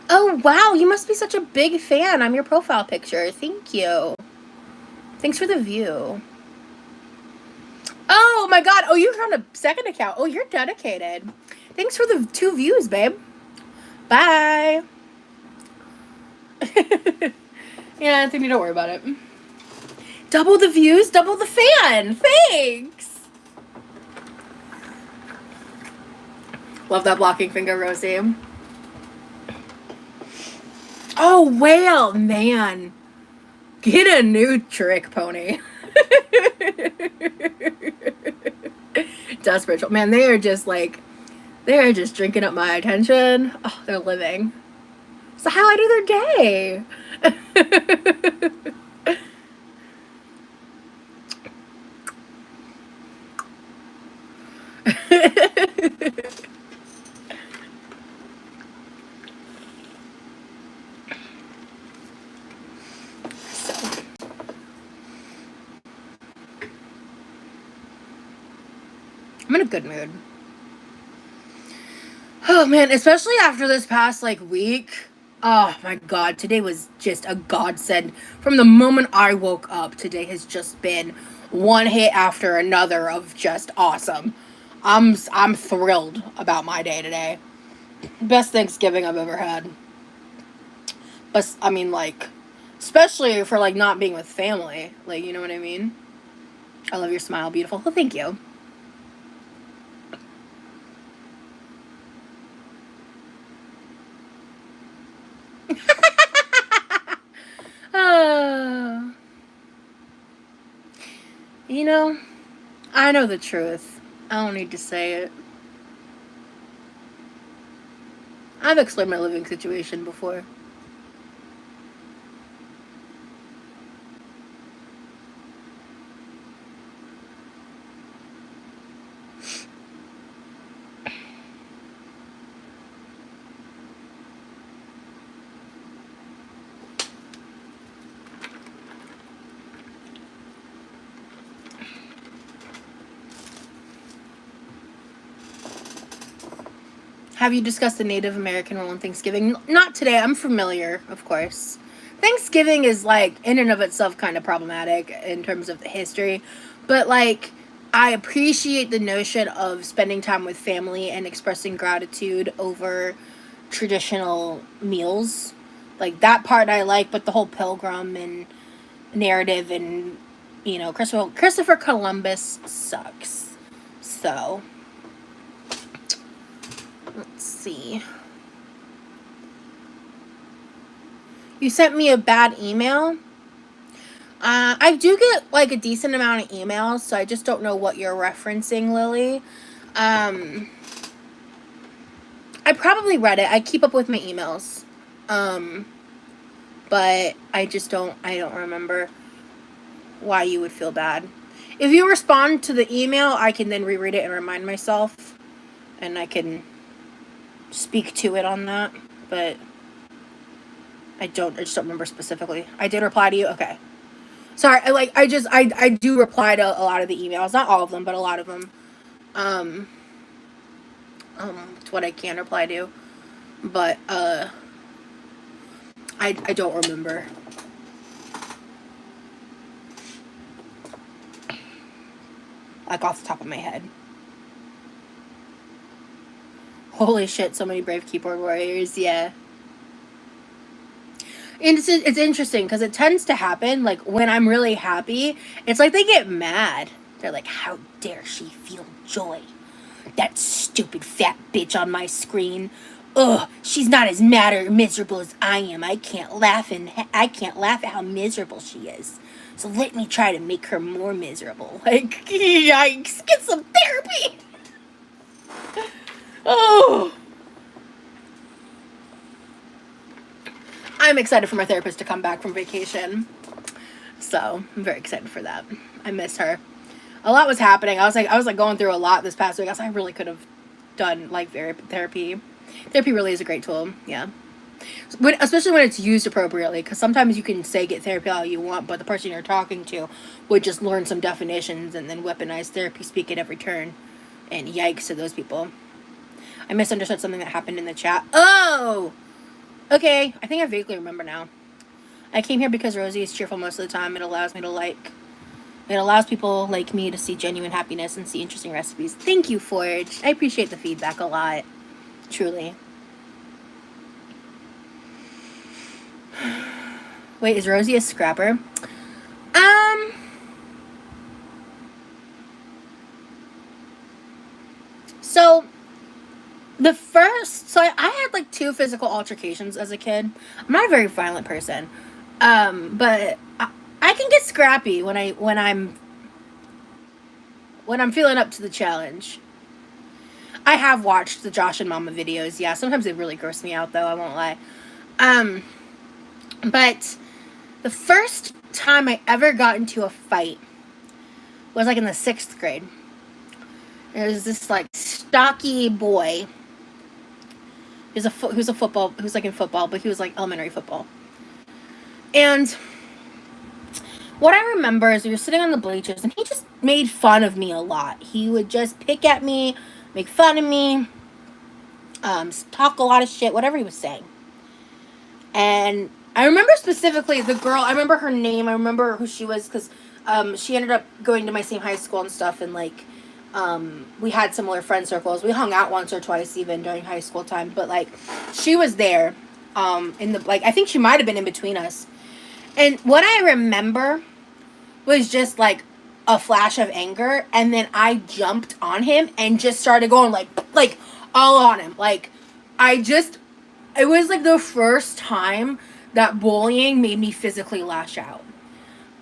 Oh, wow, you must be such a big fan. I'm your profile picture. Thank you. Thanks for the view. Oh, my God. Oh, you're on a second account. Oh, you're dedicated. Thanks for the 2 views, babe. Bye. Yeah, Anthony, don't worry about it. Double the views, double the fan. Thanks. Love that blocking finger, Rosie. Oh, whale, man. Get a new trick, pony. Desperate. Man, they are just drinking up my attention. Oh, they're living. It's the highlight of their day. I'm in a good mood. Oh man, especially after this past week. Oh my god, today was just a godsend. From the moment I woke up, today has just been one hit after another of just awesome. I'm thrilled about my day today. Best Thanksgiving I've ever had. But I mean, especially for not being with family. You know what I mean? I love your smile, beautiful. Well, thank you. You know, I know the truth. I don't need to say it. I've explained my living situation before. Have you discussed the Native American role in Thanksgiving? Not today. I'm familiar, of course. Thanksgiving is in and of itself kind of problematic in terms of the history, but I appreciate the notion of spending time with family and expressing gratitude over traditional meals. That part I like, but the whole pilgrim and narrative and Christopher Columbus sucks. So let's see. You sent me a bad email. I do get a decent amount of emails, so I just don't know what you're referencing, Lily. I probably read it. I keep up with my emails. But I don't remember why you would feel bad. If you respond to the email, I can then reread it and remind myself, and I can speak to it on that, but I just don't remember specifically. I did reply to you. Okay. Sorry. I do reply to a lot of the emails, not all of them, but a lot of them. It's what I can reply to, but I don't remember. Off the top of my head. Holy shit, so many brave keyboard warriors, yeah. And it's interesting because it tends to happen when I'm really happy. It's they get mad. They're like, how dare she feel joy? That stupid fat bitch on my screen. Ugh, she's not as mad or miserable as I am. I can't laugh at how miserable she is. So let me try to make her more miserable. Yikes, get some therapy. Oh. I'm excited for my therapist to come back from vacation. So I'm very excited for that. I miss her. A lot was happening. I was going through a lot this past week. I really could have done therapy. Therapy really is a great tool. Yeah. Especially when it's used appropriately, because sometimes you can say get therapy all you want, but the person you're talking to would just learn some definitions and then weaponize therapy speak at every turn. And yikes to those people. I misunderstood something that happened in the chat. Oh! Okay, I think I vaguely remember now. I came here because Rosie is cheerful most of the time. It allows people like me to see genuine happiness and see interesting recipes. Thank you, Forge. I appreciate the feedback a lot. Truly. Wait, is Rosie a scrapper? So I had like 2 physical altercations as a kid. I'm not a very violent person. But I can get scrappy when I'm feeling up to the challenge. I have watched the Josh and Mama videos. Yeah, sometimes they really gross me out though, I won't lie. Um but the first time I ever got into a fight was like in the 6th grade. There was this like stocky boy. He was like in football, but he was like elementary football. And what I remember is we were sitting on the bleachers and he just made fun of me a lot. He would just pick at me, make fun of me, talk a lot of shit, whatever he was saying. And I remember specifically the girl, I remember her name, I remember who she was, because she ended up going to my same high school and stuff, and like, we had similar friend circles. We hung out once or twice even during high school time, but like, she was there, in the, like, I think she might have been in between us. And what I remember was just like a flash of anger, and then I jumped on him and just started going like all on him. Like, it was like the first time that bullying made me physically lash out.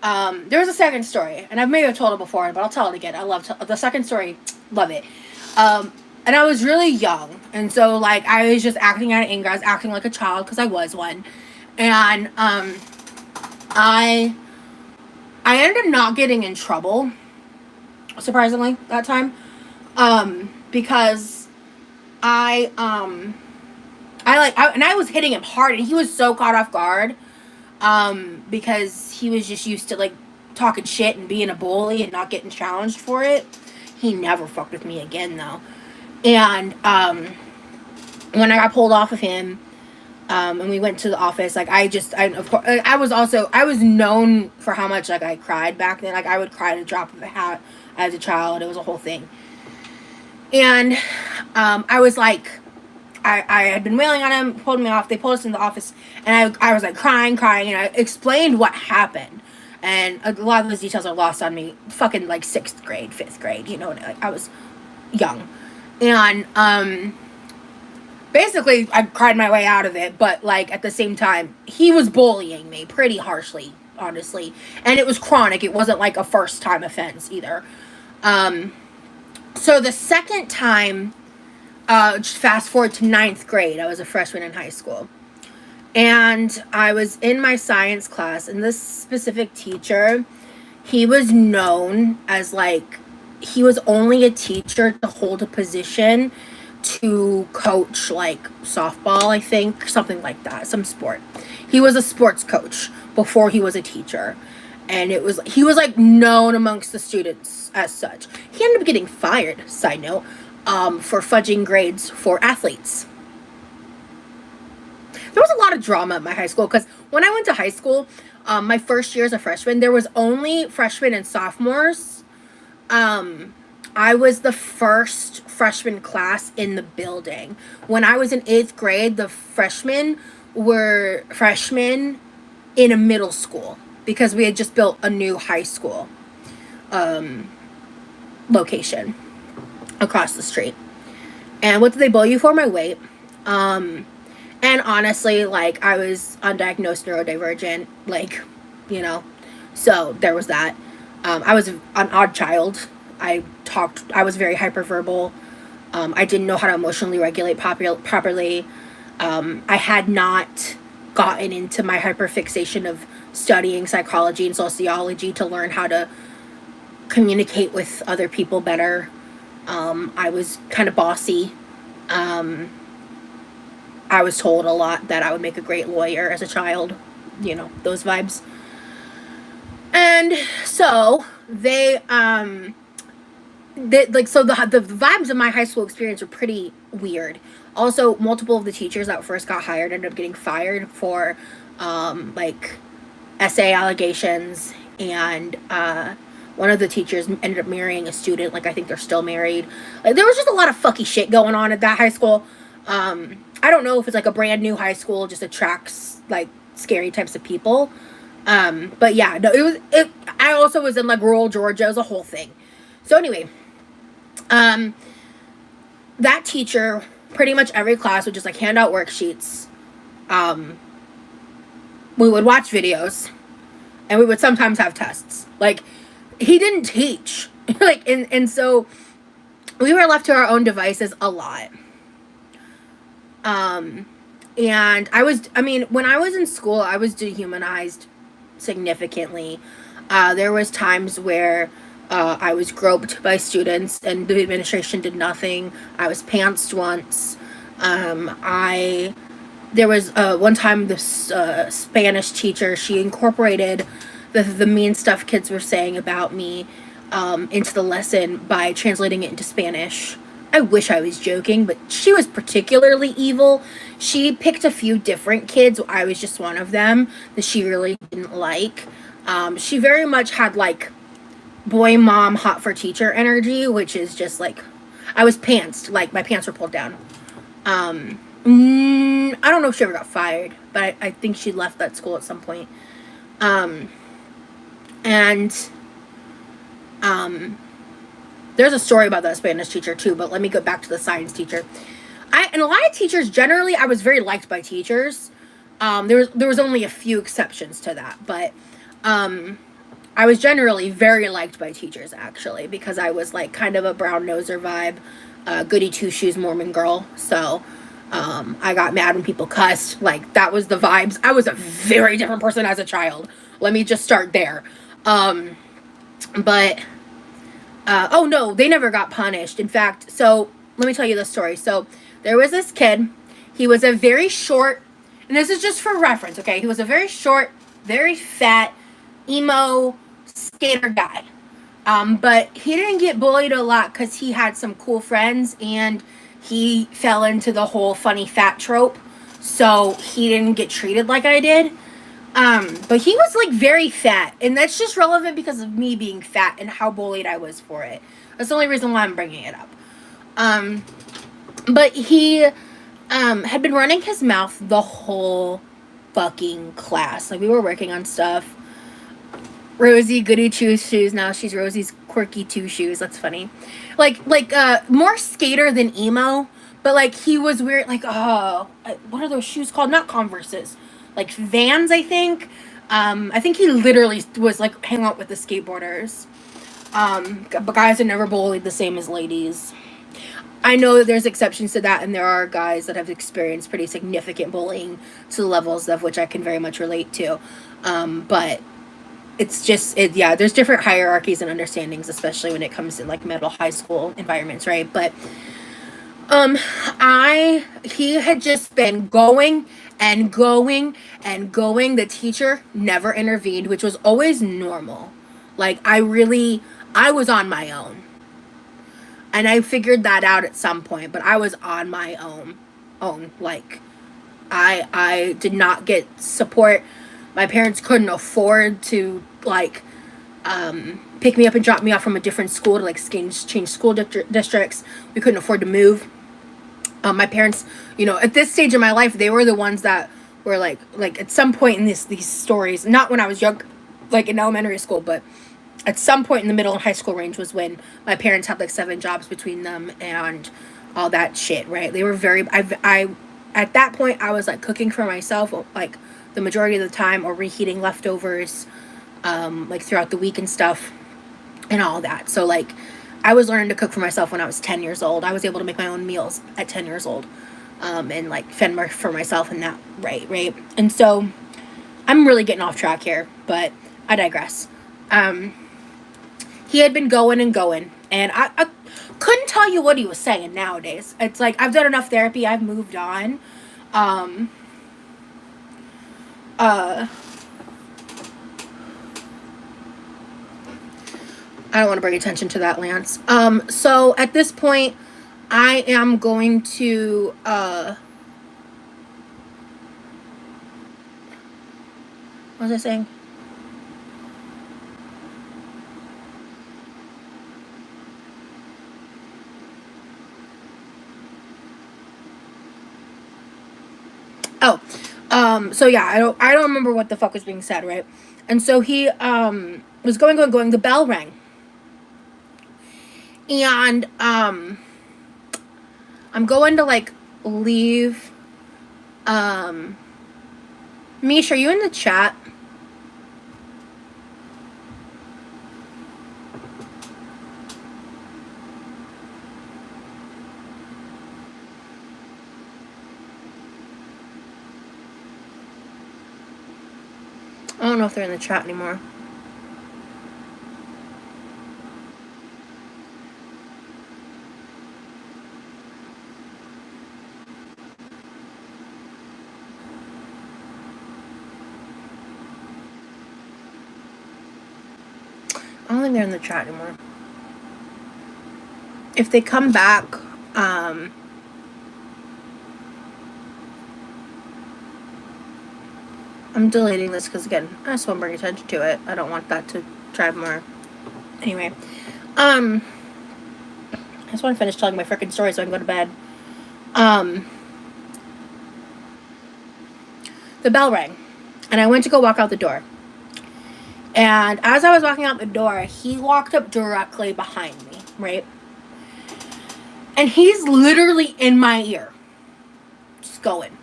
There was a second story, and I've maybe told it before, but I'll tell it again. I love the second story. Love it. And I was really young, and so like I was just acting out of anger. I was acting like a child because I was one, and I ended up not getting in trouble, surprisingly, that time, because and I was hitting him hard, and he was so caught off guard, because he was just used to like talking shit and being a bully and not getting challenged for it. He never fucked with me again though. And when I got pulled off of him, and we went to the office, like of course I was known for how much like I cried back then. Like I would cry at a drop of a hat as a child. It was a whole thing. And I was like, I had been wailing on him, pulled me off. They pulled us in the office, and I was like crying, and I explained what happened. And a lot of those details are lost on me. Fucking like 6th grade, 5th grade, you know, like I was young. And basically I cried my way out of it, but like at the same time, he was bullying me pretty harshly, honestly. And it was chronic. It wasn't like a first time offense either. So the second time, just fast forward to 9th grade, I was a freshman in high school. And I was in my science class, and this specific teacher, he was known as like, he was only a teacher to hold a position to coach like softball, I think, something like that, some sport. He was a sports coach before he was a teacher. And he was like known amongst the students as such. He ended up getting fired, side note, for fudging grades for athletes. There was a lot of drama at my high school because when I went to high school, my first year as a freshman, there was only freshmen and sophomores. I was the first freshman class in the building. When I was in 8th grade, the freshmen were freshmen in a middle school because we had just built a new high school location across the street. And what did they bully you for? My weight. And honestly, like, I was undiagnosed neurodivergent, like, you know, so there was that. I was an odd child. I was very hyperverbal. I didn't know how to emotionally regulate properly. I had not gotten into my hyperfixation of studying psychology and sociology to learn how to communicate with other people better. I was kind of bossy. I was told a lot that I would make a great lawyer as a child, you know, those vibes. And so the vibes of my high school experience were pretty weird. Also, multiple of the teachers that first got hired ended up getting fired for like essay allegations, and one of the teachers ended up marrying a student. Like, I think they're still married. Like, there was just a lot of fucky shit going on at that high school. I don't know if it's like a brand new high school just attracts like scary types of people. But yeah, no, I also was in like rural Georgia. It was a whole thing. So anyway, um, that teacher, pretty much every class would just like hand out worksheets. Um, we would watch videos, and we would sometimes have tests. Like, he didn't teach. Like, and so we were left to our own devices a lot. And I mean, when I was in school, I was dehumanized significantly. There was times where I was groped by students and the administration did nothing. I was pantsed once. There was one time this Spanish teacher, she incorporated the mean stuff kids were saying about me into the lesson by translating it into Spanish. I wish I was joking, but she was particularly evil. She picked a few different kids. I was just one of them that she really didn't like. She very much had like boy mom hot for teacher energy, which is just like, I was pantsed, like my pants were pulled down. I don't know if she ever got fired, but I think she left that school at some point. There's a story about that Spanish teacher too, but let me go back to the science teacher. And a lot of teachers, generally, I was very liked by teachers. There was only a few exceptions to that, but I was generally very liked by teachers, actually, because I was like kind of a brown noser vibe, goody two shoes Mormon girl. So I got mad when people cussed. Like, that was the vibes. I was a very different person as a child. Let me just start there. Oh no, they never got punished. In fact, so let me tell you the story. So there was this kid. He was a very short, and this is just for reference, okay? He was a very short, very fat, emo skater guy. But he didn't get bullied a lot because he had some cool friends and he fell into the whole funny fat trope. So he didn't get treated like I did. But he was like very fat, and that's just relevant because of me being fat and how bullied I was for it. That's the only reason why I'm bringing it up. But he had been running his mouth the whole fucking class. Like, we were working on stuff. Rosie goody two shoes. Now she's Rosie's quirky two shoes. That's funny. Like more skater than emo, but like he was weird. Like, what are those shoes called? Not Converses. Like Vans, I think. I think he literally was like hanging out with the skateboarders. But guys are never bullied the same as ladies. I know that there's exceptions to that, and there are guys that have experienced pretty significant bullying to the levels of which I can very much relate to. But it's just, yeah, there's different hierarchies and understandings, especially when it comes to like middle high school environments, right? But he had just been going and going and going. The teacher never intervened, which was always normal. Like, I was on my own. And I figured that out at some point, but I was on my own. Like, I did not get support. My parents couldn't afford to, like, pick me up and drop me off from a different school to, like, change school districts. We couldn't afford to move. My parents, you know, at this stage in my life, they were the ones that were, like at some point in these stories, not when I was young, like, in elementary school, but at some point in the middle and high school range was when my parents had, like, 7 jobs between them and all that shit, right? They were very, at that point, I was, like, cooking for myself, like, the majority of the time, or reheating leftovers, like, throughout the week and stuff, and all that. So, like, I was learning to cook for myself when I was 10 years old. I was able to make my own meals at 10 years old, and, like, fend for myself in that right? And so, I'm really getting off track here, but I digress. He had been going and going, and I couldn't tell you what he was saying nowadays. It's like, I've done enough therapy, I've moved on. I don't want to bring attention to that, Lance. So at this point, I am going to, what was I saying? So yeah, I don't remember what the fuck was being said, right? And so he was going, the bell rang. And I'm going to like leave. Mish, are you in the chat? I don't know if they're in the chat anymore. I don't think they're in the chat anymore. If they come back, I'm deleting this because, again, I just want to bring attention to it. I don't want that to drive more. Anyway, I just want to finish telling my freaking story so I can go to bed. The bell rang, and I went to go walk out the door. And as I was walking out the door, he walked up directly behind me, right? And he's literally in my ear. Just going.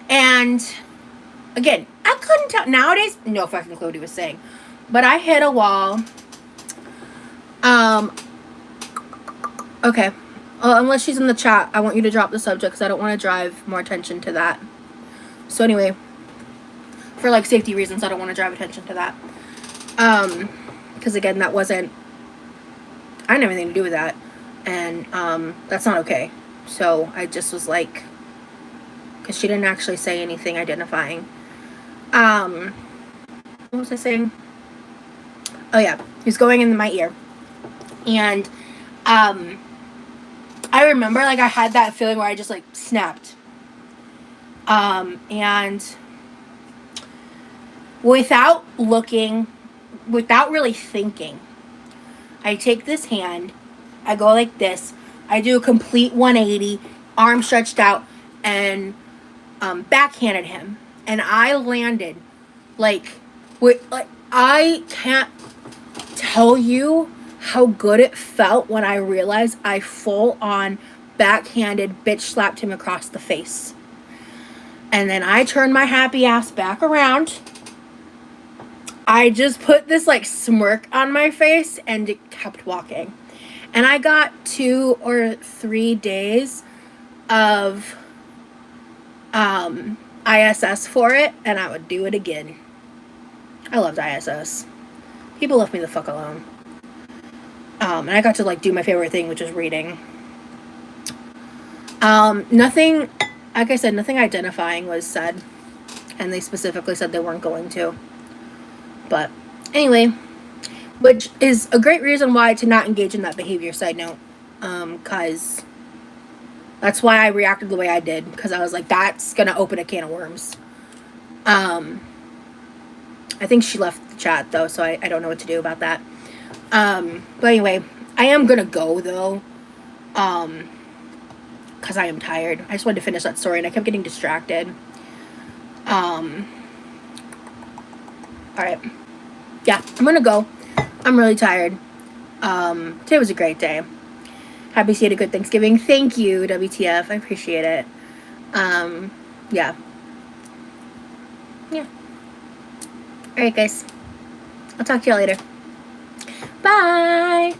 And again, I couldn't tell. Nowadays, no fucking clue what he was saying. But I hit a wall. Okay. Unless she's in the chat, I want you to drop the subject because I don't want to drive more attention to that. So anyway, for like safety reasons, I don't want to drive attention to that. Because again, that wasn't, I didn't have anything to do with that. And that's not okay. So I just was like, because she didn't actually say anything identifying. What was I saying? Oh yeah, he's going in my ear. And I remember like I had that feeling where I just like snapped. And without looking, without really thinking, I take this hand, I go like this, I do a complete 180, arm stretched out, and backhanded him. And I landed like I can't tell you how good it felt when I realized I full on backhanded bitch slapped him across the face. And then I turned my happy ass back around. I just put this like smirk on my face and it kept walking. And I got 2 or 3 days of ISS for it, and I would do it again. I loved ISS. People left me the fuck alone. And I got to like do my favorite thing, which was reading. Nothing, like I said, nothing identifying was said, and they specifically said they weren't going to. But anyway, which is a great reason why to not engage in that behavior, side note, because that's why I reacted the way I did, because I was like, that's gonna open a can of worms. I think she left the chat though, so I don't know what to do about that. But anyway, I am gonna go though, because I am tired. I just wanted to finish that story and I kept getting distracted. Alright. Yeah, I'm gonna go. I'm really tired. Today was a great day. Happy you had a good Thanksgiving. Thank you, WTF. I appreciate it. Yeah. Yeah. Alright, guys. I'll talk to y'all later. Bye!